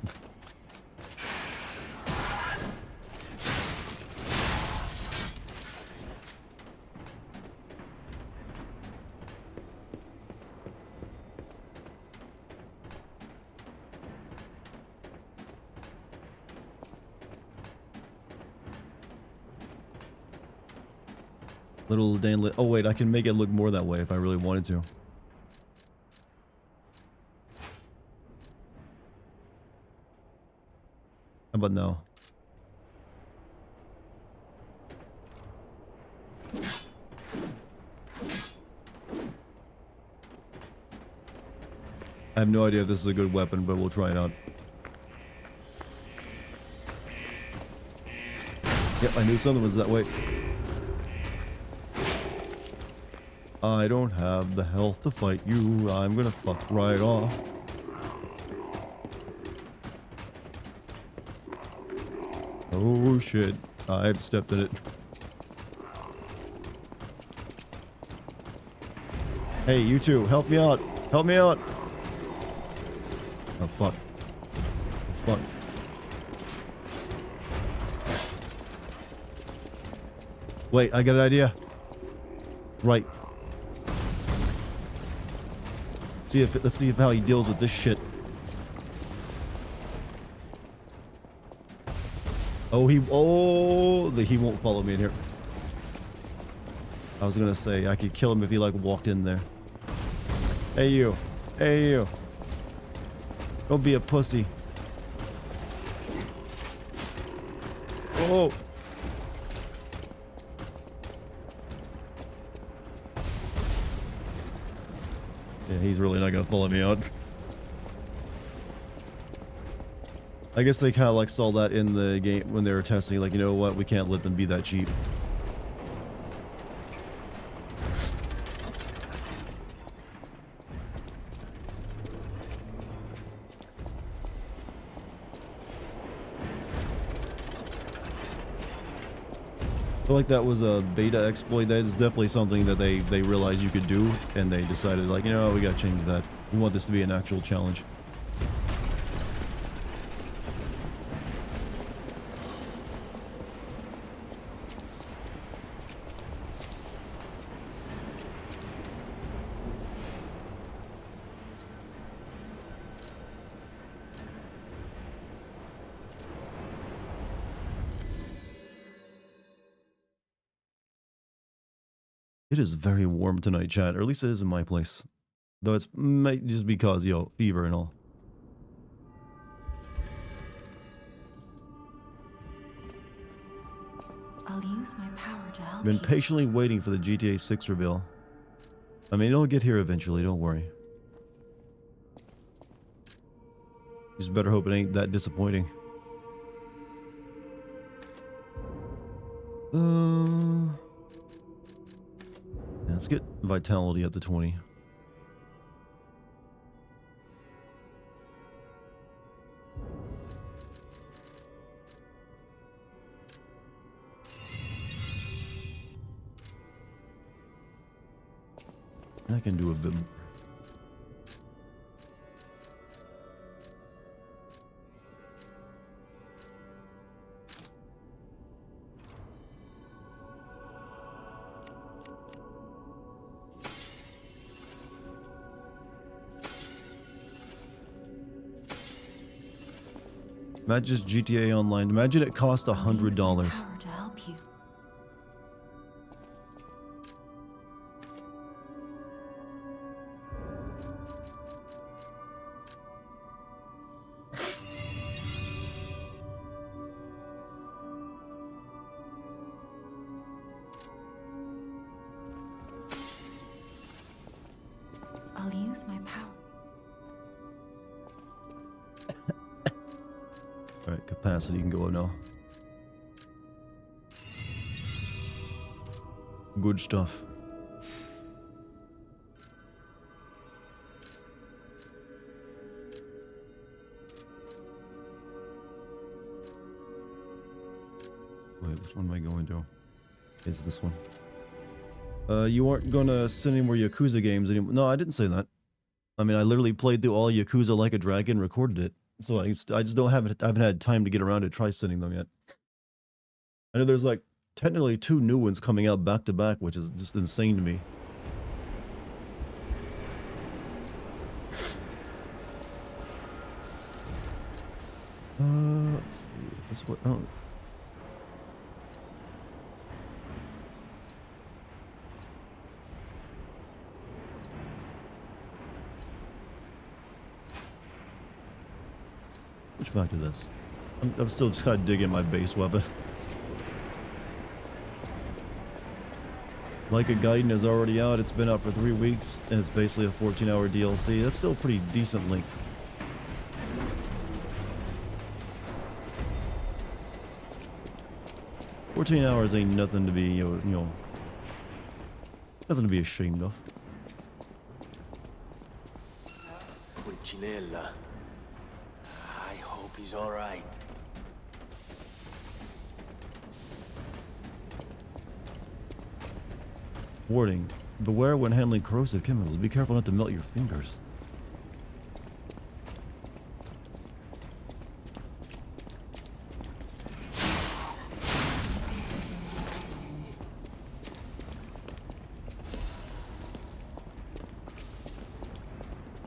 Little Dan. Oh wait, I can make it look more that way if I really wanted to. How about now? I have no idea if this is a good weapon, but we'll try it out. Yep, I knew something was that way. I don't have the health to fight you. I'm gonna fuck right off. Oh shit, I've stepped in it. Hey, you two, help me out. Help me out. Oh fuck. Oh, fuck. Wait, I got an idea. Right. Let's see if how he deals with this shit. Oh, he won't follow me in here. I was gonna say I could kill him if he like walked in there. Hey you. Hey you. Don't be a pussy. Oh. Yeah, he's really not gonna follow me out. I guess they kind of like saw that in the game when they were testing, like, you know what, we can't let them be that cheap. I feel like that was a beta exploit. That is definitely something that they realized you could do, and they decided, like, you know what, we gotta change that. We want this to be an actual challenge. It is very warm tonight, chat, or at least it is in my place. Though it's might just because, yo, fever and all. I'll use my power to help Been you. patiently waiting for the GTA 6 reveal. I mean, it'll get here eventually, don't worry. Just better hope it ain't that disappointing. Let's get vitality up to 20. I can do a bit more. Imagine just GTA Online. Imagine it cost $100. Power to help you. I'll use my power. Alright, capacity can go now. Good stuff. Wait, which one am I going to? It's this one. You aren't gonna send any more Yakuza games anymore. No, I didn't say that. I mean, I literally played through all Yakuza Like a Dragon, recorded it. So I just I haven't had time to get around to try sending them yet. I know there's like technically 2 new ones coming out back to back, which is just insane to me. Let's see. That's what. Oh. Switch back to this. I'm still just kind of digging my base weapon. Like a Gaiden is already out. It's been out for 3 weeks, and it's basically a 14-hour DLC. That's still pretty decent length. "14 hours ain't nothing to be, you know, nothing to be ashamed of." Pulcinella. I hope he's all right. Warning: beware when handling corrosive chemicals. Be careful not to melt your fingers.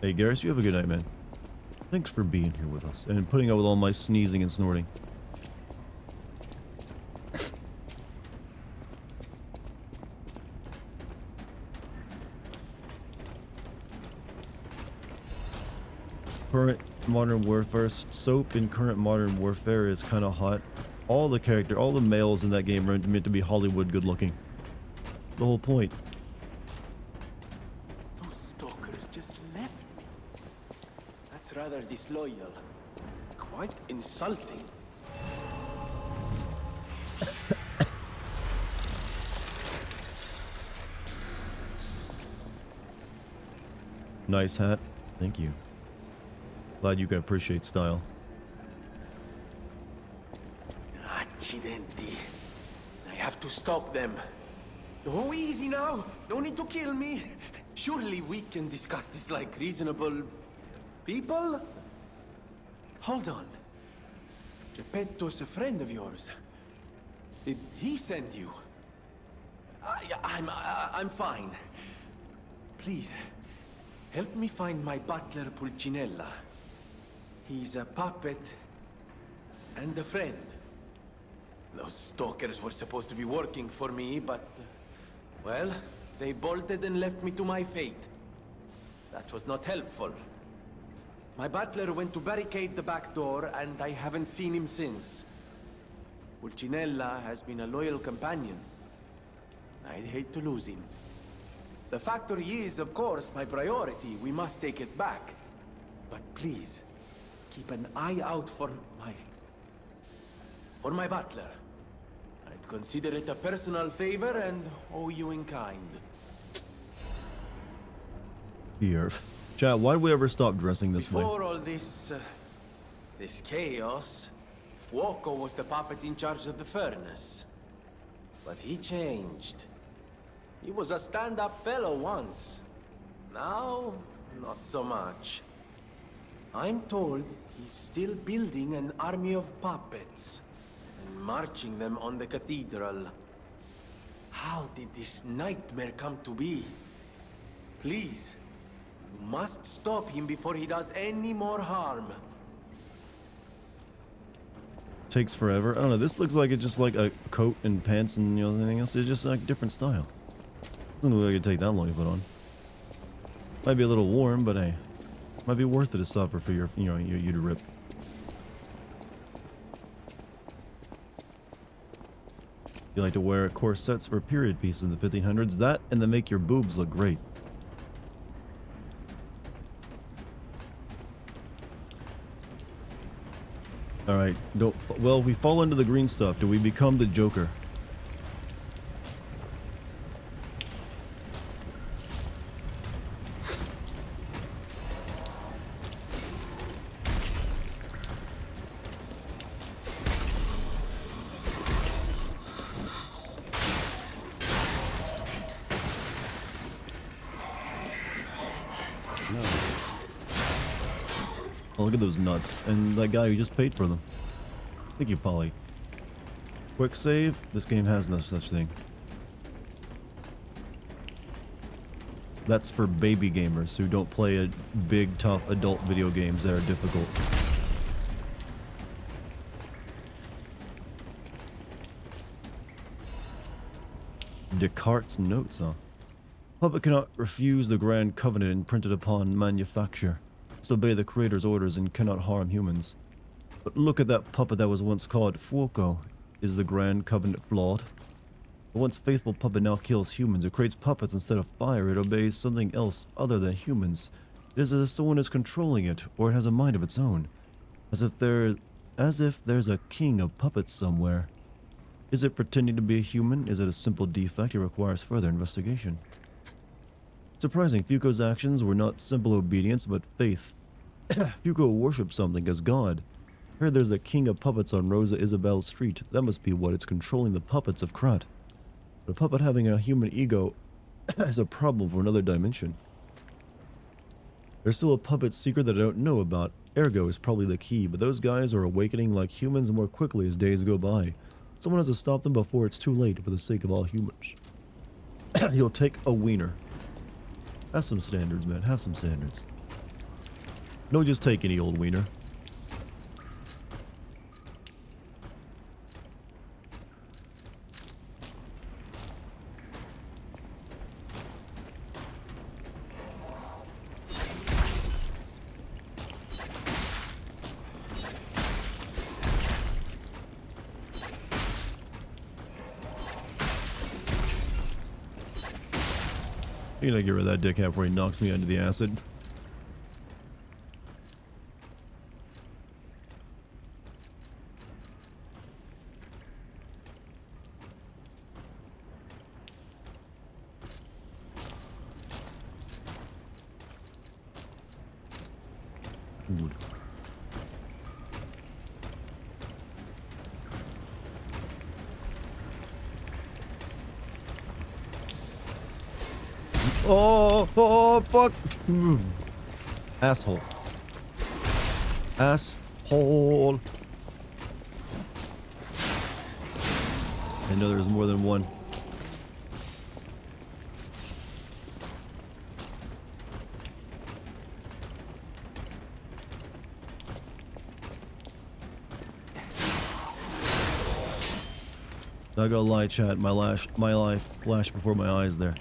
Hey Garrus, you have a good night, man. Thanks for being here with us and putting up with all my sneezing and snorting. Current Modern Warfare. Soap in current Modern Warfare is kind of hot. All the males in that game are meant to be Hollywood good looking. That's the whole point. Those stalkers just left me. That's rather disloyal. Quite insulting. Nice hat. Thank you. Glad you can appreciate style. Accidenti. I have to stop them. Oh, easy now. No need to kill me. Surely we can discuss this like reasonable people? Hold on. Geppetto's a friend of yours. Did he send you? I'm fine. Please, help me find my butler Pulcinella. He's a puppet and a friend. Those stalkers were supposed to be working for me, but... well, they bolted and left me to my fate. That was not helpful. My butler went to barricade the back door, and I haven't seen him since. Pulcinella has been a loyal companion. I'd hate to lose him. The factory is, of course, my priority. We must take it back. But please, keep an eye out for my butler. I'd consider it a personal favor and owe you in kind. Here. Chat, why did we ever stop dressing this way? Before all this chaos, Fuoco was the puppet in charge of the furnace. But he changed. He was a stand-up fellow once. Now, not so much. I'm told he's still building an army of puppets and marching them on the cathedral. How did this nightmare come to be? Please, you must stop him before he does any more harm. Takes forever. I don't know. This looks like it's just like a coat and pants and anything else. It's just like different style. Doesn't look like it'd take that long to put on. Might be a little warm, but hey, might be worth it to suffer for your, you to rip. You like to wear corsets for period pieces in the 1500s. That and they make your boobs look great. All right. Well, we fall into the green stuff. Do we become the Joker? Oh, look at those nuts. And that guy who just paid for them. Thank you, Polly. Quick save. This game has no such thing. That's for baby gamers who don't play big, tough adult video games that are difficult. Descartes' notes, huh? Puppet cannot refuse the grand covenant imprinted upon manufacture. Must obey the creator's orders and cannot harm humans. But look at that puppet that was once called Fuoco. Is the grand covenant flawed? The once faithful puppet now kills humans. It creates puppets instead of fire. It obeys something else other than humans. It is as if someone is controlling it, or it has a mind of its own. As if there's a king of puppets somewhere. Is it pretending to be a human? Is it a simple defect? It requires further investigation. Surprising, Fuco's actions were not simple obedience, but faith. Fuco worshipped something as God. I heard there's a king of puppets on Rosa Isabel Street. That must be what it's controlling the puppets of Krat. But a puppet having a human ego is a problem for another dimension. There's still a puppet secret that I don't know about. Ergo is probably the key, but those guys are awakening like humans more quickly as days go by. Someone has to stop them before it's too late for the sake of all humans. You'll take a wiener. Have some standards, man. Have some standards. Don't just take any old wiener. You gotta get rid of that dickhead before he knocks me under the acid. Ooh. Oh, fuck. Asshole. Asshole. I know there's more than one. Not gonna lie, chat. My life flashed before my eyes there.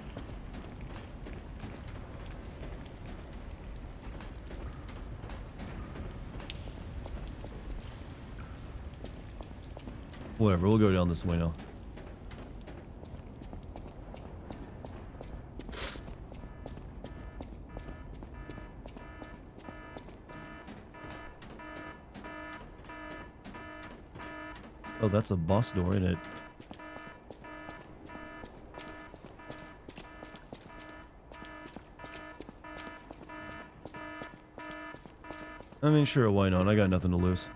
Whatever, we'll go down this way now. Oh, that's a boss door, isn't it? I mean, sure, why not? I got nothing to lose.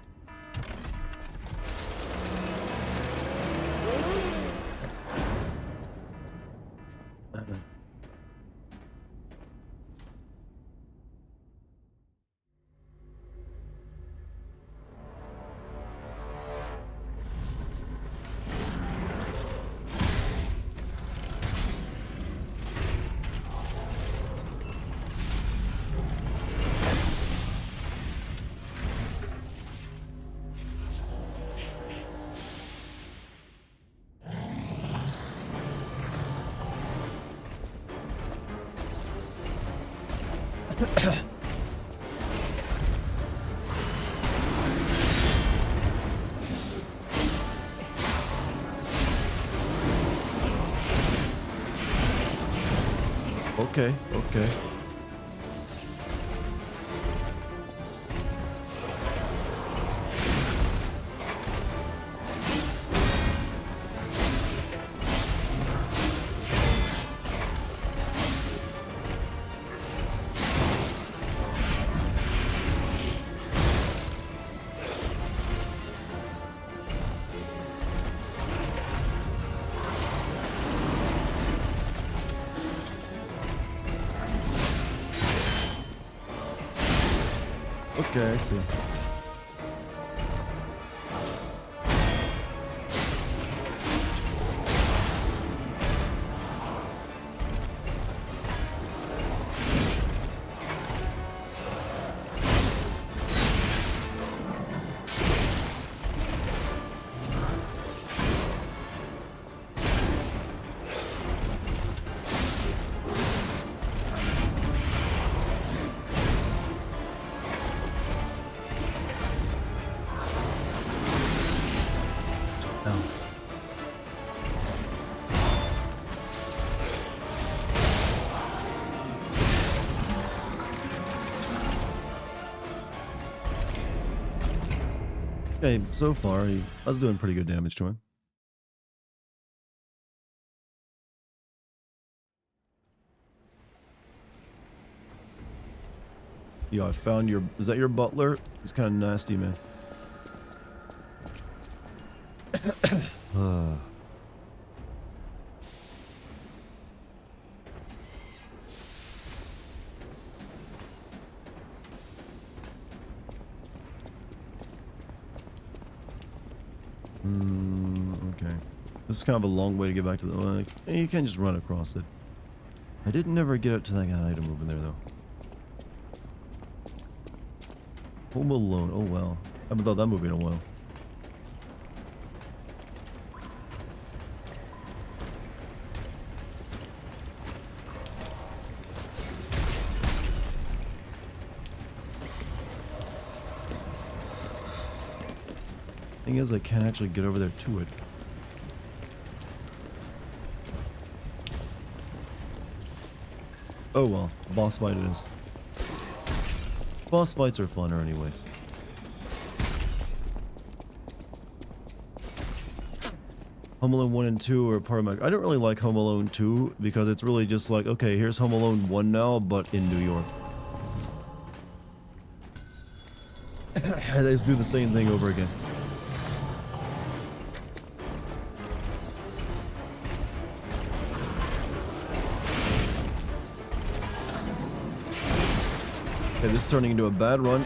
Okay, okay. Okay, I see. Okay, so far, I was doing pretty good damage to him. Yo, I found your... Is that your butler? He's kind of nasty, man. Okay. This is kind of a long way to get back to the... Like, you can't just run across it. I didn't never get up to that item over there, though. Home Alone. Oh, wow. I haven't thought that movie in a while. Thing is, I can't actually get over there to it. Oh well, boss fight it is. Boss fights are funner anyways. Home Alone 1 and 2 are part of my... I don't really like Home Alone 2 because it's really just like, okay, here's Home Alone 1 now, but in New York. They just do the same thing over again. Okay, this is turning into a bad run.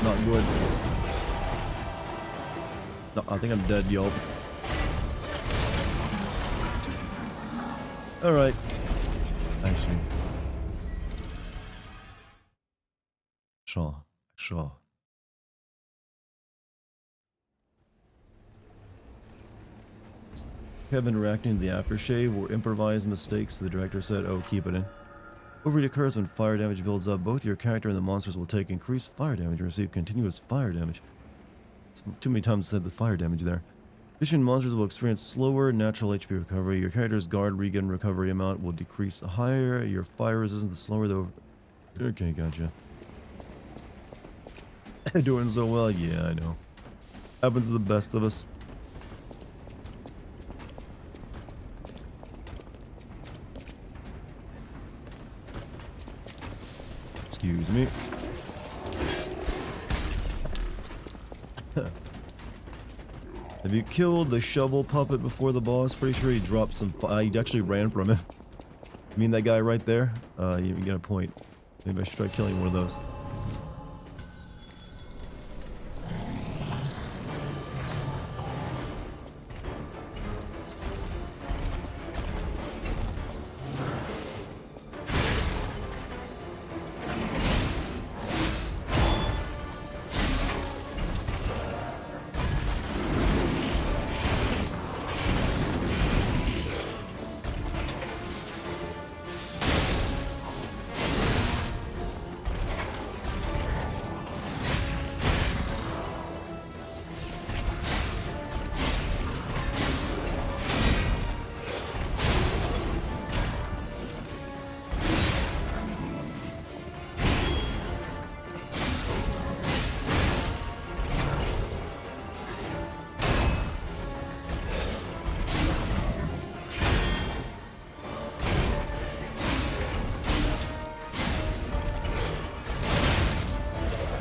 Not good. No, I think I'm dead, y'all. Alright. Actually. Sure. Shaw. Kevin reacting to the aftershave were improvised mistakes. The director said, "Oh, keep it in." Overheat occurs when fire damage builds up. Both your character and the monsters will take increased fire damage and receive continuous fire damage. Too many times said the fire damage there. Addition, monsters will experience slower natural HP recovery. Your character's guard regen recovery amount will decrease. The higher your fire resistance, the slower the... Okay, gotcha. Doing so well? Yeah, I know. Happens to the best of us. Excuse me. Have you killed the shovel puppet before the boss? Pretty sure he dropped some... he actually ran from him. You mean that guy right there? You got a point. Maybe I should try killing one of those.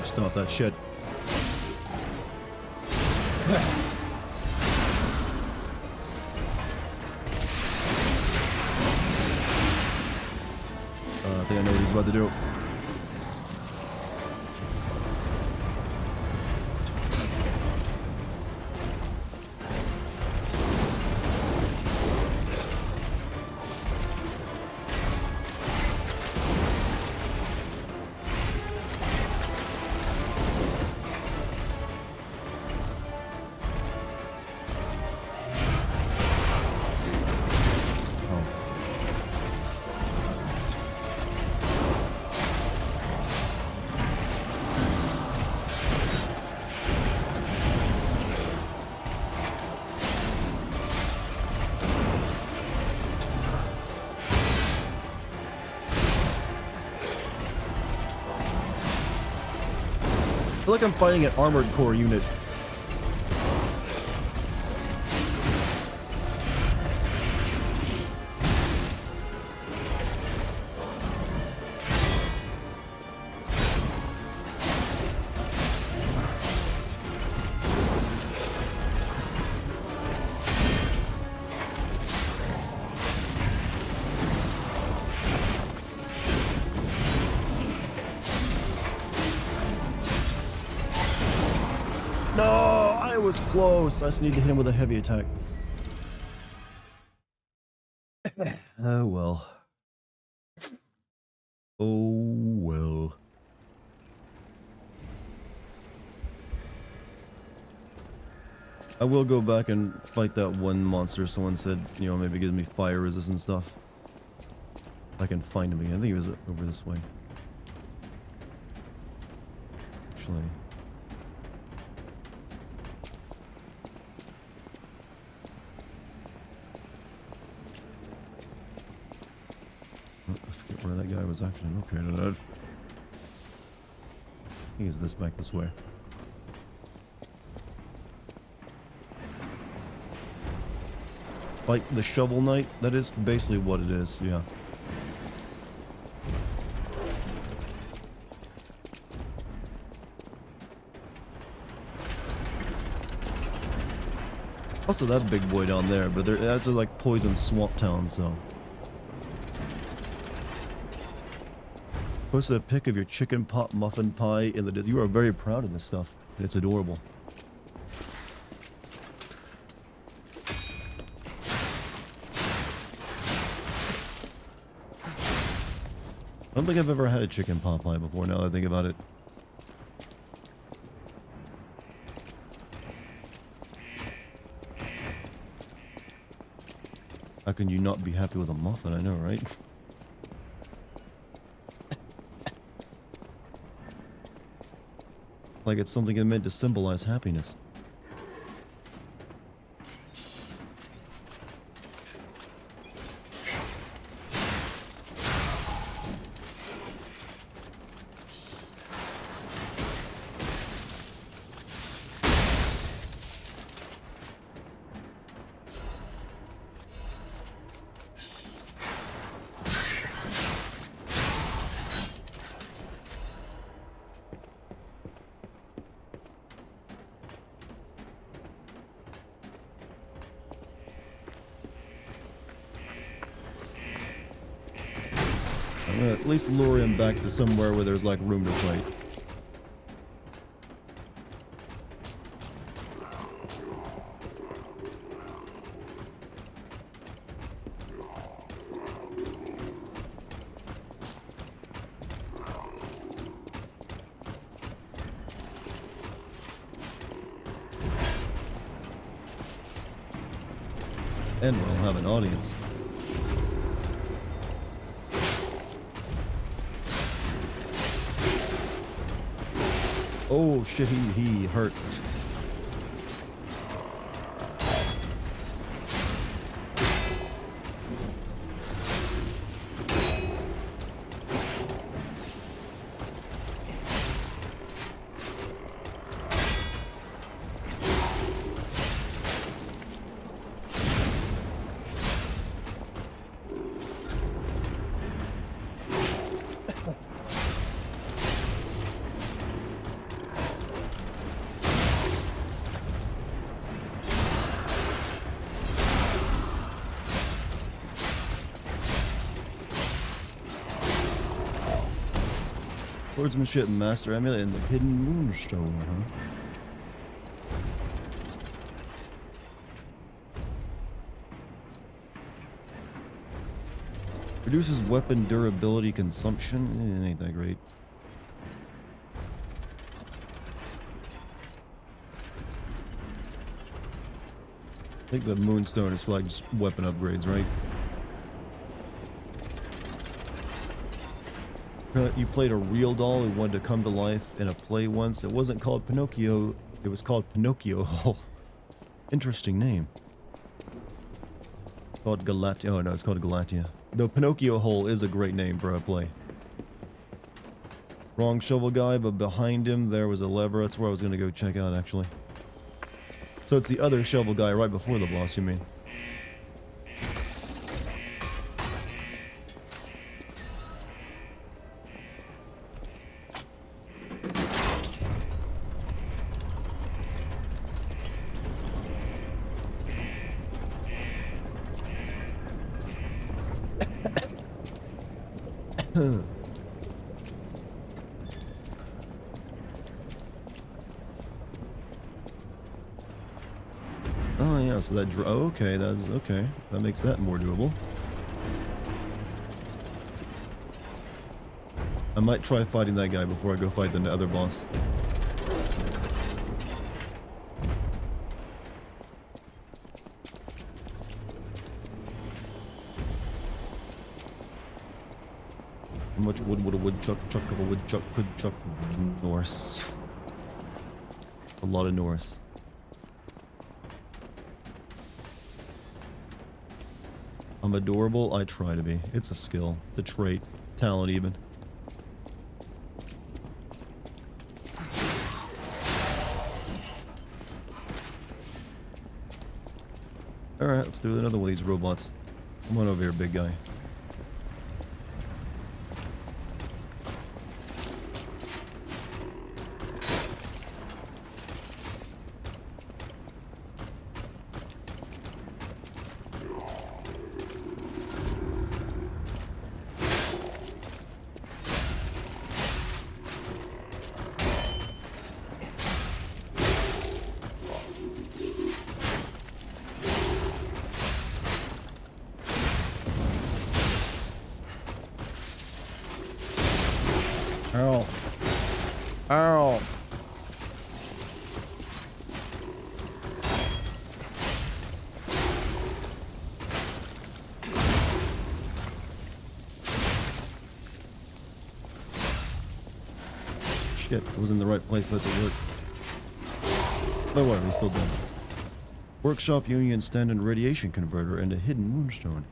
Stop that shit. I think I know what he's about to do. I feel like I'm fighting an armored core unit. No, I was close. I just need to hit him with a heavy attack. Oh well. Oh well. I will go back and fight that one monster someone said, you know, maybe gives me fire resistant stuff. I can find him again. I think he was over this way. Actually. I forget where that guy was actually located at. I think it's this back this way. Like the Shovel Knight? That is basically what it is, yeah. Also that big boy down there, but that's a like poison swamp town, so. Posted a pic of your chicken pot muffin pie in the... You are very proud of this stuff. It's adorable. I don't think I've ever had a chicken pot pie before now that I think about it. How can you not be happy with a muffin? I know, right? Like it's something meant to symbolize happiness. I'm gonna at least lure him back to somewhere where there's like room to fight. And we'll have an audience. Oh shit, he hurts. Swordsmanship Master Amulet and the Hidden Moonstone, huh? Reduces weapon durability consumption. It ain't that great. I think the Moonstone is for like just weapon upgrades, right? You played a real doll who wanted to come to life in a play once. It wasn't called Pinocchio, it was called Pinocchio Hole. Interesting name. Called Galatia. Oh no, it's called Galatia. Though Pinocchio Hole is a great name for a play. Wrong shovel guy, but behind him there was a lever. That's where I was going to go check out, actually. So it's the other shovel guy right before the boss, you mean? Oh yeah, so that okay, that's okay. That makes that more doable. I might try fighting that guy before I go fight the other boss. How much wood would a woodchuck chuck of a woodchuck could chuck? Norse. A lot of Norse. I'm adorable. I try to be. It's a skill. It's a trait. Talent even. Alright, let's do another one of these robots. Come on over here, big guy. Shit, I was in the right place for that to work. Oh, whatever, he's still dead. Workshop union stand and radiation converter and a hidden moonstone.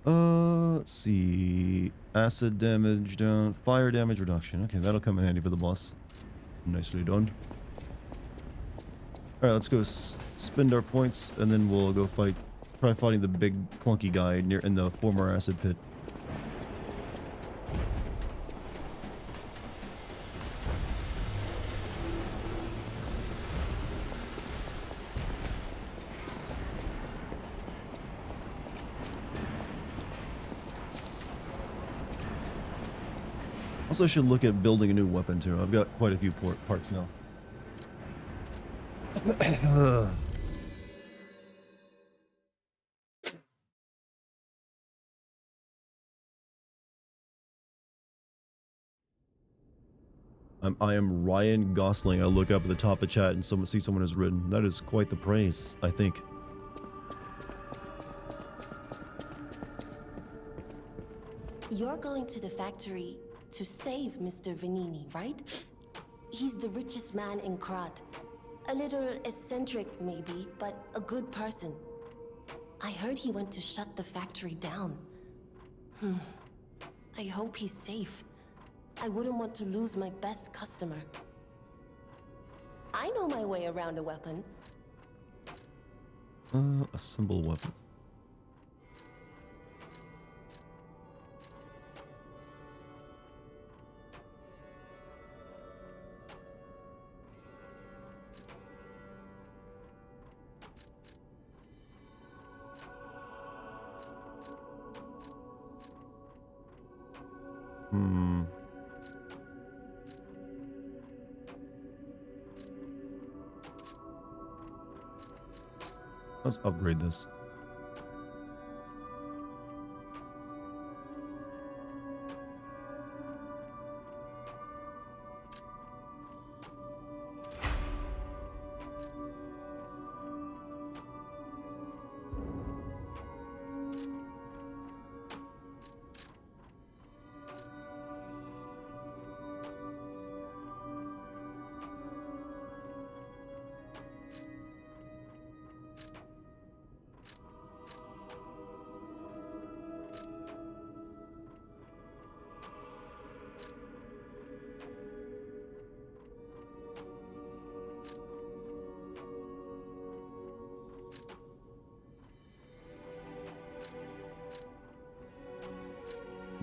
Let's see. Acid damage down, fire damage reduction. Okay, that'll come in handy for the boss. Nicely done. Alright, let's go spend our points, and then we'll go try fighting the big clunky guy in the former acid pit. Also should look at building a new weapon too. I've got quite a few parts now. I am Ryan Gosling. I look up at the top of chat and see someone has written. That is quite the praise, I think. You're going to the factory to save Mr. Vanini, right? He's the richest man in Krat. A little eccentric, maybe, but a good person. I heard he went to shut the factory down. I hope he's safe. I wouldn't want to lose my best customer. I know my way around a weapon. Assemble weapon. Let's upgrade this.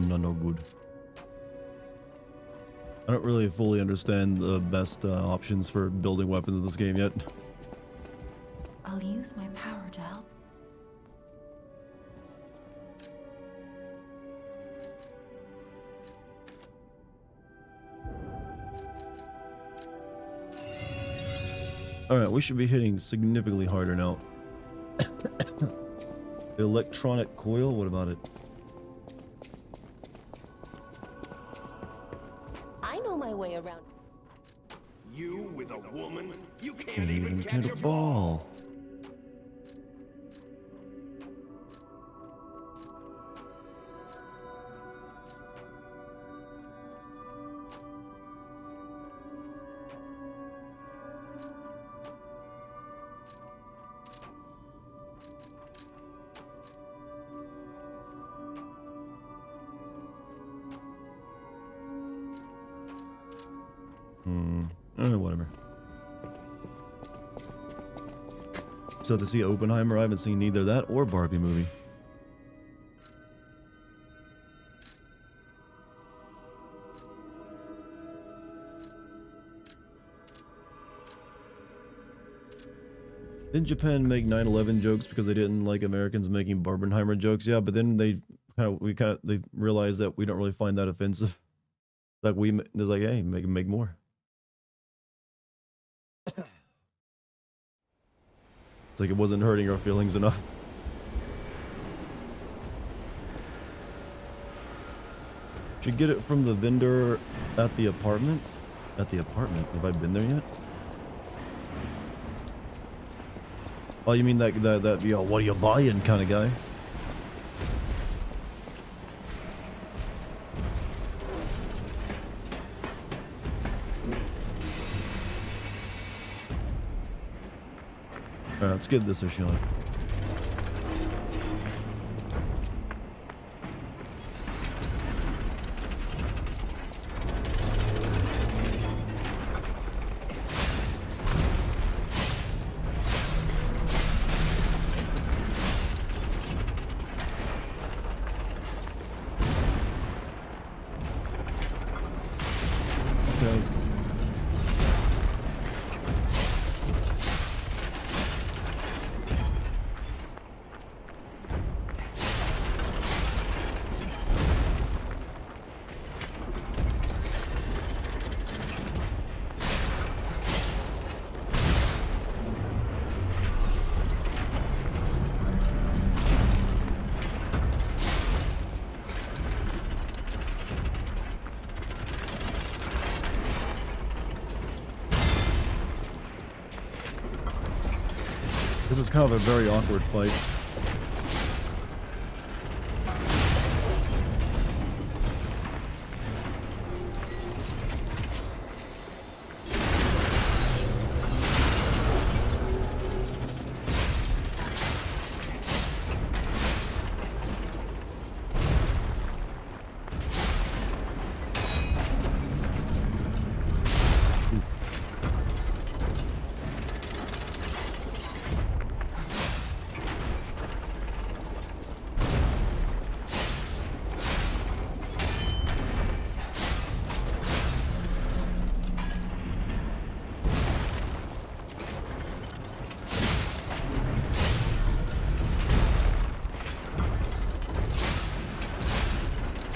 No good. I don't really fully understand the best options for building weapons in this game yet. I'll use my power to help. Alright, we should be hitting significantly harder now. Electronic coil, what about it? Way around. You with a woman? You can't even catch a ball. Whatever. So to see Oppenheimer, I haven't seen neither that or Barbie movie. Didn't Japan make 9/11 jokes because they didn't like Americans making Barbenheimer jokes? Yeah, but then they they realized that we don't really find that offensive. Like they're like, hey, make more. It's like it wasn't hurting our feelings enough. Should get it from the vendor at the apartment. At the apartment? Have I been there yet? Oh, you mean that what are you buying kind of guy? Alright, let's give this a shot. Okay. This is kind of a very awkward fight.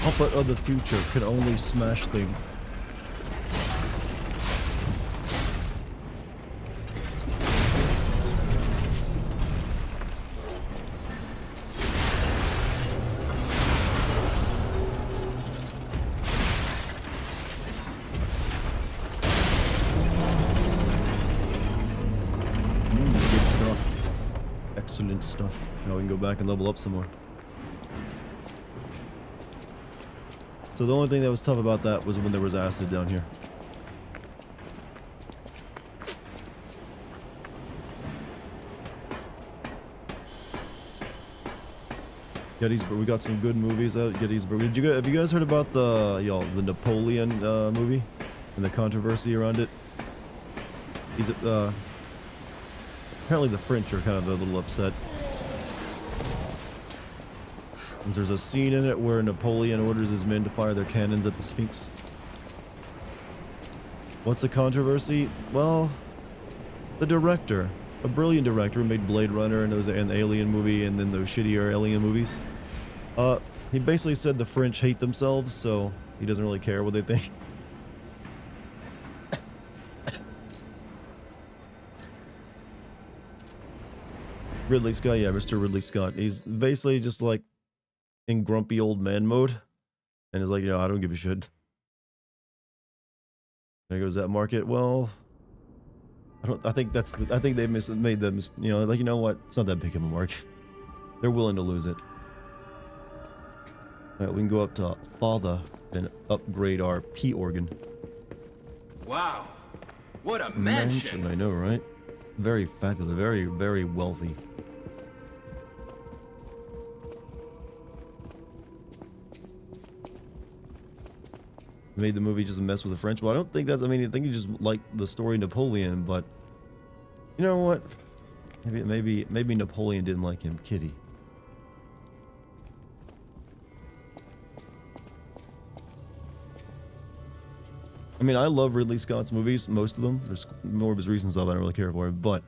Puppet of the future can only smash things. Good stuff. Excellent stuff. Now we can go back and level up some more. So the only thing that was tough about that was when there was acid down here. Gettysburg, we got some good movies out at Gettysburg. Have you guys heard about the Napoleon movie and the controversy around it? He's apparently the French are kind of a little upset. There's a scene in it where Napoleon orders his men to fire their cannons at the Sphinx. What's the controversy? Well, the director, a brilliant director who made Blade Runner and an Alien movie and then those shittier Alien movies. He basically said the French hate themselves, so he doesn't really care what they think. Ridley Scott, yeah, Mr. Ridley Scott. He's basically just like in grumpy old man mode, and is like, I don't give a shit. There goes that market. Well, I think they made them. Like, you know what? It's not that big of a market. They're willing to lose it. All right, we can go up to Father and upgrade our P organ. Wow, what a mansion! I know, right? Very fabulous, very, very wealthy. Made the movie just a mess with the French. Well, I don't think that's. I mean, I think you just like the story Napoleon, but you know what? Maybe Napoleon didn't like him, Kitty. I mean, I love Ridley Scott's movies, most of them. There's more of his recent stuff I don't really care for, but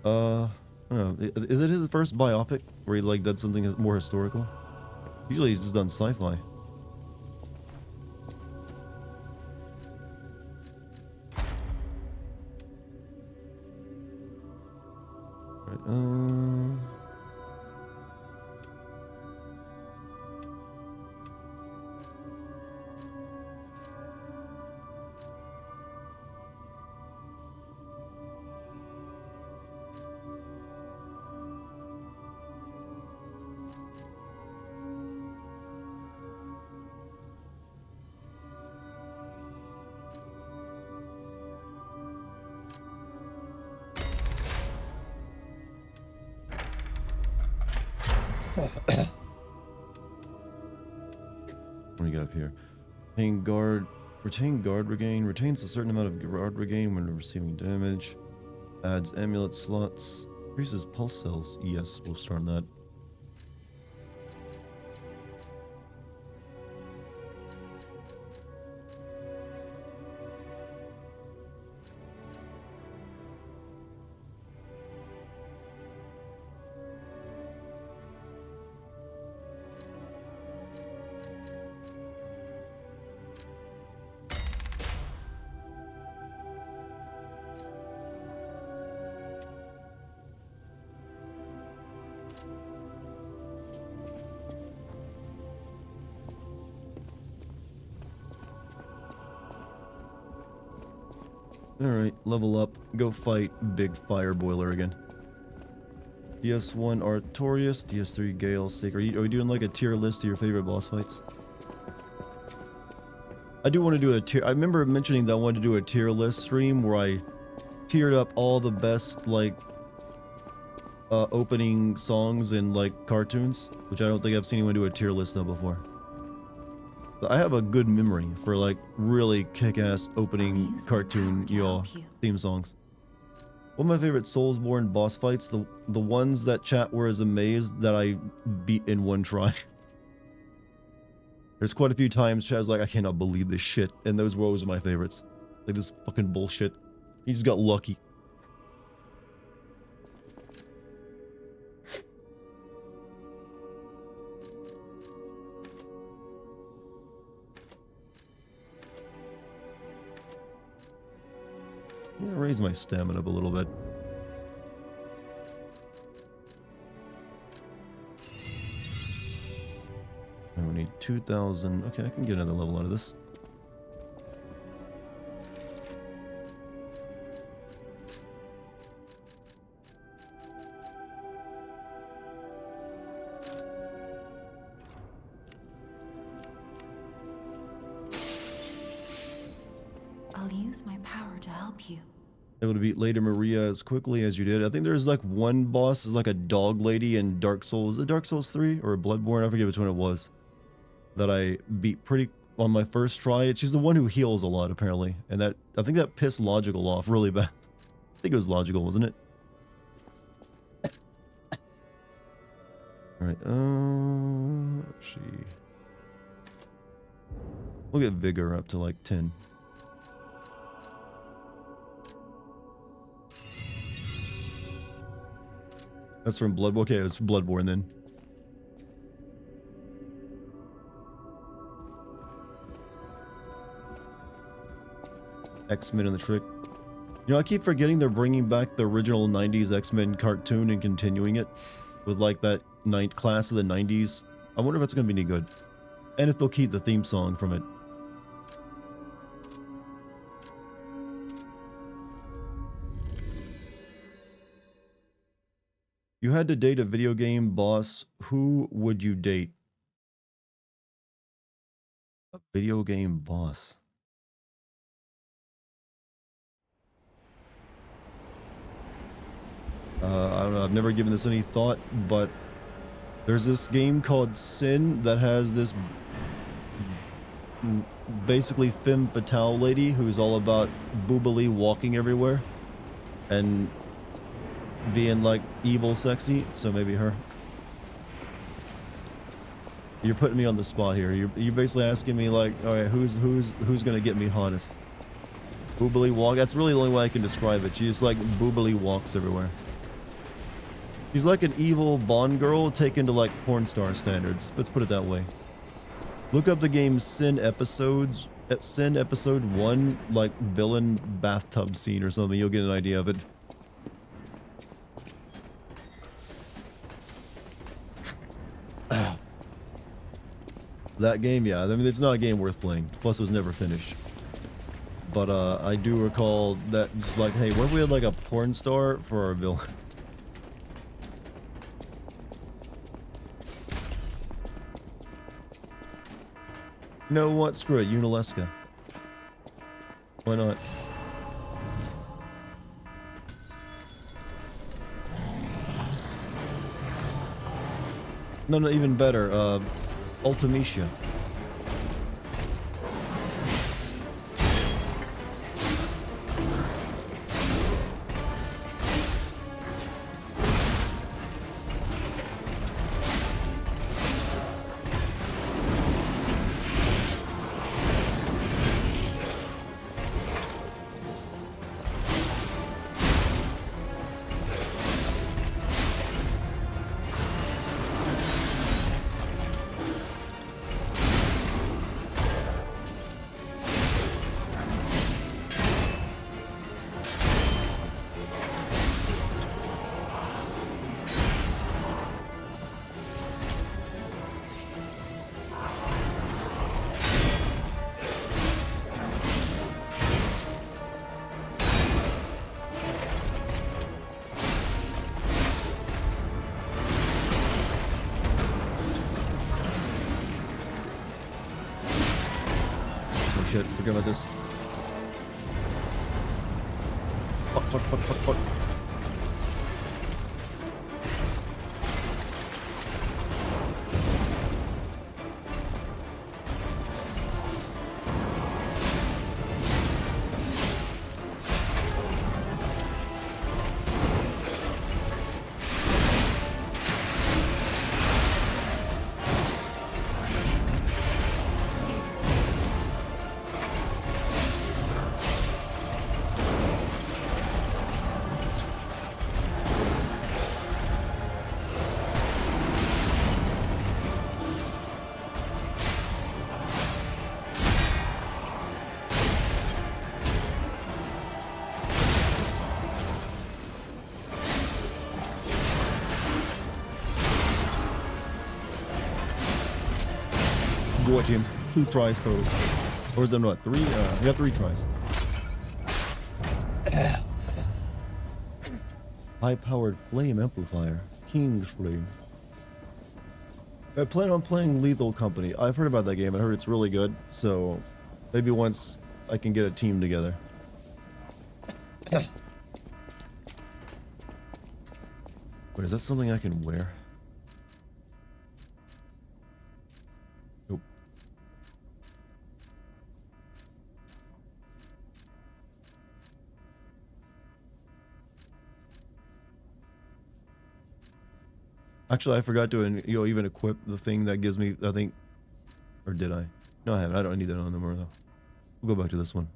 I don't know. Is it his first biopic where he like did something more historical? Usually he's just done sci-fi. have here? Retain guard regain. Retains a certain amount of guard regain when receiving damage. Adds amulet slots. Increases pulse cells. Yes, we'll start on that. Alright, level up. Go fight Big Fire Boiler again. DS1 Artorias, DS3 Gale Sick. Are we doing like a tier list of your favorite boss fights? I do want to do a tier. I remember mentioning that I wanted to do a tier list stream where I tiered up all the best like opening songs in like cartoons, which I don't think I've seen anyone do a tier list of before. I have a good memory for like really kick-ass opening cartoon theme songs. One of my favorite Soulsborne boss fights, the ones that chat were as amazed that I beat in one try. There's quite a few times chat's like, I cannot believe this shit, and those were always my favorites. Like this fucking bullshit. He just got lucky. I'm gonna raise my stamina up a little bit. I would need 2,000. Okay, I can get another level out of this. I'll use my power to help you. Able to beat Lady Maria as quickly as you did. I think there's like one boss is like a dog lady in Dark Souls. Is it Dark Souls 3 or Bloodborne? I forget which one it was. That I beat pretty on my first try. She's the one who heals a lot apparently. And that I think that pissed Logical off really bad. I think it was Logical, wasn't it? Alright, let's see. We'll get Vigor up to like 10. That's from Bloodborne. Okay, it's Bloodborne then. X-Men in the trick. You know, I keep forgetting they're bringing back the original 90s X-Men cartoon and continuing it with like that class of the 90s. I wonder if it's going to be any good. And if they'll keep the theme song from it. You had to date a video game boss. Who would you date? A video game boss. I don't know. I've never given this any thought, but there's this game called Sin that has this basically femme fatale lady who's all about boobily walking everywhere and being like evil sexy, so maybe her. You're putting me on the spot here. You're basically asking me like, all right, who's gonna get me hottest? Boobily walk. That's really the only way I can describe it. She just like boobily walks everywhere. She's like an evil Bond girl taken to like porn star standards. Let's put it that way. Look up the game Sin Episodes. Sin Episode 1, like villain bathtub scene or something. You'll get an idea of it. That game, yeah. I mean, it's not a game worth playing. Plus, it was never finished. But I do recall that, just like, hey, what if we had like a porn star for our villain? You know what? Screw it. Unalesca. Why not? No, even better. Ultimecia. shit. Forget about this. Fuck. Got him. 2 tries total. Or is it what? 3? We got 3 tries. High-powered flame amplifier. King's Flame. I plan on playing Lethal Company. I've heard about that game. I heard it's really good. So maybe once I can get a team together. Wait, is that something I can wear? Nope. Actually, I forgot to, even equip the thing that gives me, I think, or did I? No, I haven't. I don't need that on anymore, though. We'll go back to this one.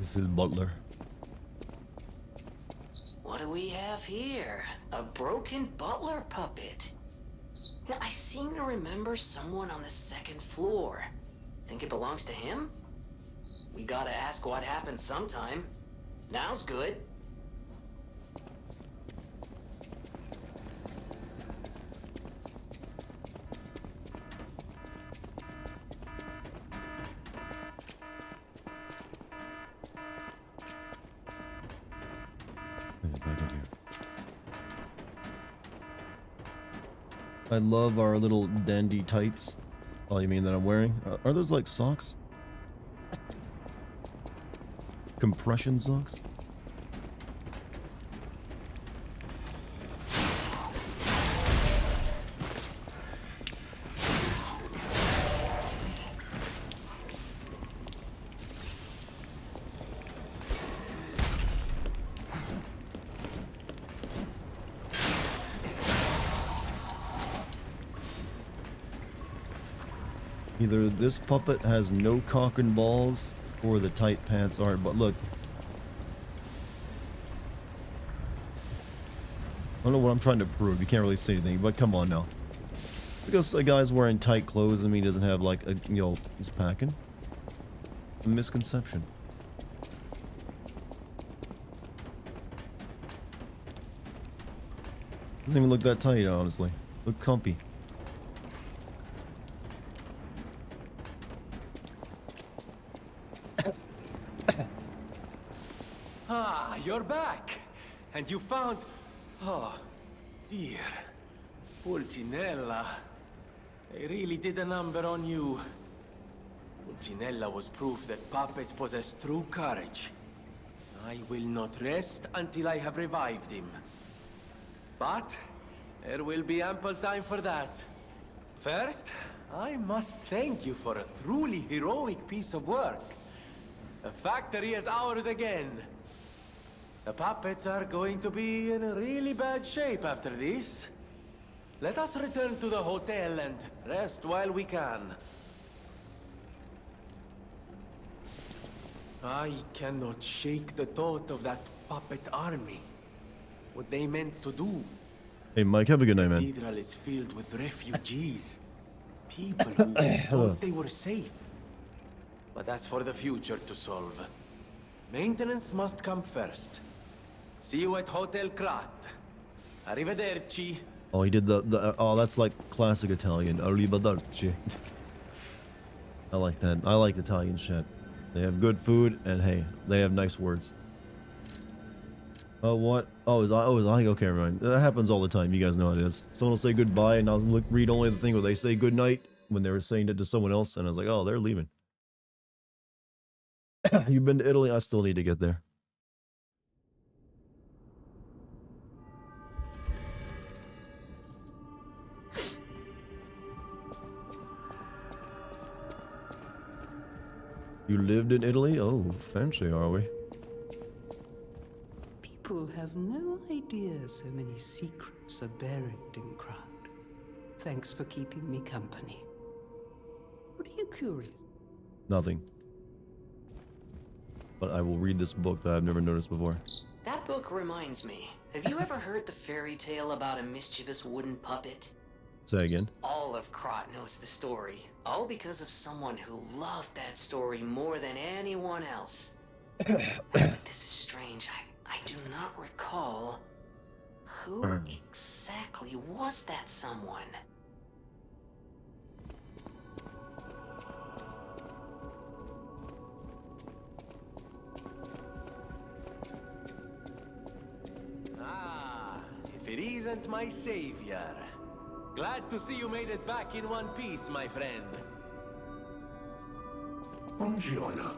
This is Butler. What do we have here? A broken butler puppet. Now, I seem to remember someone on the 2nd floor. Think it belongs to him? We gotta ask what happened sometime. Now's good. I love our little dandy tights. Oh, you mean that I'm wearing? Are those like socks? Compression socks? Either this puppet has no cock and balls, or the tight pants aren't. But look, I don't know what I'm trying to prove. You can't really say anything, but come on now. Because a guy's wearing tight clothes doesn't mean he doesn't have like a, he's packing. A misconception. Doesn't even look that tight, honestly. Look comfy. Ah, you're back! And you found... Oh, dear. Pulcinella. They really did a number on you. Pulcinella was proof that puppets possess true courage. I will not rest until I have revived him. But there will be ample time for that. First, I must thank you for a truly heroic piece of work. The factory is ours again. The puppets are going to be in a really bad shape after this. Let us return to the hotel and rest while we can. I cannot shake the thought of that puppet army. What they meant to do. Hey Mike, have a good night, man. The cathedral is filled with refugees. People who thought they were safe. But that's for the future to solve. Maintenance must come first. See you at Hotel Krat. Arrivederci. Oh, he did the oh, that's like classic Italian. Arrivederci. I like that. I like Italian shit. They have good food, and hey, they have nice words. Oh, what? Oh, is I? Okay, never mind. That happens all the time. You guys know how it is. Someone will say goodbye, and I'll read only the thing where they say good night when they were saying it to someone else, and I was like, oh, they're leaving. You've been to Italy? I still need to get there. You lived in Italy? Oh, fancy, are we? People have no idea so many secrets are buried in Krat. Thanks for keeping me company. What are you curious? Nothing. But I will read this book that I've never noticed before. That book reminds me. Have you ever heard the fairy tale about a mischievous wooden puppet? Say again. All of Krat knows the story. All because of someone who loved that story more than anyone else. But this is strange. I do not recall. Who exactly was that someone? Ah, if it isn't my savior. Glad to see you made it back in one piece, my friend. Buongiorno,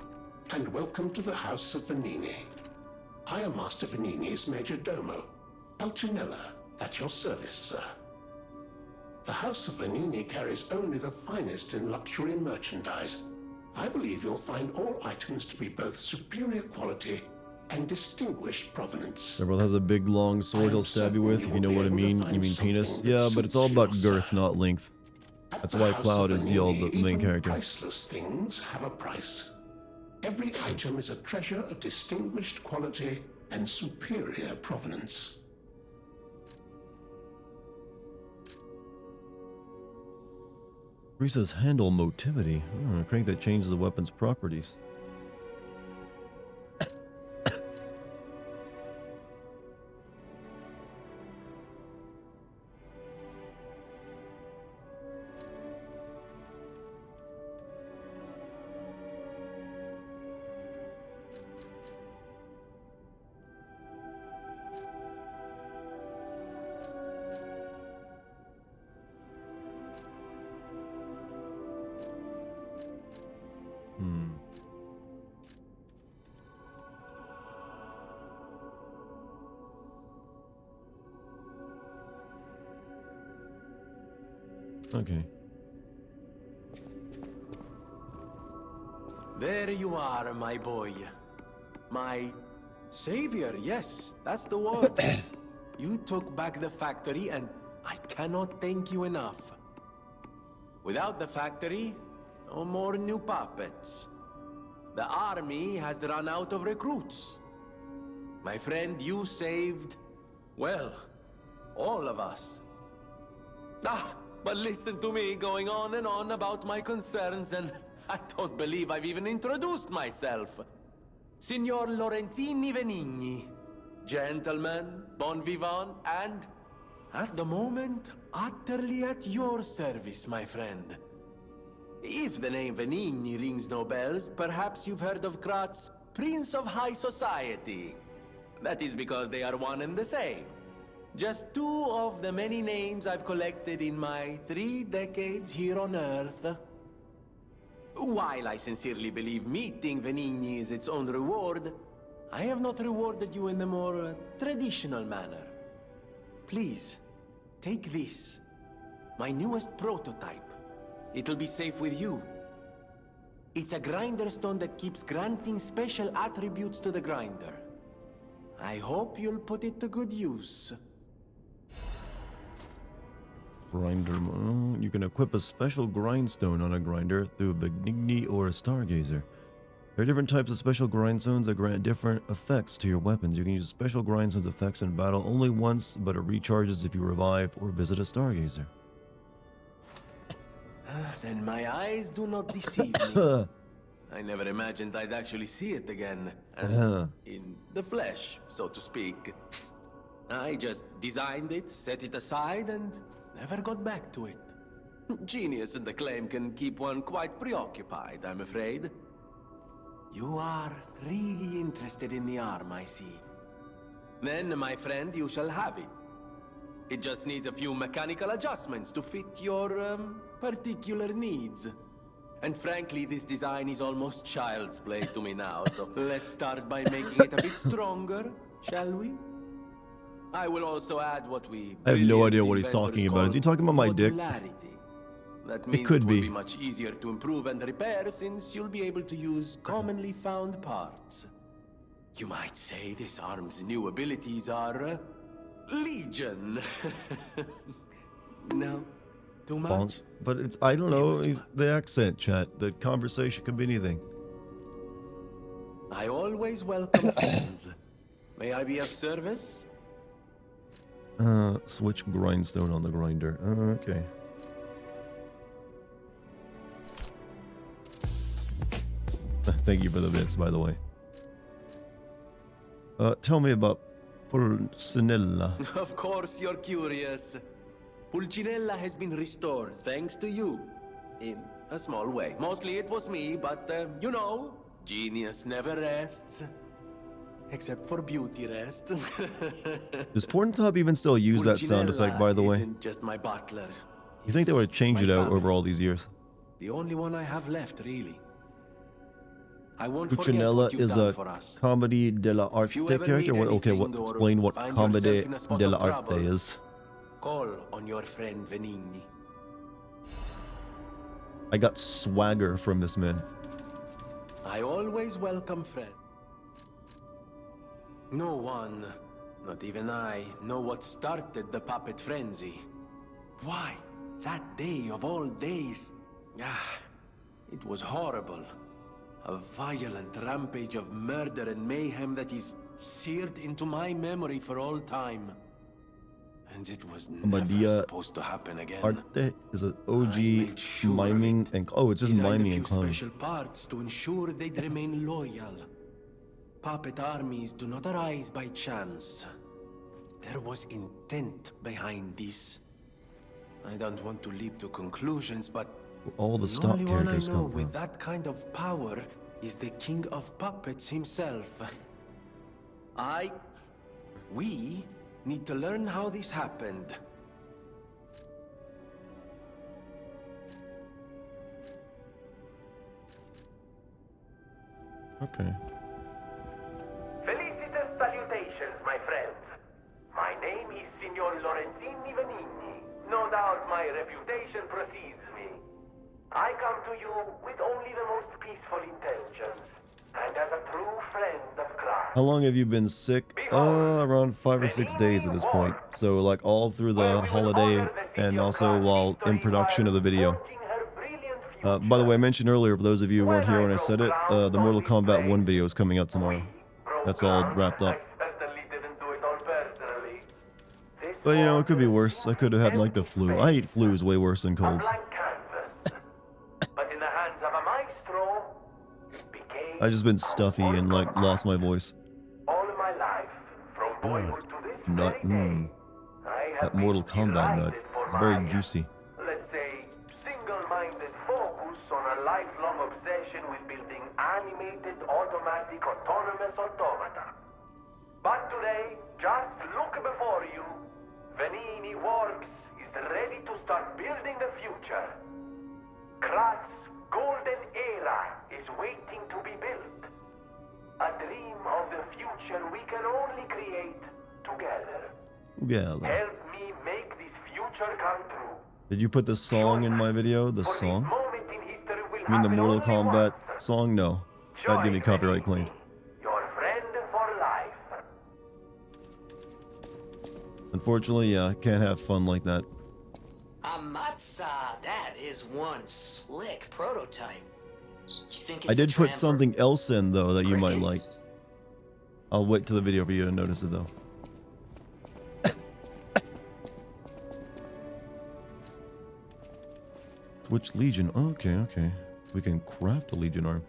and welcome to the House of Venini. I am Master Venini's Major Domo, Pulcinella, at your service, sir. The House of Venini carries only the finest in luxury merchandise. I believe you'll find all items to be both superior quality and distinguished provenance. Several has a big long sword he'll stab you with, if you know what I mean. You mean penis? Yeah, but it's all about girth, not length. That's why Cloud is the main character. Priceless things have a price. Every item is a treasure of distinguished quality and superior provenance. Risa's handle motivity. A crank that changes the weapon's properties. Okay. There you are, my boy. My savior, yes, that's the word. You took back the factory, and I cannot thank you enough. Without the factory, no more new puppets. The army has run out of recruits. My friend, you saved, well, all of us. But listen to me going on and on about my concerns, and I don't believe I've even introduced myself. Signor Lorenzini Venigni. Gentleman, bon vivant, and, at the moment, utterly at your service, my friend. If the name Venigni rings no bells, perhaps you've heard of Krat's Prince of High Society. That is because they are one and the same. Just two of the many names I've collected in my 3 decades here on Earth. While I sincerely believe meeting Venigni is its own reward, I have not rewarded you in the more traditional manner. Please, take this. My newest prototype. It'll be safe with you. It's a grinder stone that keeps granting special attributes to the grinder. I hope you'll put it to good use. Grinder. You can equip a special grindstone on a grinder through a Benigni or a Stargazer. There are different types of special grindstones that grant different effects to your weapons. You can use special grindstones effects in battle only once, but it recharges if you revive or visit a Stargazer. Then my eyes do not deceive me. I never imagined I'd actually see it again. And in the flesh, so to speak. I just designed it, set it aside, and never got back to it. Genius and acclaim can keep one quite preoccupied, I'm afraid. You are really interested in the arm, I see. Then, my friend, you shall have it. It just needs a few mechanical adjustments to fit your, particular needs. And frankly, this design is almost child's play to me now, so let's start by making it a bit stronger, shall we? I will also add what we... I have no idea what he's talking about. Is he talking about my dick? That means It could will be. be much easier to improve and repair since you'll be able to use commonly found parts. You might say this arm's new abilities are... Legion. No? Too much? But it's, I don't know, it's the accent, chat. The conversation could be anything. I always welcome friends. May I be of service? Switch grindstone on the grinder. Okay. Thank you for the bits, by the way. Tell me about Pulcinella. Of course you're curious. Pulcinella has been restored thanks to you. In a small way. Mostly it was me, but, you know, genius never rests. Except for beauty rest. Does Porntop even still use that sound effect, by the way? Isn't just my butler. You think they would change it my out family. over all these years? The only one I have left, really. I won't forget Puccinella what you've is done a for us. comedy dell'arte If you ever character? need What, okay, what, anything or explain what find comedy yourself in a spot of dell'arte trouble, is. Call on your friend Venigni. I got swagger from this man. I always welcome friends. No one, not even I, know what started the puppet frenzy. Why? That day of all days. Ah, it was horrible. A violent rampage of murder and mayhem that is seared into my memory for all time. And it was never supposed to happen again. Arte is an OG miming and oh, it's just miming and cloning. Special parts to ensure they'd remain loyal. Puppet armies do not arise by chance. There was intent behind this. I don't want to leap to conclusions, but all the stock only one I characters know come with from. that kind of power is the king of puppets himself. We need to learn how this happened. Okay. Felicitous salutations, my friends. My name is Signor Lorenzini Venigni. No doubt my reputation precedes me. I come to you with only the most peaceful intentions, and as a true friend of Christ. How long have you been sick? Around 5 or 6 days at this point. So like all through the holiday and also while in production of the video. By the way, I mentioned earlier, for those of you who weren't here when I said it, the Mortal Kombat 1 video is coming out tomorrow. That's all wrapped up. But you know, it could be worse. I could have had like the flu. I hate flus way worse than colds. I just been stuffy and like lost my voice. Nut, that Mortal Kombat nut. It's very juicy. Let's say, single-minded focus on a lifelong obsession with building animated, automatic, autonomous automata. But today, just look before you. Venini Works is ready to start building the future. Krat's golden era is waiting to be built. A dream of the future we can only create together. Together. Help me make this future come true. Did you put the song in my video? The song? I mean the Mortal Kombat song? No. That'd give me copyright claim. Your friend for life. Unfortunately, yeah, I can't have fun like that. Amatsa, that is one slick prototype. You think it's I did a put tram for something else in though that you might like. crickets? I'll wait till the video for you to notice it though. Which Legion? Oh, okay, okay. We can craft a Legion arm.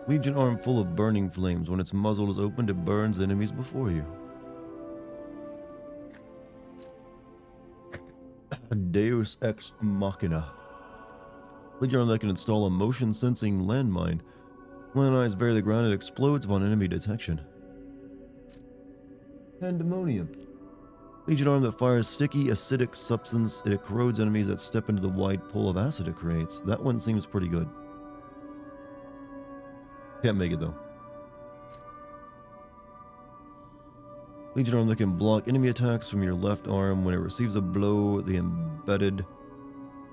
Legion arm full of burning flames. When its muzzle is opened, it burns enemies before you. Deus Ex Machina. Legion arm that can install a motion-sensing landmine. When eyes bury the ground, it explodes upon enemy detection. Pandemonium. Legion arm that fires sticky, acidic substance. It corrodes enemies that step into the wide pool of acid it creates. That one seems pretty good. Can't make it though. Legion arm that can block enemy attacks from your left arm. When it receives a blow, the embedded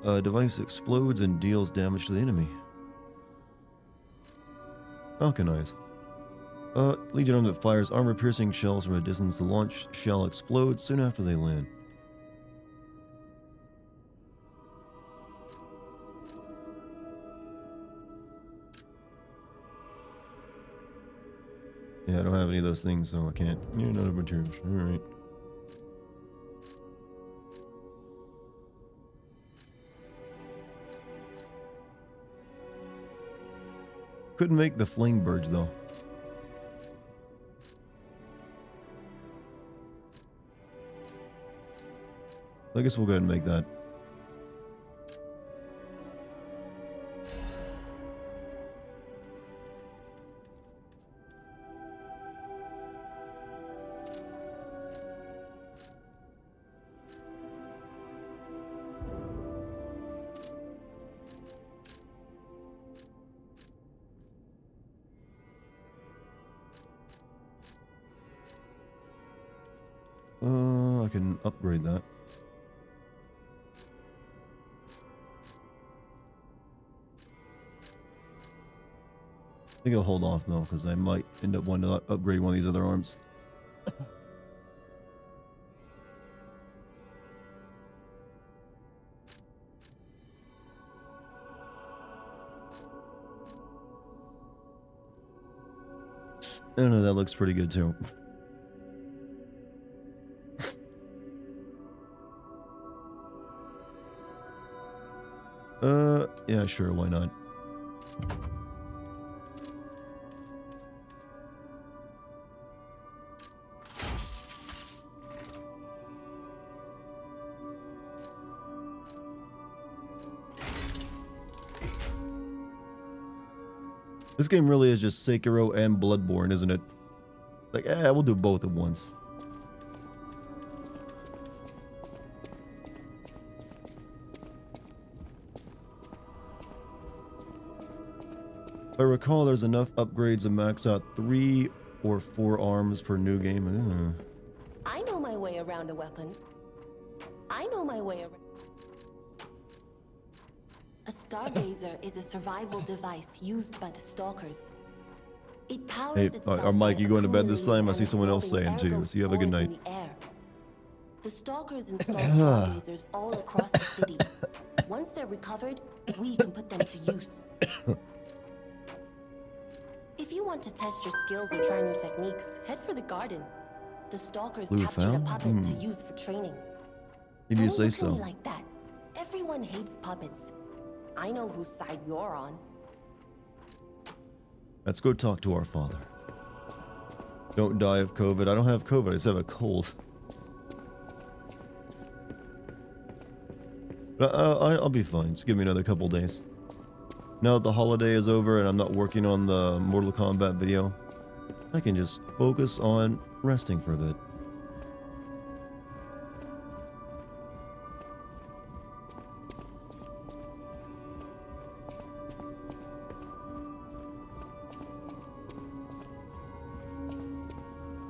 device explodes and deals damage to the enemy. Falconize. Legion arm that fires armor-piercing shells from a distance. The launch shell explodes soon after they land. Yeah, I don't have any of those things, so I can't. Yeah, none of materials. Alright. Couldn't make the flame birds, though. I guess we'll go ahead and make that. I can upgrade that. I think I'll hold off though, because I might end up wanting to upgrade one of these other arms. I don't know, that looks pretty good too. Yeah, sure, why not? This game really is just Sekiro and Bloodborne, isn't it? Like, we'll do both at once. If I recall, there's enough upgrades to max out 3 or 4 arms per new game. I know my way around a weapon. I know my way around. A stargazer is a survival device used by the stalkers. It powers itself Mike, by you going to bed this time? I accumulating see someone else and saying to you. absorbing So you have a good ergo night. spores in the air. The stalkers install stargazers all across the city. Once they're recovered, we can put them to use. If you want to test your skills or try new techniques, head for the garden. The stalkers captured a puppet to use for training. If you say so. Like that. Everyone hates puppets. I know whose side you're on. Let's go talk to our father. Don't die of COVID. I don't have COVID. I just have a cold. But I'll be fine. Just give me another couple days. Now that the holiday is over and I'm not working on the Mortal Kombat video, I can just focus on resting for a bit.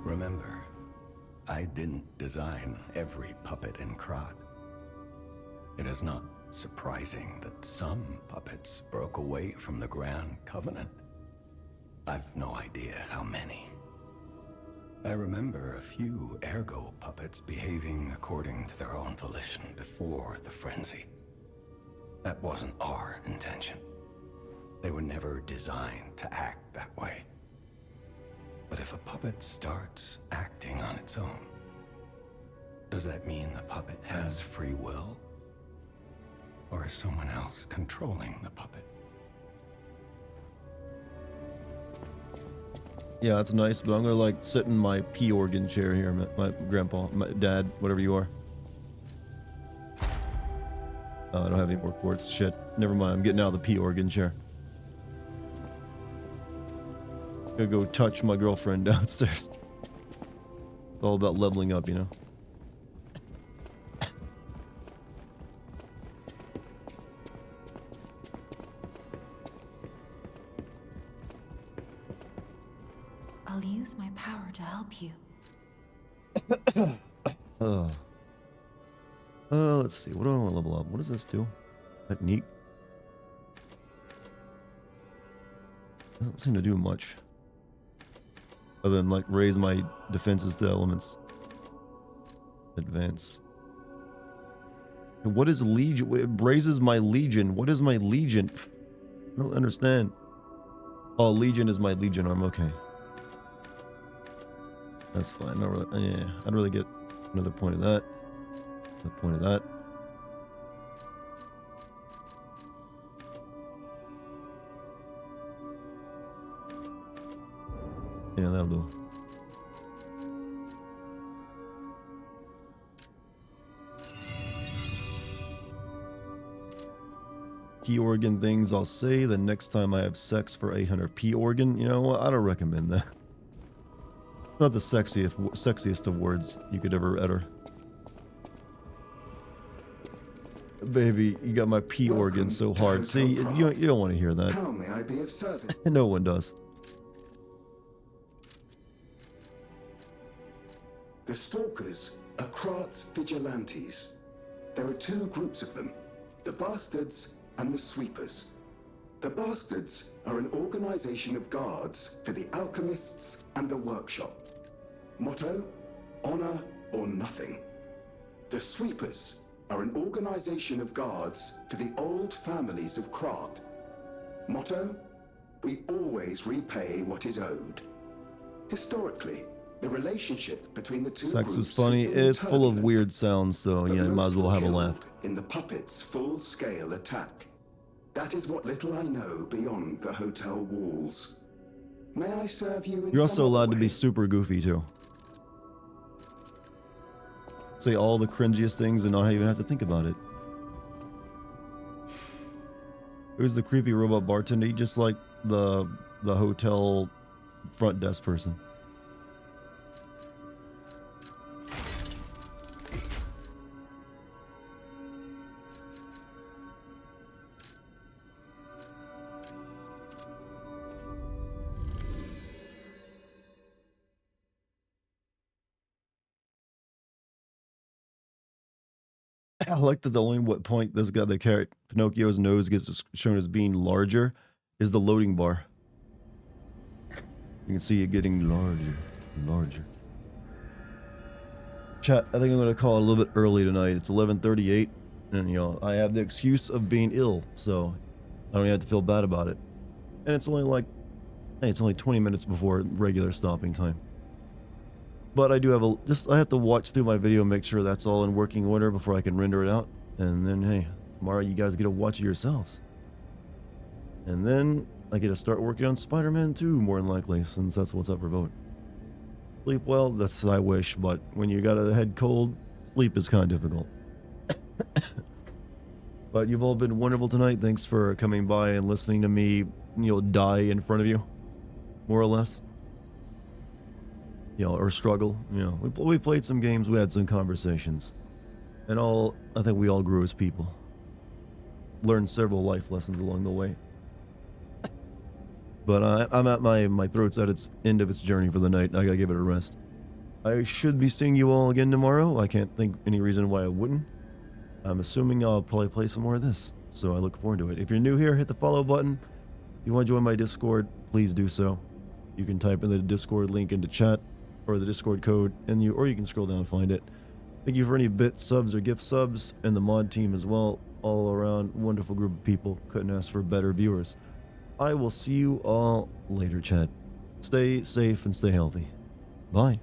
Remember, I didn't design every puppet in Krat. It is not surprising that some puppets broke away from the Grand Covenant. I've no idea how many. I remember a few ergo puppets behaving according to their own volition before the frenzy. That wasn't our intention. They were never designed to act that way. But if a puppet starts acting on its own, does that mean the puppet has free will? Or is someone else controlling the puppet? Yeah, that's nice, but I'm gonna like sit in my pee organ chair here, my grandpa, my dad, whatever you are. Oh, I don't have any more quartz. Shit. Never mind. I'm getting out of the pee organ chair. Gonna go touch my girlfriend downstairs. It's all about leveling up, you know. I'll use my power to help you. Let's see. What do I want to level up? What does this do? Technique? Doesn't seem to do much. Other than like raise my defenses to elements. Advance. What is legion? It raises my legion. What is my legion? I don't understand. Oh, legion is my legion arm. Okay. That's fine. Not really. Yeah, I'd really get another point of that. Another point of that. Yeah, that'll do. P organ things I'll say the next time I have sex for 800 P organ. You know what? I don't recommend that. Not the sexiest of words you could ever utter. Baby, you got my P organ so hard. See, you don't want to hear that. How may I be of service? No one does. The Stalkers are Krat's vigilantes. There are two groups of them, the Bastards and the Sweepers. The Bastards are an organization of guards for the Alchemists and the Workshop. Motto, honor or nothing. The Sweepers are an organization of guards for the old families of Krat. Motto, we always repay what is owed. Historically, the relationship between the two Sex groups is funny. has been It's full of turbulent, weird sounds, so but yeah, you might as most well have a were laugh. killed in the puppets' full-scale attack. That is what little I know beyond the hotel walls. May I serve you in You're also some other allowed to be way? super goofy too. Say all the cringiest things and not even have to think about it. Who's the creepy robot bartender? He just like the hotel front desk person. I like that the only point this guy, Pinocchio's nose gets shown as being larger is the loading bar. You can see it getting larger and larger. Chat, I think I'm going to call it a little bit early tonight. It's 11:38, and you know, I have the excuse of being ill, so I don't even have to feel bad about it. And it's only like, hey, it's only 20 minutes before regular stopping time. But I do have I have to watch through my video and make sure that's all in working order before I can render it out. And then, hey, tomorrow you guys get to watch it yourselves. And then I get to start working on Spider-Man 2, more than likely, since that's what's up for vote. Sleep well, that's I wish, but when you got a head cold, sleep is kind of difficult. But you've all been wonderful tonight. Thanks for coming by and listening to me, die in front of you, more or less. Or struggle. We played some games, we had some conversations. And I think we all grew as people. Learned several life lessons along the way. But I'm at my throat's at its end of its journey for the night. I gotta give it a rest. I should be seeing you all again tomorrow. I can't think any reason why I wouldn't. I'm assuming I'll probably play some more of this. So I look forward to it. If you're new here, hit the follow button. If you want to join my Discord, please do so. You can type in the Discord link into chat, or the Discord code, or you can scroll down and find it. Thank you for any bit subs or gift subs, and the mod team as well. All around wonderful group of people. Couldn't ask for better viewers. I will see you all later, chat. Stay safe and stay healthy. Bye.